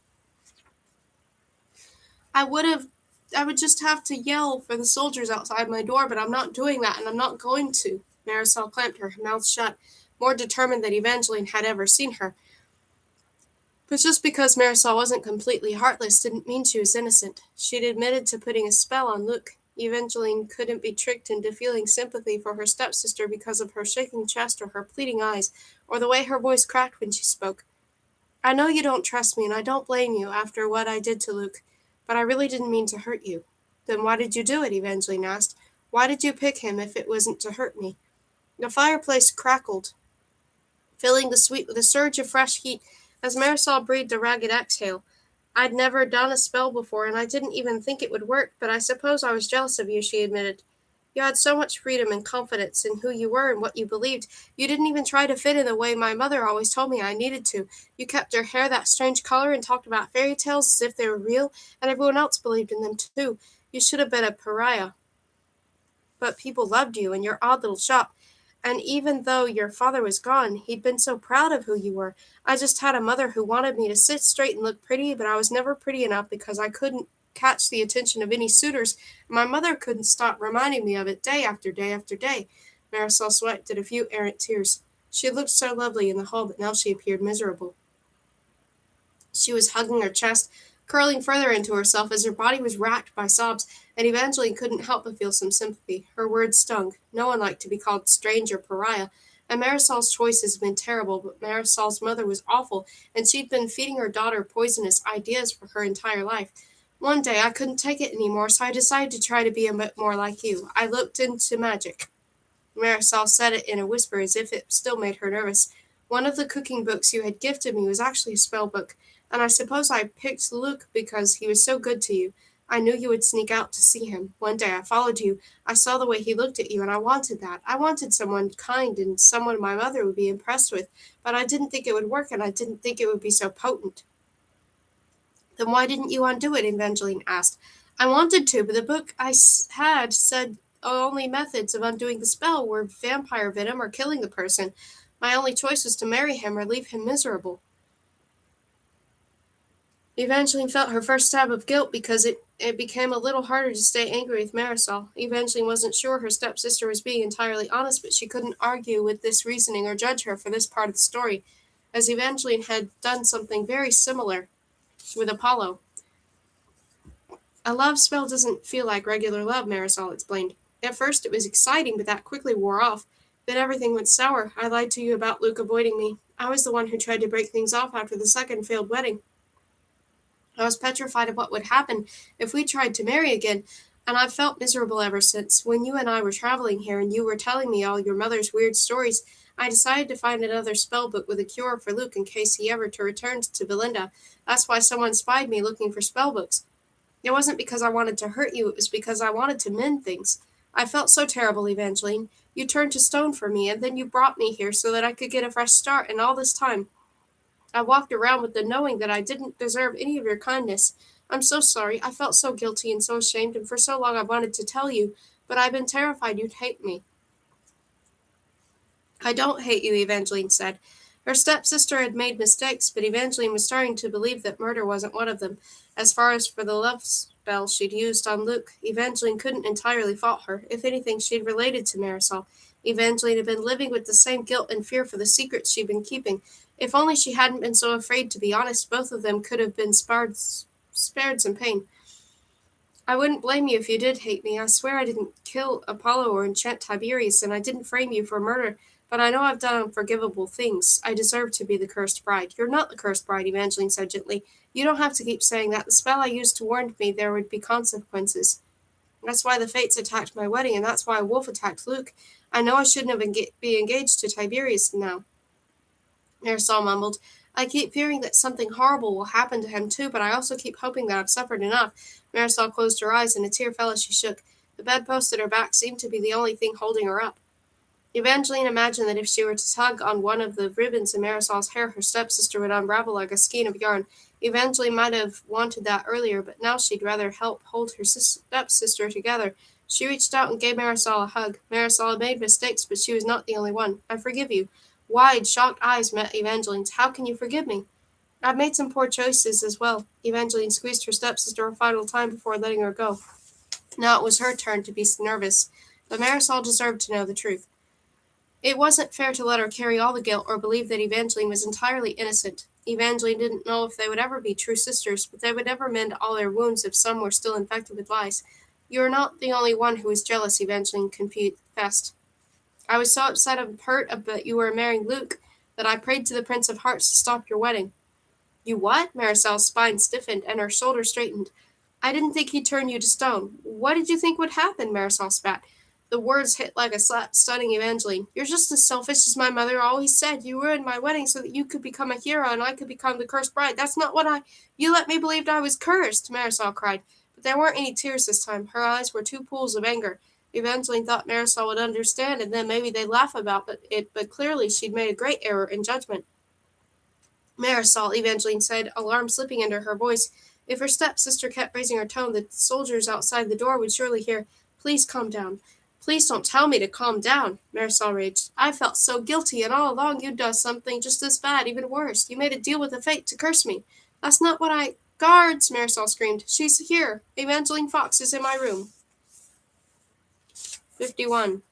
I would just have to yell for the soldiers outside my door, but I'm not doing that, and I'm not going to. Marisol clamped her mouth shut, more determined than Evangeline had ever seen her. But just because Marisol wasn't completely heartless didn't mean she was innocent. She'd admitted to putting a spell on Luke. Evangeline couldn't be tricked into feeling sympathy for her stepsister because of her shaking chest or her pleading eyes, or the way her voice cracked when she spoke. I know you don't trust me, and I don't blame you after what I did to Luke, but I really didn't mean to hurt you. Then why did you do it? Evangeline asked. Why did you pick him if it wasn't to hurt me? The fireplace crackled, filling the suite with a surge of fresh heat as Marisol breathed a ragged exhale. I'd never done a spell before, and I didn't even think it would work, but I suppose I was jealous of you, she admitted. You had so much freedom and confidence in who you were and what you believed. You didn't even try to fit in the way my mother always told me I needed to. You kept your hair that strange color and talked about fairy tales as if they were real, and everyone else believed in them too. You should have been a pariah. But people loved you and your odd little shop. And even though your father was gone, he'd been so proud of who you were. I just had a mother who wanted me to sit straight and look pretty, but I was never pretty enough because I couldn't catch the attention of any suitors, and my mother couldn't stop reminding me of it day after day after day. Marisol swept a few errant tears. She looked so lovely in the hall, but now she appeared miserable. She was hugging her chest, curling further into herself as her body was racked by sobs, and Evangeline couldn't help but feel some sympathy. Her words stung. No one liked to be called strange or pariah, and Marisol's choice had been terrible, but Marisol's mother was awful, and she'd been feeding her daughter poisonous ideas for her entire life. One day I couldn't take it anymore, so I decided to try to be a bit more like you. I looked into magic. Marisol said it in a whisper as if it still made her nervous. One of the cooking books you had gifted me was actually a spell book, and I suppose I picked Luke because he was so good to you. I knew you would sneak out to see him. One day I followed you. I saw the way he looked at you, and I wanted that. I wanted someone kind and someone my mother would be impressed with, but I didn't think it would work, and I didn't think it would be so potent. Then why didn't you undo it? Evangeline asked. I wanted to, but the book I had said only methods of undoing the spell were vampire venom or killing the person. My only choice was to marry him or leave him miserable. Evangeline felt her first stab of guilt because it became a little harder to stay angry with Marisol. Evangeline wasn't sure her stepsister was being entirely honest, but she couldn't argue with this reasoning or judge her for this part of the story, as Evangeline had done something very similar with Apollo. A love spell doesn't feel like regular love, Marisol explained. At first it was exciting, but that quickly wore off. Then everything went sour. I lied to you about Luke avoiding me. I was the one who tried to break things off after the second failed wedding. I was petrified of what would happen if we tried to marry again, and I've felt miserable ever since. When you and I were traveling here and you were telling me all your mother's weird stories, I decided to find another spell book with a cure for Luke in case he ever returned to Belinda. That's why someone spied me looking for spell books. It wasn't because I wanted to hurt you, it was because I wanted to mend things. I felt so terrible, Evangeline. You turned to stone for me, and then you brought me here so that I could get a fresh start, and all this time I walked around with the knowing that I didn't deserve any of your kindness. I'm so sorry. I felt so guilty and so ashamed, and for so long I wanted to tell you, but I've been terrified you'd hate me. I don't hate you, Evangeline said. Her stepsister had made mistakes, but Evangeline was starting to believe that murder wasn't one of them. As far as for the love spell she'd used on Luke, Evangeline couldn't entirely fault her. If anything, she'd related to Marisol. Evangeline had been living with the same guilt and fear for the secrets she'd been keeping. If only she hadn't been so afraid to be honest, both of them could have been spared spared some pain. I wouldn't blame you if you did hate me. I swear I didn't kill Apollo or enchant Tiberius, and I didn't frame you for murder, but I know I've done unforgivable things. I deserve to be the cursed bride. You're not the cursed bride, Evangeline said gently. You don't have to keep saying that. The spell I used to warn me there would be consequences. That's why the fates attacked my wedding, and that's why a wolf attacked Luke. I know I shouldn't have be engaged to Tiberius now. Marisol mumbled. I keep fearing that something horrible will happen to him too, but I also keep hoping that I've suffered enough. Marisol closed her eyes, and a tear fell as she shook. The bedpost at her back seemed to be the only thing holding her up. Evangeline imagined that if she were to tug on one of the ribbons in Marisol's hair, her stepsister would unravel like a skein of yarn. Evangeline might have wanted that earlier, but now she'd rather help hold her stepsister together. She reached out and gave Marisol a hug. Marisol had made mistakes, but she was not the only one. I forgive you. Wide, shocked eyes met Evangeline's. How can you forgive me? I've made some poor choices as well. Evangeline squeezed her stepsister a final time before letting her go. Now it was her turn to be nervous, but Marisol deserved to know the truth. It wasn't fair to let her carry all the guilt or believe that Evangeline was entirely innocent. Evangeline didn't know if they would ever be true sisters, but they would never mend all their wounds if some were still infected with lies. You are not the only one who is jealous, Evangeline confessed. I was so upset and hurt about you were marrying Luke that I prayed to the Prince of Hearts to stop your wedding. You what? Marisol's spine stiffened and her shoulders straightened. I didn't think he'd turn you to stone. What did you think would happen? Marisol spat. The words hit like a slap, stunning Evangeline. You're just as selfish as my mother always said. You ruined my wedding so that you could become a hero and I could become the cursed bride. That's not what You let me believe I was cursed, Marisol cried. But there weren't any tears this time. Her eyes were two pools of anger. Evangeline thought Marisol would understand, and then maybe they'd laugh about it, but clearly she'd made a great error in judgment. Marisol, Evangeline said, alarm slipping into her voice. If her stepsister kept raising her tone, the soldiers outside the door would surely hear, Please calm down. Please don't tell me to calm down, Marisol raged. I felt so guilty, and all along you'd done something just as bad, even worse. You made a deal with the fate to curse me. That's not what I... Guards, Marisol screamed. She's here. Evangeline Fox is in my room. 51.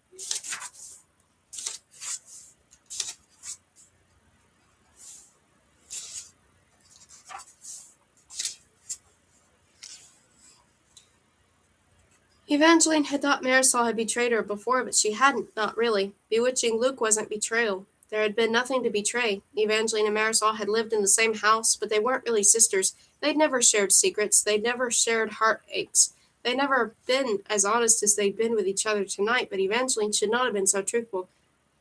Evangeline had thought Marisol had betrayed her before, but she hadn't, not really. Bewitching Luke wasn't betrayal. There had been nothing to betray. Evangeline and Marisol had lived in the same house, but they weren't really sisters. They'd never shared secrets. They'd never shared heartaches. They'd never been as honest as they'd been with each other tonight, but Evangeline should not have been so truthful.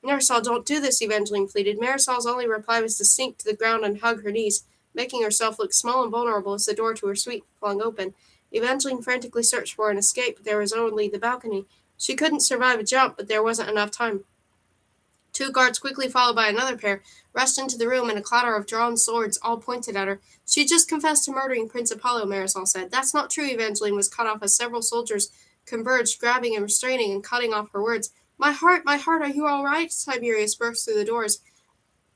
Marisol, don't do this, Evangeline pleaded. Marisol's only reply was to sink to the ground and hug her knees, making herself look small and vulnerable as the door to her suite flung open. Evangeline frantically searched for an escape, but there was only the balcony. She couldn't survive a jump, but there wasn't enough time. Two guards, quickly followed by another pair, rushed into the room, and a clatter of drawn swords all pointed at her. She just confessed to murdering Prince Apollo, Marisol said. That's not true, Evangeline was cut off as several soldiers converged, grabbing and restraining and cutting off her words. My heart, are you all right? Tiberius burst through the doors.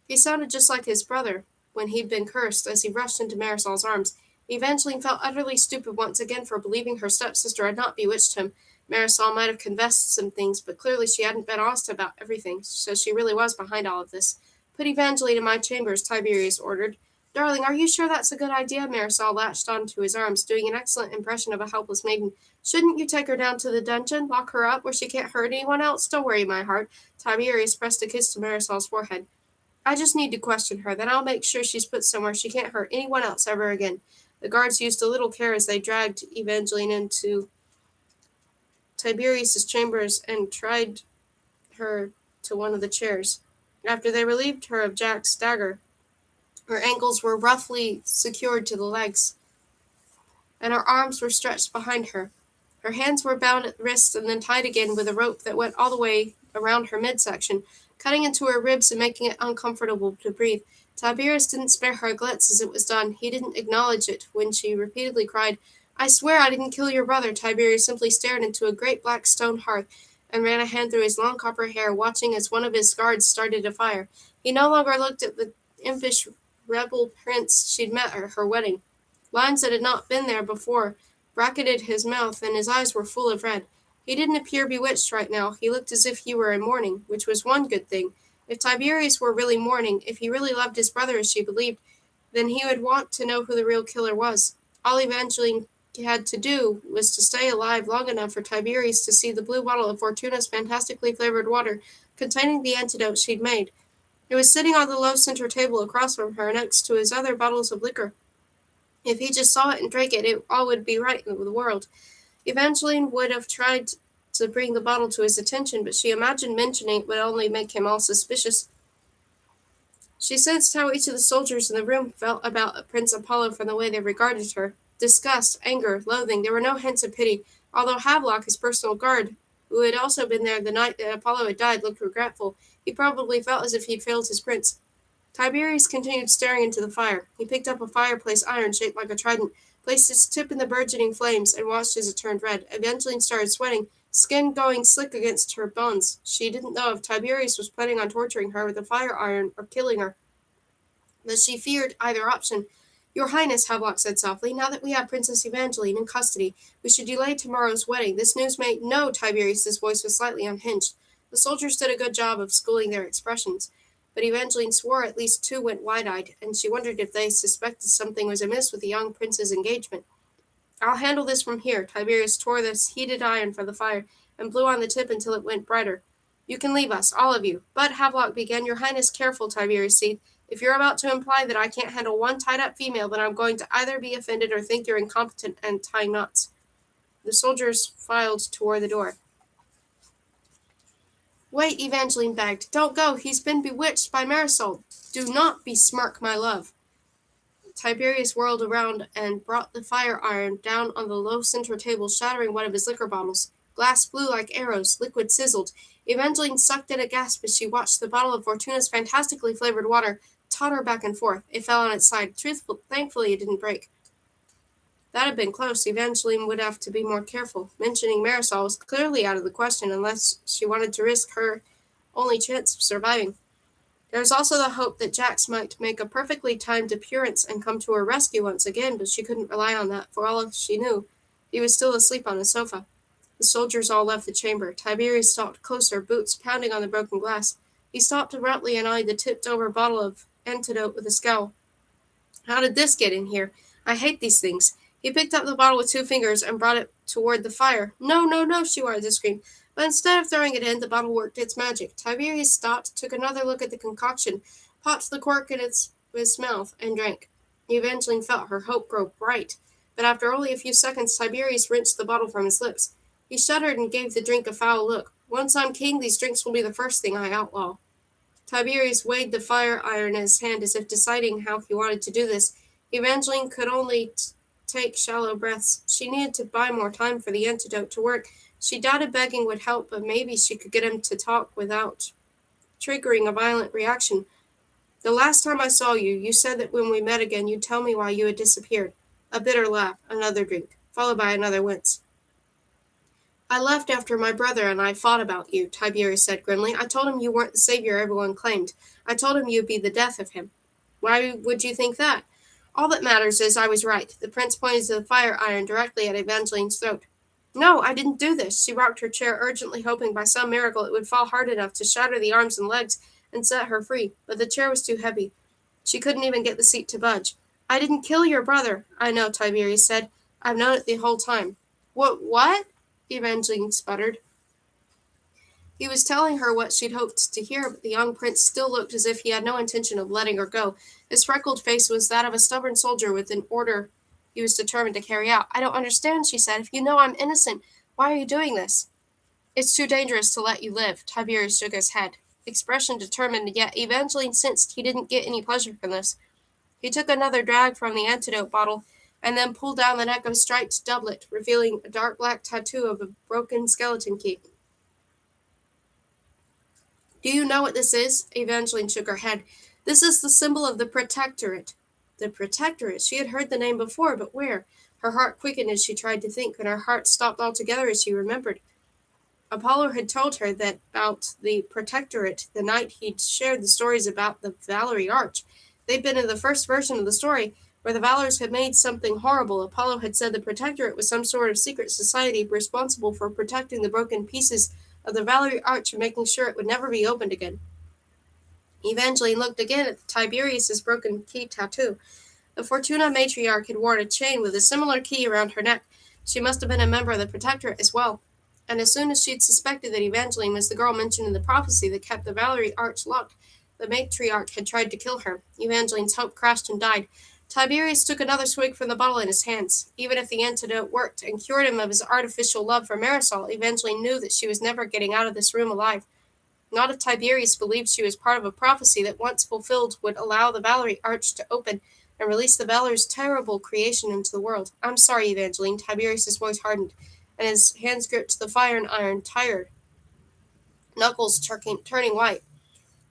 He sounded just like his brother when he'd been cursed as he rushed into Marisol's arms. Evangeline felt utterly stupid once again for believing her stepsister had not bewitched him. Marisol might have confessed some things, but clearly she hadn't been honest about everything, so she really was behind all of this. Put Evangeline in my chambers, Tiberius ordered. Darling, are you sure that's a good idea? Marisol latched onto his arms, doing an excellent impression of a helpless maiden. Shouldn't you take her down to the dungeon, lock her up where she can't hurt anyone else? Don't worry, my heart. Tiberius pressed a kiss to Marisol's forehead. I just need to question her, then I'll make sure she's put somewhere she can't hurt anyone else ever again. The guards used a little care as they dragged Evangeline into Tiberius's chambers and tied her to one of the chairs. After they relieved her of Jack's dagger, her ankles were roughly secured to the legs, and her arms were stretched behind her. Her hands were bound at the wrists and then tied again with a rope that went all the way around her midsection, cutting into her ribs and making it uncomfortable to breathe. Tiberius didn't spare her a glance as it was done. He didn't acknowledge it when she repeatedly cried, I swear I didn't kill your brother. Tiberius simply stared into a great black stone hearth and ran a hand through his long copper hair, watching as one of his guards started a fire. He no longer looked at the impish rebel prince she'd met at her wedding. Lines that had not been there before bracketed his mouth, and his eyes were full of red. He didn't appear bewitched right now. He looked as if he were in mourning, which was one good thing. If Tiberius were really mourning, if he really loved his brother as she believed, then he would want to know who the real killer was. All Evangeline had to do was to stay alive long enough for Tiberius to see the blue bottle of Fortuna's fantastically flavored water containing the antidote she'd made. It was sitting on the low center table across from her next to his other bottles of liquor. If he just saw it and drank it, all would be right in the world. Evangeline would have tried to bring the bottle to his attention, but she imagined mentioning it would only make him all suspicious. She sensed how each of the soldiers in the room felt about Prince Apollo from the way they regarded her. Disgust, anger, loathing. There were no hints of pity, although Havelock, his personal guard, who had also been there the night that Apollo had died, looked regretful. He probably felt as if he'd failed his prince. Tiberius continued staring into the fire. He picked up a fireplace iron shaped like a trident, placed its tip in the burgeoning flames, and watched as it turned red. Eventually started sweating, skin going slick against her bones. She didn't know if Tiberius was planning on torturing her with a fire iron or killing her, but she feared either option. Your Highness, Havelock said softly, now that we have Princess Evangeline in custody, we should delay tomorrow's wedding. This news may— No, Tiberius's voice was slightly unhinged. The soldiers did a good job of schooling their expressions, but Evangeline swore at least two went wide-eyed, and she wondered if they suspected something was amiss with the young prince's engagement. I'll handle this from here. Tiberius tore this heated iron from the fire and blew on the tip until it went brighter. You can leave us, all of you. But, Havelock began, Your Highness, careful, Tiberius said. If you're about to imply that I can't handle one tied-up female, then I'm going to either be offended or think you're incompetent and tying knots. The soldiers filed toward the door. Wait, Evangeline begged. Don't go. He's been bewitched by Marisol. Do not besmirk my love. Tiberius whirled around and brought the fire iron down on the low center table, shattering one of his liquor bottles. Glass flew like arrows. Liquid sizzled. Evangeline sucked in a gasp as she watched the bottle of Fortuna's fantastically flavored water totter back and forth. It fell on its side. Thankfully, it didn't break. That had been close. Evangeline would have to be more careful. Mentioning Marisol was clearly out of the question unless she wanted to risk her only chance of surviving. There was also the hope that Jax might make a perfectly timed appearance and come to her rescue once again, but she couldn't rely on that. For all she knew, he was still asleep on the sofa. The soldiers all left the chamber. Tiberius stalked closer, boots pounding on the broken glass. He stopped abruptly and eyed the tipped-over bottle of antidote with a scowl. How did this get in here? I hate these things. He picked up the bottle with 2 fingers and brought it toward the fire. No, no, no, she wanted to scream. But instead of throwing it in, the bottle worked its magic. Tiberius stopped, took another look at the concoction, popped the cork in his mouth, and drank. Evangeline felt her hope grow bright, but after only a few seconds, Tiberius rinsed the bottle from his lips. He shuddered and gave the drink a foul look. Once I'm king, these drinks will be the first thing I outlaw. Tiberius weighed the fire iron in his hand as if deciding how he wanted to do this. Evangeline could only take shallow breaths. She needed to buy more time for the antidote to work. She doubted begging would help, but maybe she could get him to talk without triggering a violent reaction. The last time I saw you, you said that when we met again, you'd tell me why you had disappeared. A bitter laugh, another drink, followed by another wince. I left after my brother and I fought about you, Tiberius said grimly. I told him you weren't the savior everyone claimed. I told him you'd be the death of him. Why would you think that? All that matters is I was right. The prince pointed to the fire iron directly at Evangeline's throat. No, I didn't do this. She rocked her chair urgently, hoping by some miracle it would fall hard enough to shatter the arms and legs and set her free, but the chair was too heavy. She couldn't even get the seat to budge. I didn't kill your brother. I know, Tiberius said. I've known it the whole time. What? Evangeline sputtered. He was telling her what she'd hoped to hear, but the young prince still looked as if he had no intention of letting her go. His freckled face was that of a stubborn soldier with an order he was determined to carry out. I don't understand, she said. If you know I'm innocent, why are you doing this? It's too dangerous to let you live. Tiberius shook his head, expression determined, yet Evangeline sensed he didn't get any pleasure from this. He took another drag from the antidote bottle and then pulled down the neck of a striped doublet, revealing a dark black tattoo of a broken skeleton key. Do you know what this is? Evangeline shook her head. This is the symbol of the Protectorate. The Protectorate. She had heard the name before, but where? Her heart quickened as she tried to think, and her heart stopped altogether as she remembered. Apollo had told her that about the Protectorate the night he'd shared the stories about the Valerie Arch. They'd been in the first version of the story, where the Valors had made something horrible. Apollo had said the Protectorate was some sort of secret society responsible for protecting the broken pieces of the Valerie Arch and making sure it would never be opened again. Evangeline looked again at Tiberius's broken key tattoo. The Fortuna matriarch had worn a chain with a similar key around her neck. She must have been a member of the Protectorate as well. And as soon as she'd suspected that Evangeline was the girl mentioned in the prophecy that kept the Valerie arch locked, the matriarch had tried to kill her. Evangeline's hope crashed and died. Tiberius took another swig from the bottle in his hands. Even if the antidote worked and cured him of his artificial love for Marisol, Evangeline knew that she was never getting out of this room alive. Not if Tiberius believed she was part of a prophecy that, once fulfilled, would allow the Valerie arch to open and release the Valor's terrible creation into the world. I'm sorry, Evangeline. Tiberius's voice hardened, and his hands gripped the fire and iron, tired, knuckles turning white.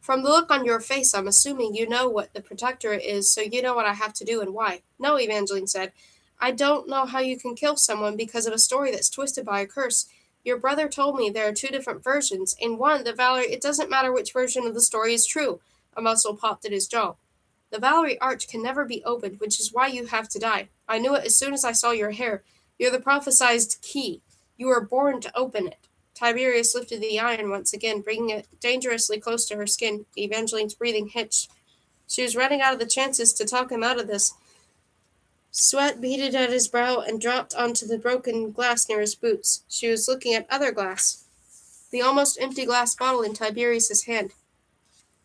From the look on your face, I'm assuming you know what the Protectorate is, so you know what I have to do and why. No, Evangeline said. I don't know how you can kill someone because of a story that's twisted by a curse. Your brother told me there are two different versions. In one, the Valerie, it doesn't matter which version of the story is true. A muscle popped at his jaw. The Valerie arch can never be opened, which is why you have to die. I knew it as soon as I saw your hair. You're the prophesized key. You were born to open it. Tiberius lifted the iron once again, bringing it dangerously close to her skin. Evangeline's breathing hitched. She was running out of the chances to talk him out of this. Sweat beaded at his brow and dropped onto the broken glass near his boots. She was looking at other glass, the almost empty glass bottle in Tiberius's hand.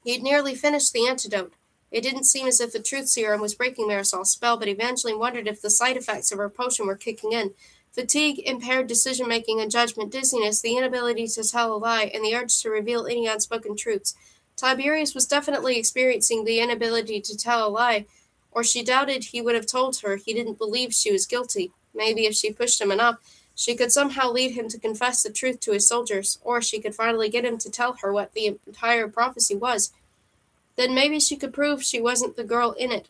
He'd nearly finished the antidote. It didn't seem as if the truth serum was breaking Marisol's spell, but Evangeline wondered if the side effects of her potion were kicking in. Fatigue, impaired decision-making and judgment, dizziness, the inability to tell a lie, and the urge to reveal any unspoken truths. Tiberius was definitely experiencing the inability to tell a lie, or she doubted he would have told her he didn't believe she was guilty. Maybe if she pushed him enough, she could somehow lead him to confess the truth to his soldiers, or she could finally get him to tell her what the entire prophecy was. Then maybe she could prove she wasn't the girl in it.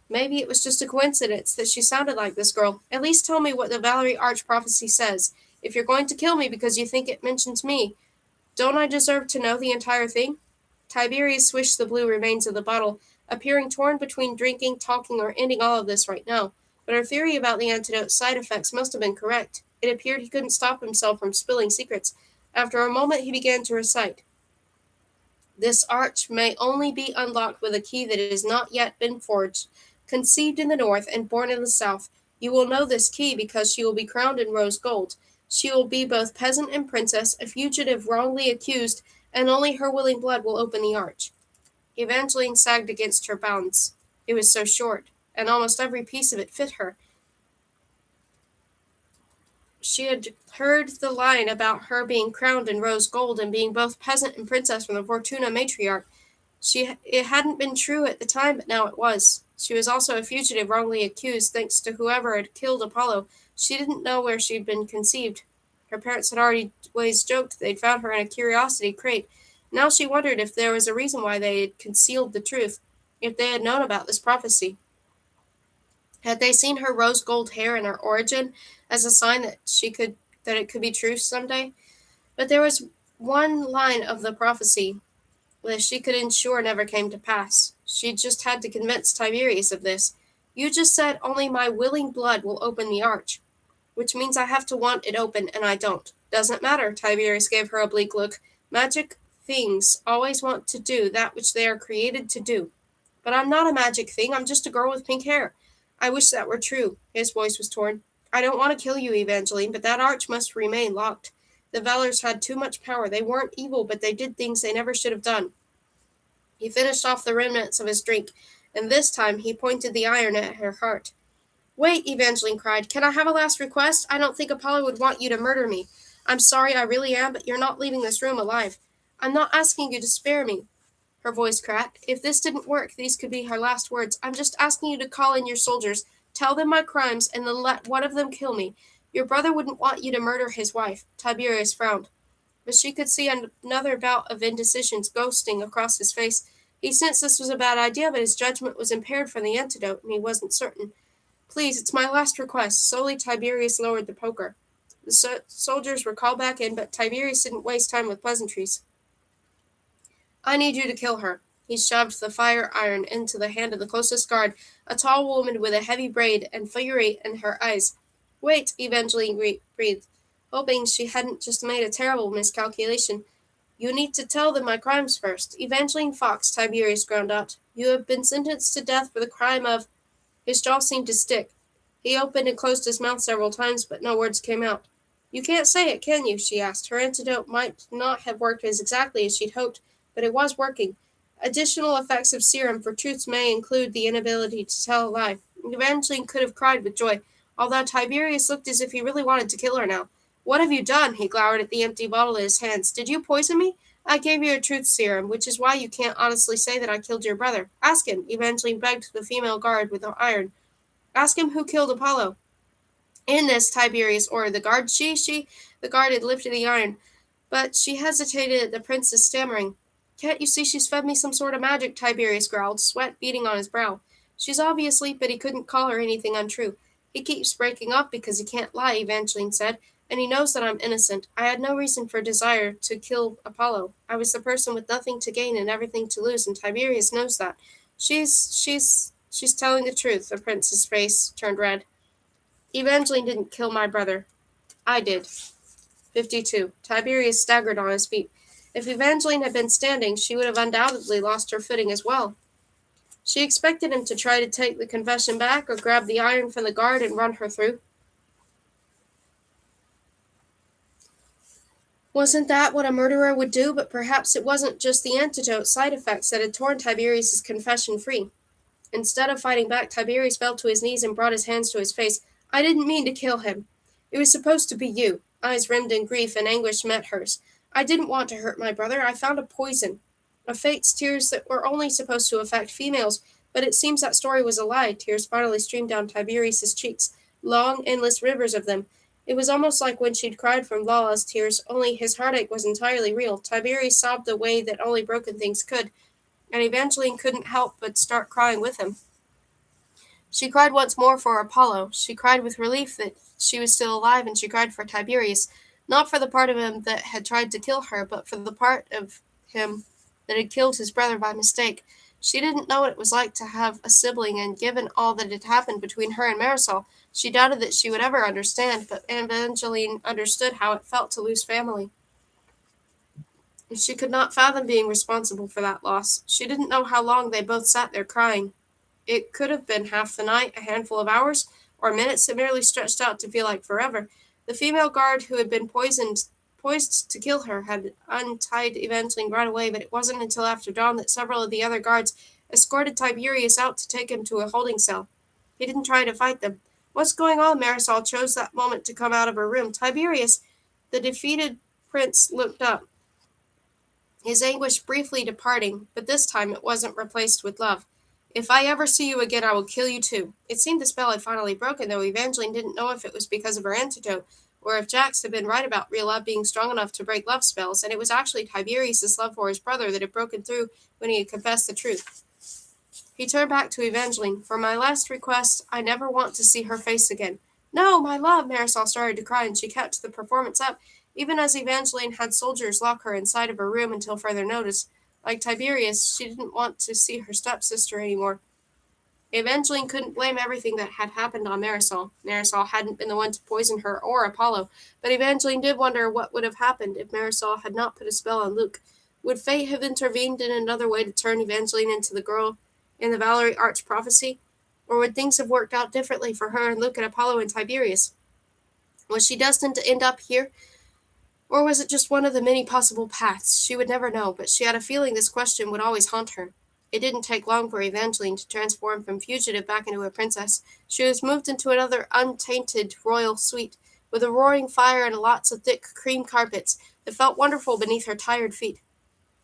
Maybe it was just a coincidence that she sounded like this girl. At least tell me what the Valerie Arch prophecy says. If you're going to kill me because you think it mentions me, don't I deserve to know the entire thing? Tiberius swished the blue remains of the bottle, appearing torn between drinking, talking, or ending all of this right now. But her theory about the antidote's side effects must have been correct. It appeared he couldn't stop himself from spilling secrets. After a moment, he began to recite. This arch may only be unlocked with a key that has not yet been forged. Conceived in the north and born in the south, you will know this key because she will be crowned in rose gold. She will be both peasant and princess, a fugitive wrongly accused, and only her willing blood will open the arch. Evangeline sagged against her bounds. It was so short, and almost every piece of it fit her. She had heard the line about her being crowned in rose gold and being both peasant and princess from the Fortuna matriarch. It hadn't been true at the time, but now it was. She was also a fugitive wrongly accused, thanks to whoever had killed Apollo. She didn't know where she'd been conceived. Her parents had always joked they'd found her in a curiosity crate. Now she wondered if there was a reason why they had concealed the truth, if they had known about this prophecy. Had they seen her rose gold hair and her origin as a sign that it could be true someday? But there was one line of the prophecy that she could ensure never came to pass. She just had to convince Tiberius of this. You just said only my willing blood will open the arch, which means I have to want it open, and I don't. Doesn't matter, Tiberius gave her a bleak look. Magic things always want to do that which they are created to do. But I'm not a magic thing, I'm just a girl with pink hair. I wish that were true. His voice was torn. I don't want to kill you, Evangeline, but that arch must remain locked. The Valors had too much power. They weren't evil, but they did things they never should have done. He finished off the remnants of his drink, and this time he pointed the iron at her heart. Wait, Evangeline cried. Can I have a last request? I don't think Apollo would want you to murder me. I'm sorry, I really am, but you're not leaving this room alive. I'm not asking you to spare me. Her voice cracked. If this didn't work, these could be her last words. I'm just asking you to call in your soldiers, tell them my crimes, and then let one of them kill me. Your brother wouldn't want you to murder his wife. Tiberius frowned. But she could see another bout of indecision ghosting across his face. He sensed this was a bad idea, but his judgment was impaired from the antidote, and he wasn't certain. Please, it's my last request. Slowly, Tiberius lowered the poker. The soldiers were called back in, but Tiberius didn't waste time with pleasantries. I need you to kill her. He shoved the fire iron into the hand of the closest guard, a tall woman with a heavy braid and fury in her eyes. Wait, Evangeline breathed, hoping she hadn't just made a terrible miscalculation. You need to tell them my crimes first. Evangeline Fox, Tiberius ground out. You have been sentenced to death for the crime of... His jaw seemed to stick. He opened and closed his mouth several times, but no words came out. "You can't say it, can you?" she asked. Her antidote might not have worked as exactly as she'd hoped, but it was working. Additional effects of serum for truths may include the inability to tell a lie. Evangeline could have cried with joy, although Tiberius looked as if he really wanted to kill her now. "What have you done?" He glowered at the empty bottle in his hands. "Did you poison me?" "I gave you a truth serum, which is why you can't honestly say that I killed your brother. Ask him," Evangeline begged the female guard with the iron. "Ask him who killed Apollo." "In this," Tiberius ordered the guard. She. The guard had lifted the iron, but she hesitated at the prince's stammering. "Can't you see she's fed me some sort of magic?" Tiberius growled, sweat beading on his brow. "She's obviously, but he couldn't call her anything untrue. He keeps breaking up because he can't lie," Evangeline said, "and he knows that I'm innocent. I had no reason for desire to kill Apollo. I was the person with nothing to gain and everything to lose, and Tiberius knows that." She's telling the truth." The prince's face turned red. "Evangeline didn't kill my brother. I did." 52. Tiberius staggered on his feet. If Evangeline had been standing, she would have undoubtedly lost her footing as well. She expected him to try to take the confession back or grab the iron from the guard and run her through. Wasn't that what a murderer would do? But perhaps it wasn't just the antidote side effects that had torn Tiberius's confession free. Instead of fighting back, Tiberius fell to his knees and brought his hands to his face. "I didn't mean to kill him. It was supposed to be you." Eyes rimmed in grief and anguish met hers. "I didn't want to hurt my brother. I found a poison. A fate's tears that were only supposed to affect females, but it seems that story was a lie." Tears finally streamed down Tiberius's cheeks, long, endless rivers of them. It was almost like when she'd cried from Lala's tears, only his heartache was entirely real. Tiberius sobbed the way that only broken things could, and Evangeline couldn't help but start crying with him. She cried once more for Apollo. She cried with relief that she was still alive, and she cried for Tiberius, not for the part of him that had tried to kill her, but for the part of him that had killed his brother by mistake. She didn't know what it was like to have a sibling, and given all that had happened between her and Marisol, she doubted that she would ever understand, but Evangeline understood how it felt to lose family. She could not fathom being responsible for that loss. She didn't know how long they both sat there crying. It could have been half the night, a handful of hours, or minutes that merely stretched out to feel like forever. The female guard who had been poised to kill her had untied Evangeline right away, but it wasn't until after dawn that several of the other guards escorted Tiberius out to take him to a holding cell. He didn't try to fight them. "What's going on?" Marisol chose that moment to come out of her room. "Tiberius." The defeated prince looked up, his anguish briefly departing, but this time it wasn't replaced with love. "If I ever see you again, I will kill you too." It seemed the spell had finally broken, though Evangeline didn't know if it was because of her antidote, or if Jax had been right about real love being strong enough to break love spells, and it was actually Tiberius' love for his brother that had broken through when he had confessed the truth. He turned back to Evangeline. "For my last request, I never want to see her face again." "No, my love!" Marisol started to cry, and she kept the performance up, even as Evangeline had soldiers lock her inside of her room until further notice. Like Tiberius, she didn't want to see her stepsister anymore. Evangeline couldn't blame everything that had happened on Marisol. Marisol hadn't been the one to poison her or Apollo, but Evangeline did wonder what would have happened if Marisol had not put a spell on Luke. Would fate have intervened in another way to turn Evangeline into the girl in the Valerie arch prophecy? Or would things have worked out differently for her and Luke and Apollo and Tiberius? Was she destined to end up here? Or was it just one of the many possible paths? She would never know, but she had a feeling this question would always haunt her. It didn't take long for Evangeline to transform from fugitive back into a princess. She was moved into another untainted royal suite, with a roaring fire and lots of thick cream carpets that felt wonderful beneath her tired feet.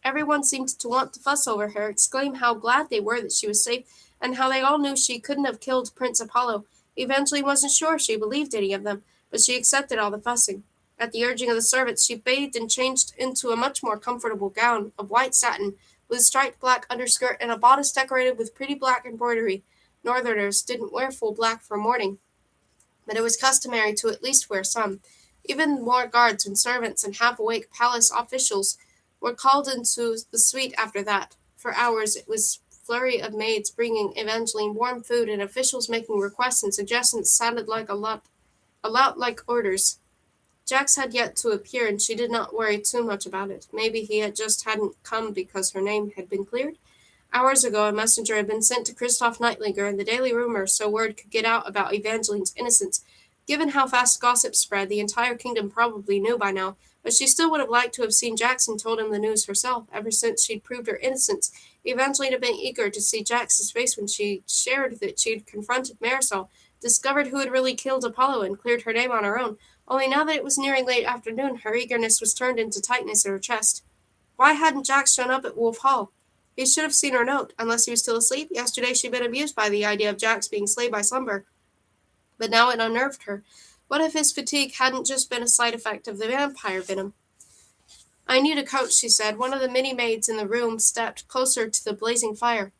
Everyone seemed to want to fuss over her, exclaim how glad they were that she was safe, and how they all knew she couldn't have killed Prince Apollo. Evangeline wasn't sure she believed any of them, but she accepted all the fussing. At the urging of the servants, she bathed and changed into a much more comfortable gown of white satin, with a striped black underskirt and a bodice decorated with pretty black embroidery. Northerners didn't wear full black for mourning, but it was customary to at least wear some. Even more guards and servants and half-awake palace officials were called into the suite after that. For hours it was flurry of maids bringing Evangeline warm food, and officials making requests and suggestions sounded like a lot like orders. Jax had yet to appear, and she did not worry too much about it. Maybe he had just hadn't come because her name had been cleared. Hours ago, a messenger had been sent to Christoph Neitlinger in the Daily Rumor so word could get out about Evangeline's innocence. Given how fast gossip spread, the entire kingdom probably knew by now, but she still would have liked to have seen Jackson told him the news herself. Ever since she'd proved her innocence, Evangeline had been eager to see Jax's face when she shared that she'd confronted Marisol, discovered who had really killed Apollo, and cleared her name on her own. Only now that it was nearing late afternoon, her eagerness was turned into tightness in her chest. Why hadn't Jax shown up at Wolf Hall? He should have seen her note, unless he was still asleep. Yesterday she'd been amused by the idea of Jax being slayed by slumber, but now it unnerved her. What if his fatigue hadn't just been a side effect of the vampire venom? I need a coat, she said. One of the many maids in the room stepped closer to the blazing fire.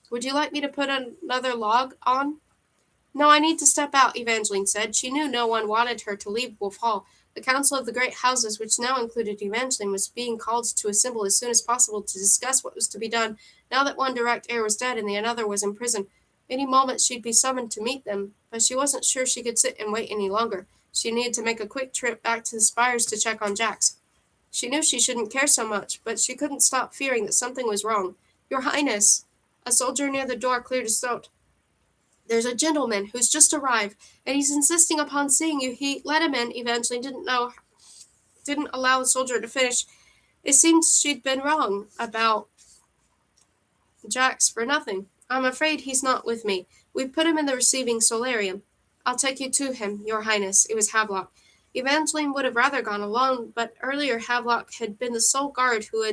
Would you like me to put another log on? No, I need to step out, Evangeline said. She knew no one wanted her to leave Wolf Hall. The council of the great houses, which now included Evangeline, was being called to assemble as soon as possible to discuss what was to be done, now that one direct heir was dead and the other was in prison. Any moment she'd be summoned to meet them, but she wasn't sure she could sit and wait any longer. She needed to make a quick trip back to the spires to check on Jax. She knew she shouldn't care so much, but she couldn't stop fearing that something was wrong. Your Highness! A soldier near the door cleared his throat. There's a gentleman who's just arrived, and he's insisting upon seeing you. He let him in. Eventually didn't allow the soldier to finish. It seems she'd been wrong about Jax for nothing. I'm afraid he's not with me. We've put him in the receiving solarium. I'll take you to him, Your Highness. It was Havelock. Evangeline would have rather gone alone, but earlier Havelock had been the sole guard who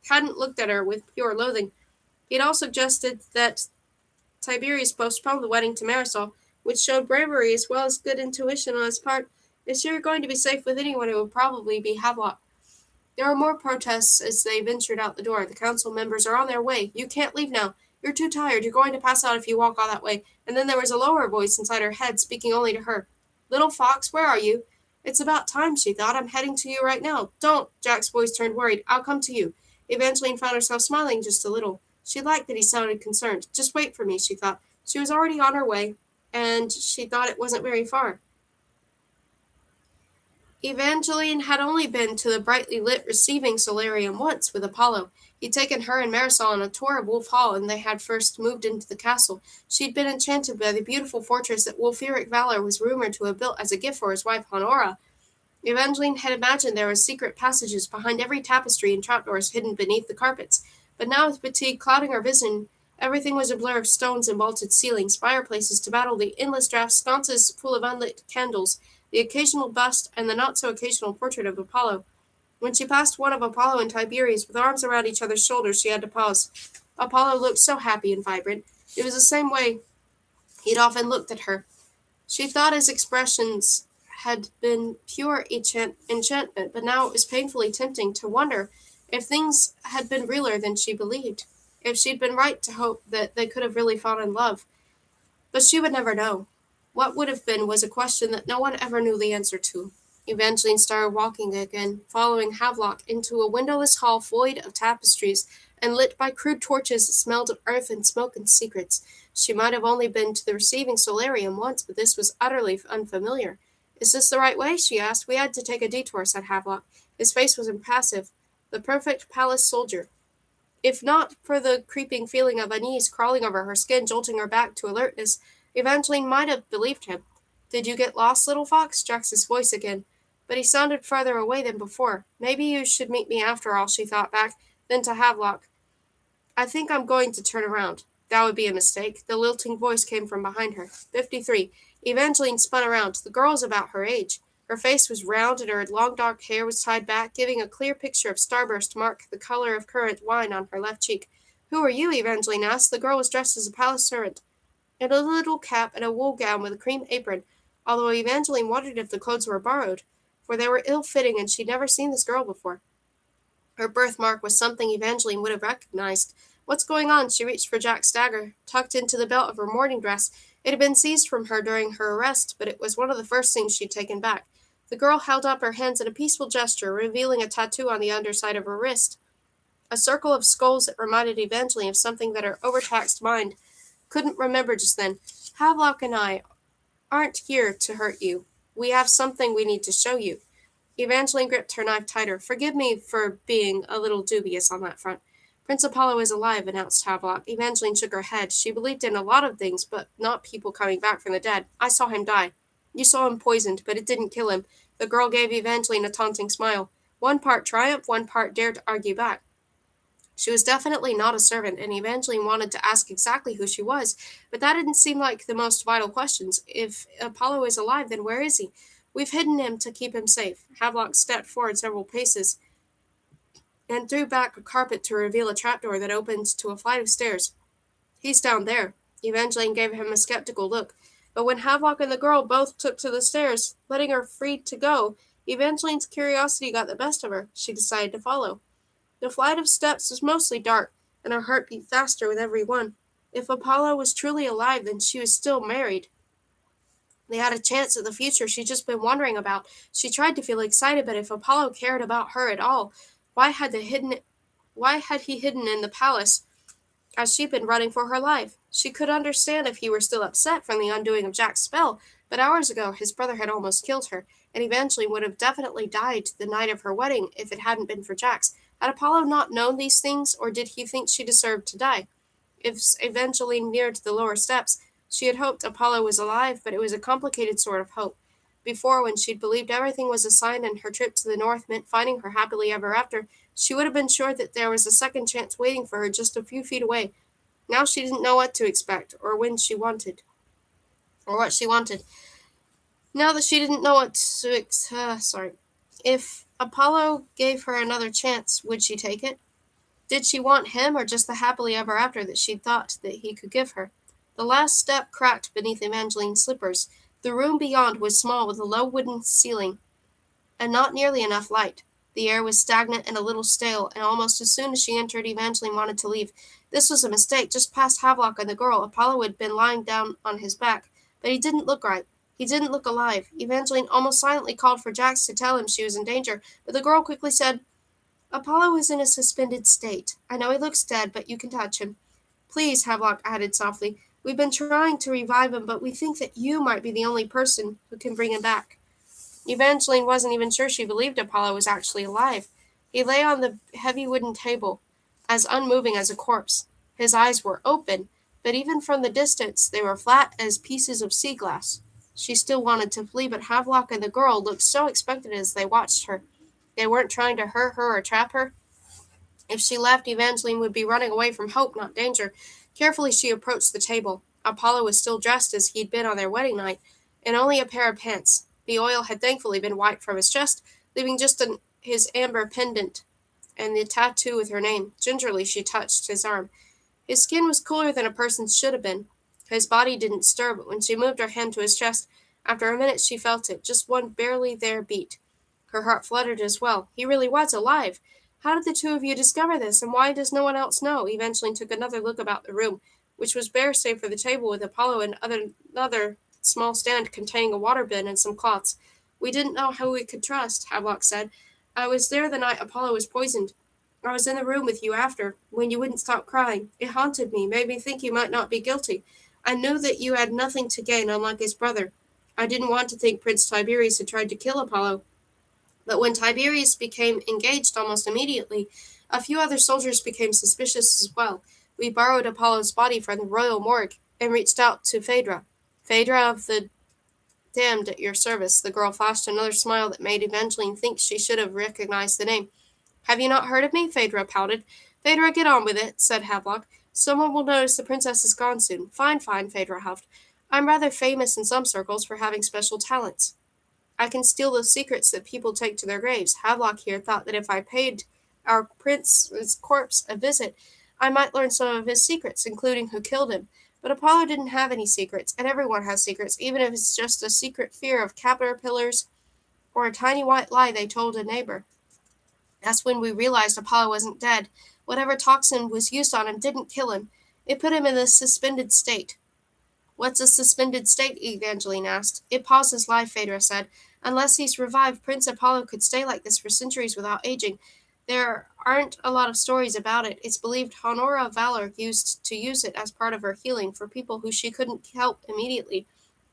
hadn't looked at her with pure loathing. He'd all suggested that Tiberius postponed the wedding to Marisol, which showed bravery as well as good intuition on his part. If she were going to be safe with anyone, it would probably be Havelock. There were more protests as they ventured out the door. The council members are on their way. You can't leave now. You're too tired. You're going to pass out if you walk all that way. And then there was a lower voice inside her head, speaking only to her. Little fox, where are you? It's about time, she thought. I'm heading to you right now. Don't. Jack's voice turned worried. I'll come to you. Evangeline found herself smiling just a little. She liked that he sounded concerned. Just wait for me, she thought. She was already on her way, and she thought it wasn't very far. Evangeline had only been to the brightly lit receiving solarium once with Apollo. He'd taken her and Marisol on a tour of Wolf Hall, and they had first moved into the castle. She'd been enchanted by the beautiful fortress that Wulfric Valor was rumored to have built as a gift for his wife Honora. Evangeline had imagined there were secret passages behind every tapestry and trapdoors hidden beneath the carpets, but now with fatigue clouding her vision, everything was a blur of stones and vaulted ceilings, fireplaces to battle the endless drafts, sconces full of unlit candles, the occasional bust, and the not-so-occasional portrait of Apollo. When she passed one of Apollo and Tiberius with arms around each other's shoulders, she had to pause. Apollo looked so happy and vibrant. It was the same way he'd often looked at her. She thought his expressions had been pure enchantment, but now it was painfully tempting to wonder if things had been realer than she believed, if she'd been right to hope that they could have really fallen in love. But she would never know. What would have been was a question that no one ever knew the answer to. Evangeline started walking again, following Havelock into a windowless hall void of tapestries and lit by crude torches that smelled of earth and smoke and secrets. She might have only been to the receiving solarium once, but this was utterly unfamiliar. Is this the right way? She asked. We had to take a detour, said Havelock. His face was impassive. The perfect palace soldier. If not for the creeping feeling of unease crawling over her skin, jolting her back to alertness, Evangeline might have believed him. Did you get lost, little fox? Jax's voice again. But he sounded farther away than before. Maybe you should meet me after all, she thought back. Then to Havelock. I think I'm going to turn around. That would be a mistake. The lilting voice came from behind her. 53. Evangeline spun around. The girl was about her age. Her face was round and her long dark hair was tied back, giving a clear picture of starburst mark the color of currant wine on her left cheek. Who are you? Evangeline asked. The girl was dressed as a palace servant, in a little cap and a wool gown with a cream apron, although Evangeline wondered if the clothes were borrowed, for they were ill-fitting and she'd never seen this girl before. Her birthmark was something Evangeline would have recognized. What's going on? She reached for Jack's dagger, tucked into the belt of her morning dress. It had been seized from her during her arrest, but it was one of the first things she'd taken back. The girl held up her hands in a peaceful gesture, revealing a tattoo on the underside of her wrist. A circle of skulls that reminded Evangeline of something that her overtaxed mind couldn't remember just then. Havelock and I aren't here to hurt you. We have something we need to show you. Evangeline gripped her knife tighter. Forgive me for being a little dubious on that front. Prince Apollo is alive, announced Havelock. Evangeline shook her head. She believed in a lot of things, but not people coming back from the dead. I saw him die. You saw him poisoned, but it didn't kill him. The girl gave Evangeline a taunting smile. One part triumph, one part dare to argue back. She was definitely not a servant, and Evangeline wanted to ask exactly who she was, but that didn't seem like the most vital questions. If Apollo is alive, then where is he? We've hidden him to keep him safe. Havelock stepped forward several paces and threw back a carpet to reveal a trapdoor that opened to a flight of stairs. He's down there. Evangeline gave him a skeptical look, but when Havelock and the girl both took to the stairs, letting her free to go, Evangeline's curiosity got the best of her. She decided to follow. The flight of steps was mostly dark, and her heart beat faster with every one. If Apollo was truly alive, then she was still married. They had a chance at the future she'd just been wondering about. She tried to feel excited, but if Apollo cared about her at all, why had he hidden in the palace as she'd been running for her life? She could understand if he were still upset from the undoing of Jack's spell, but hours ago his brother had almost killed her, and Evangeline would have definitely died the night of her wedding if it hadn't been for Jack's. Had Apollo not known these things, or did he think she deserved to die? If Evangeline neared the lower steps, she had hoped Apollo was alive, but it was a complicated sort of hope. Before, when she'd believed everything was a sign and her trip to the north meant finding her happily ever after, she would have been sure that there was a second chance waiting for her just a few feet away. Now she didn't know what to expect, or what she wanted. Now that she didn't know what to If Apollo gave her another chance, would she take it? Did she want him, or just the happily ever after that she thought that he could give her? The last step cracked beneath Evangeline's slippers. The room beyond was small, with a low wooden ceiling, and not nearly enough light. The air was stagnant and a little stale, and almost as soon as she entered, Evangeline wanted to leave. This was a mistake. Just past Havelock and the girl, Apollo had been lying down on his back, but he didn't look right. He didn't look alive. Evangeline almost silently called for Jax to tell him she was in danger, but the girl quickly said, Apollo is in a suspended state. I know he looks dead, but you can touch him. Please, Havelock added softly. We've been trying to revive him, but we think that you might be the only person who can bring him back. Evangeline wasn't even sure she believed Apollo was actually alive. He lay on the heavy wooden table, as unmoving as a corpse. His eyes were open, but even from the distance they were flat as pieces of sea glass. She still wanted to flee, but Havelock and the girl looked so expectant as they watched her. They weren't trying to hurt her or trap her. If she left, Evangeline would be running away from hope, not danger. Carefully she approached the table. Apollo was still dressed as he'd been on their wedding night, in only a pair of pants. The oil had thankfully been wiped from his chest, leaving just his amber pendant and the tattoo with her name. Gingerly she touched his arm. His skin was cooler than a person's should have been. His body didn't stir, but when she moved her hand to his chest, after a minute she felt it, just one barely there beat. Her heart fluttered as well. He really was alive. How did the two of you discover this, and why does no one else know? Evangeline took another look about the room, which was bare save for the table with Apollo and another small stand containing a water bin and some cloths. We didn't know who we could trust, Havelock said. I was there the night Apollo was poisoned. I was in the room with you after, when you wouldn't stop crying. It haunted me, made me think you might not be guilty. I knew that you had nothing to gain, unlike his brother. I didn't want to think Prince Tiberius had tried to kill Apollo. But when Tiberius became engaged almost immediately, a few other soldiers became suspicious as well. We borrowed Apollo's body from the royal morgue and reached out to Phaedra. Phaedra of the damned at your service. The girl flashed another smile that made Evangeline think she should have recognized the name. Have you not heard of me? Phaedra pouted. Phaedra, get on with it, said Havelock. Someone will notice the princess is gone soon. Fine, Phaedra huffed. I'm rather famous in some circles for having special talents. I can steal those secrets that people take to their graves. Havelock here thought that if I paid our prince's corpse a visit, I might learn some of his secrets, including who killed him. But Apollo didn't have any secrets, and everyone has secrets, even if it's just a secret fear of caterpillars or a tiny white lie they told a neighbor. That's when we realized Apollo wasn't dead. Whatever toxin was used on him didn't kill him. It put him in a suspended state. What's a suspended state? Evangeline asked. It pauses life, Phaedra said. Unless he's revived, Prince Apollo could stay like this for centuries without aging. There aren't a lot of stories about it. It's believed Honora of Valor used to use it as part of her healing for people who she couldn't help immediately.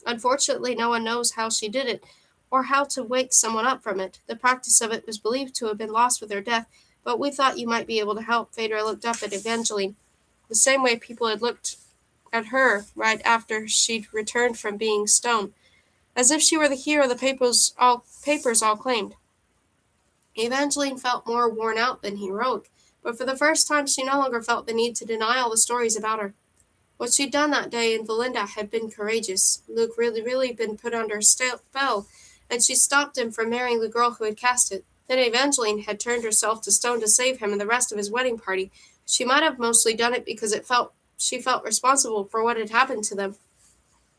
Unfortunately, no one knows how she did it, or how to wake someone up from it. The practice of it was believed to have been lost with her death, But we thought you might be able to help." Phaedra looked up at Evangeline, the same way people had looked at her right after she'd returned from being stoned, as if she were the hero the papers all claimed. Evangeline felt more worn out than heroic, but for the first time she no longer felt the need to deny all the stories about her. What she'd done that day in Valinda had been courageous. Luke really been put under a spell, and she stopped him from marrying the girl who had cast it. Then Evangeline had turned herself to stone to save him and the rest of his wedding party. She might have mostly done it because she felt responsible for what had happened to them.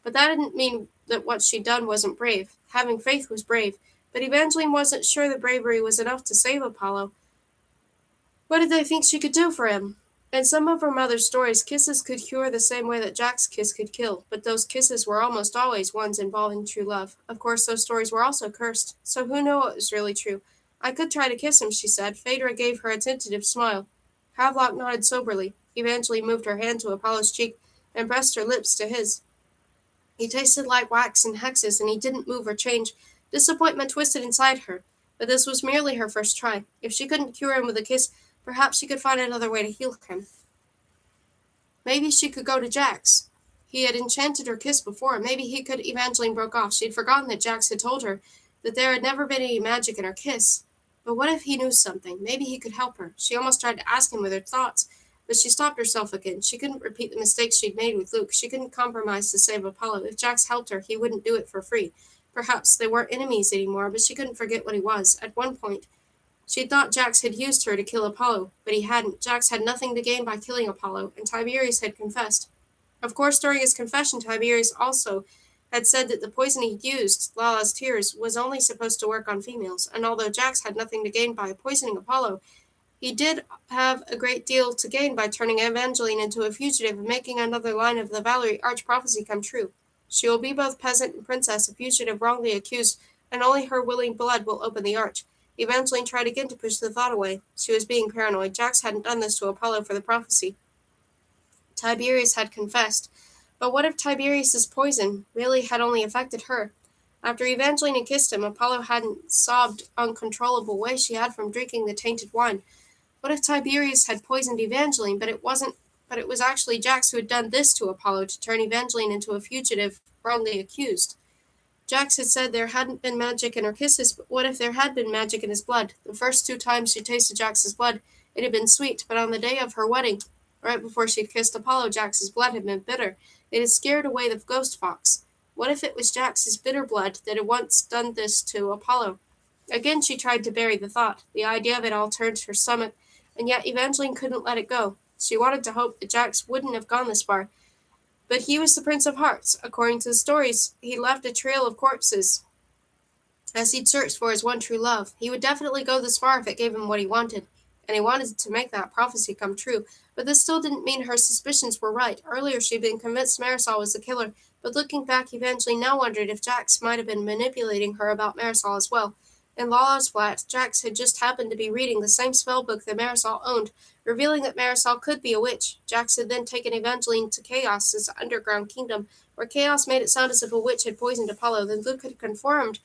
But that didn't mean that what she'd done wasn't brave. Having faith was brave, but Evangeline wasn't sure the bravery was enough to save Apollo. What did they think she could do for him? In some of her mother's stories, kisses could cure the same way that Jack's kiss could kill, but those kisses were almost always ones involving true love. Of course, those stories were also cursed, so who knew what was really true? "I could try to kiss him," she said. Phaedra gave her a tentative smile. Havelock nodded soberly. Evangeline moved her hand to Apollo's cheek and pressed her lips to his. He tasted like wax and hexes, and he didn't move or change. Disappointment twisted inside her, but this was merely her first try. If she couldn't cure him with a kiss, perhaps she could find another way to heal him. Maybe she could go to Jax. He had enchanted her kiss before. Maybe he could. Evangeline broke off. She had forgotten that Jax had told her that there had never been any magic in her kiss. But what if he knew something? Maybe he could help her. She almost tried to ask him with her thoughts, but she stopped herself again. She couldn't repeat the mistakes she'd made with Luke. She couldn't compromise to save Apollo. If Jax helped her, he wouldn't do it for free. Perhaps they weren't enemies anymore, but she couldn't forget what he was. At one point, she thought Jax had used her to kill Apollo, but he hadn't. Jax had nothing to gain by killing Apollo, and Tiberius had confessed. Of course, during his confession, Tiberius also had said that the poison he'd used, Lala's tears, was only supposed to work on females, and although Jax had nothing to gain by poisoning Apollo, he did have a great deal to gain by turning Evangeline into a fugitive and making another line of the Valerie arch prophecy come true. She will be both peasant and princess, a fugitive wrongly accused, and only her willing blood will open the arch. Evangeline tried again to push the thought away. She was being paranoid. Jax hadn't done this to Apollo for the prophecy. Tiberius had confessed. But what if Tiberius's poison really had only affected her? After Evangeline had kissed him, Apollo hadn't sobbed uncontrollable way she had from drinking the tainted wine. What if Tiberius had poisoned Evangeline, but it was actually Jax who had done this to Apollo to turn Evangeline into a fugitive wrongly accused? Jax had said there hadn't been magic in her kisses, but what if there had been magic in his blood? The first 2 times she tasted Jax's blood, it had been sweet, but on the day of her wedding, right before she'd kissed Apollo, Jax's blood had been bitter. It had scared away the ghost fox. What if it was Jax's bitter blood that had once done this to Apollo? Again she tried to bury the thought. The idea of it all turned her stomach, and yet Evangeline couldn't let it go. She wanted to hope that Jax wouldn't have gone this far. But he was the Prince of Hearts. According to the stories, he left a trail of corpses as he'd searched for his one true love. He would definitely go this far if it gave him what he wanted, and he wanted to make that prophecy come true. But this still didn't mean her suspicions were right. Earlier she'd been convinced Marisol was the killer, but looking back, Evangeline now wondered if Jax might have been manipulating her about Marisol as well. In Lala's flat, Jax had just happened to be reading the same spell book that Marisol owned, revealing that Marisol could be a witch. Jax had then taken Evangeline to Chaos's underground kingdom, where Chaos made it sound as if a witch had poisoned Apollo. Then Luke had confirmed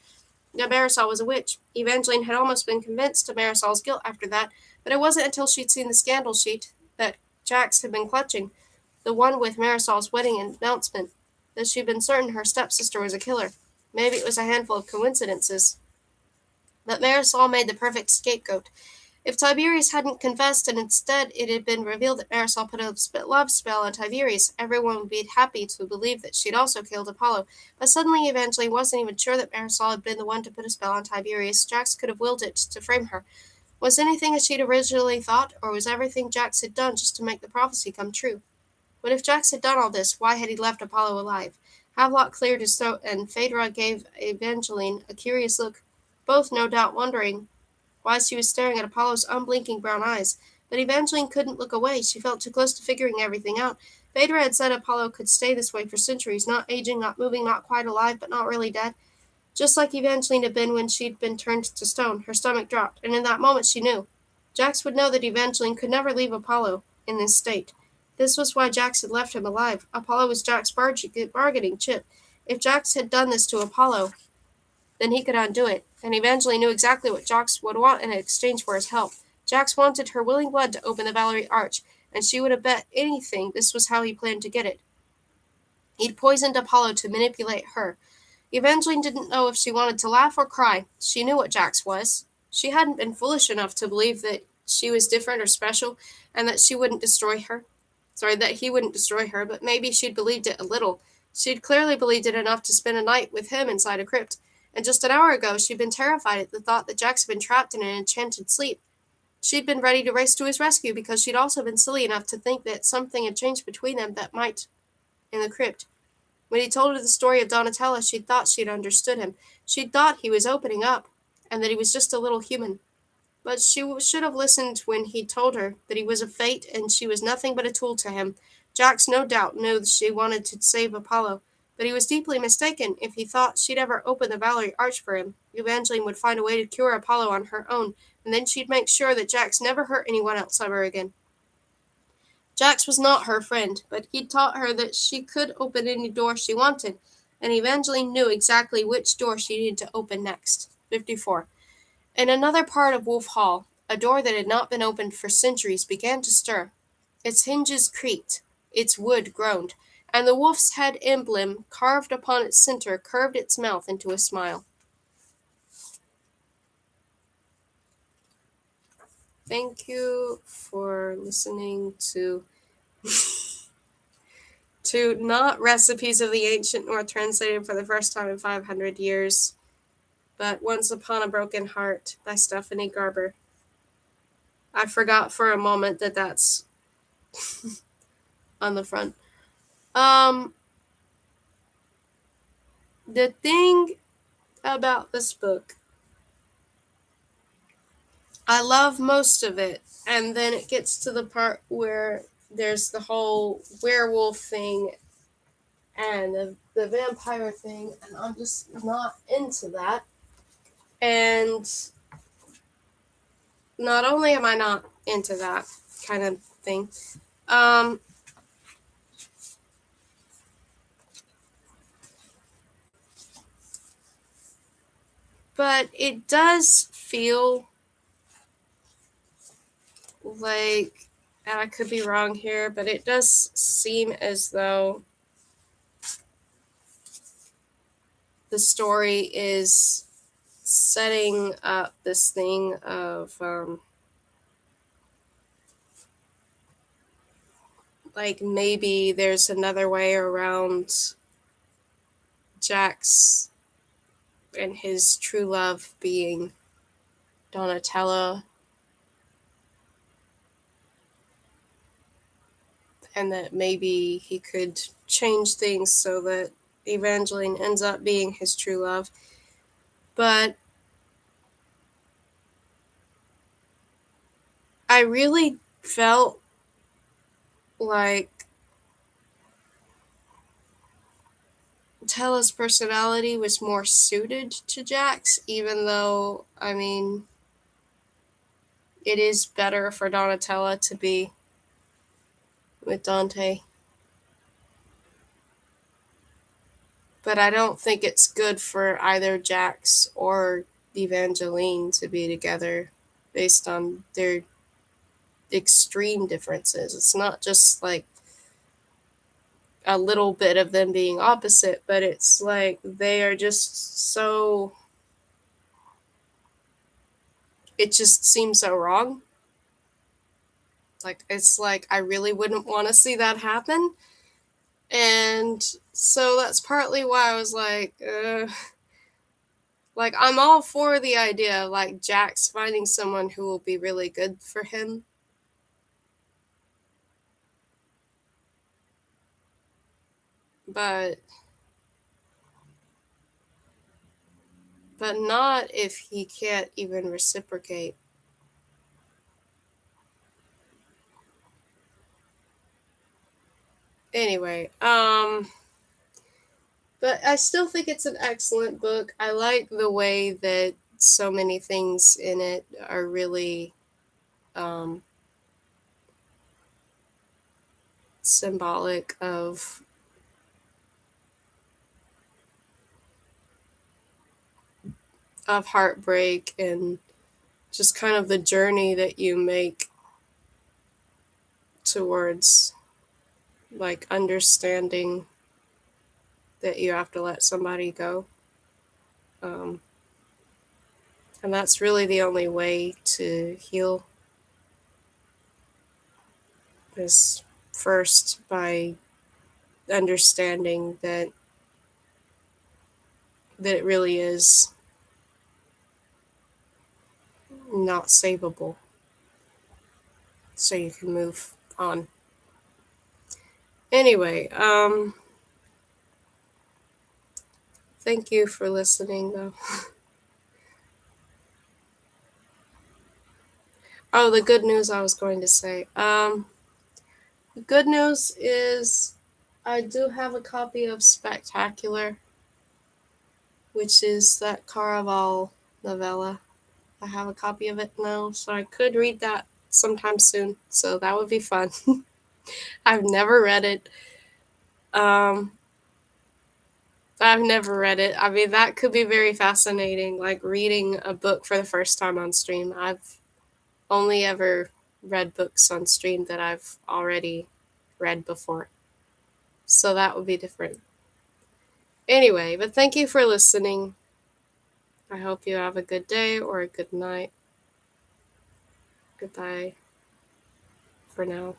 that Marisol was a witch. Evangeline had almost been convinced of Marisol's guilt after that, but it wasn't until she'd seen the scandal sheet that Jax had been clutching, the one with Marisol's wedding announcement, that she'd been certain her stepsister was a killer. Maybe it was a handful of coincidences, but Marisol made the perfect scapegoat. If Tiberius hadn't confessed and instead it had been revealed that Marisol put a love spell on Tiberius, everyone would be happy to believe that she'd also killed Apollo. But suddenly Evangeline wasn't even sure that Marisol had been the one to put a spell on Tiberius. Jax could have willed it to frame her. Was anything as she'd originally thought, or was everything Jax had done just to make the prophecy come true? But if Jax had done all this, why had he left Apollo alive? Havelock cleared his throat, and Phaedra gave Evangeline a curious look, both no doubt wondering why she was staring at Apollo's unblinking brown eyes. But Evangeline couldn't look away. She felt too close to figuring everything out. Phaedra had said Apollo could stay this way for centuries, not aging, not moving, not quite alive, but not really dead. Just like Evangeline had been when she'd been turned to stone. Her stomach dropped, and in that moment she knew. Jax would know that Evangeline could never leave Apollo in this state. This was why Jax had left him alive. Apollo was Jax's bargaining chip. If Jax had done this to Apollo, then he could undo it, and Evangeline knew exactly what Jax would want in exchange for his help. Jax wanted her willing blood to open the Valerie Arch, and she would have bet anything this was how he planned to get it. He'd poisoned Apollo to manipulate her. Evangeline didn't know if she wanted to laugh or cry. She knew what Jax was. She hadn't been foolish enough to believe that she was different or special, and that she wouldn't destroy her. That he wouldn't destroy her, but maybe she'd believed it a little. She'd clearly believed it enough to spend a night with him inside a crypt, and just an hour ago she'd been terrified at the thought that Jax had been trapped in an enchanted sleep. She'd been ready to race to his rescue because she'd also been silly enough to think that something had changed between them that might in the crypt. When he told her the story of Donatella, she'd thought she'd understood him. She'd thought he was opening up, and that he was just a little human. But she should have listened when he told her that he was a fate and she was nothing but a tool to him. Jax no doubt knew she wanted to save Apollo, but he was deeply mistaken if he thought she'd ever open the Valerie Arch for him. Evangeline would find a way to cure Apollo on her own, and then she'd make sure that Jax never hurt anyone else ever again. Jax was not her friend, but he'd taught her that she could open any door she wanted, and Evangeline knew exactly which door she needed to open next. 54. In another part of Wolf Hall, a door that had not been opened for centuries began to stir. Its hinges creaked, its wood groaned, and the wolf's head emblem carved upon its center curved its mouth into a smile. Thank you for listening to not Recipes of the Ancient North translated for the first time in 500 years, but Once Upon a Broken Heart by Stephanie Garber. I forgot for a moment that that's on the front. The thing about this book, I love most of it, and then it gets to the part where there's the whole werewolf thing and the vampire thing, and I'm just not into that. And not only am I not into that kind of thing, but it does feel like, and I could be wrong here, but it does seem as though the story is setting up this thing of like maybe there's another way around Jax and his true love being Donatella, and that maybe he could change things so that Evangeline ends up being his true love. But I really felt like Tella's personality was more suited to Jax, even though, I mean, it is better for Donatella to be with Dante. But I don't think it's good for either Jax or Evangeline to be together based on their extreme differences. It's not just like a little bit of them being opposite, but it's like they are just so, it just seems so wrong. Like, it's like I really wouldn't want to see that happen. And so that's partly why I was like I'm all for the idea of like Jax finding someone who will be really good for him. But not if he can't even reciprocate. Anyway, but I still think it's an excellent book. I like the way that so many things in it are really symbolic of heartbreak and just kind of the journey that you make towards like understanding that you have to let somebody go. Um, and that's really the only way to heal, is first by understanding that it really is not savable, so you can move on. Anyway, thank you for listening, though. Oh, the good news I was going to say. The good news is I do have a copy of Spectacular, which is that Caraval novella. I have a copy of it now, so I could read that sometime soon. So that would be fun. I've never read it. I've never read it. I mean, that could be very fascinating, like reading a book for the first time on stream. I've only ever read books on stream that I've already read before. So that would be different. Anyway, but thank you for listening. I hope you have a good day or a good night. Goodbye for now.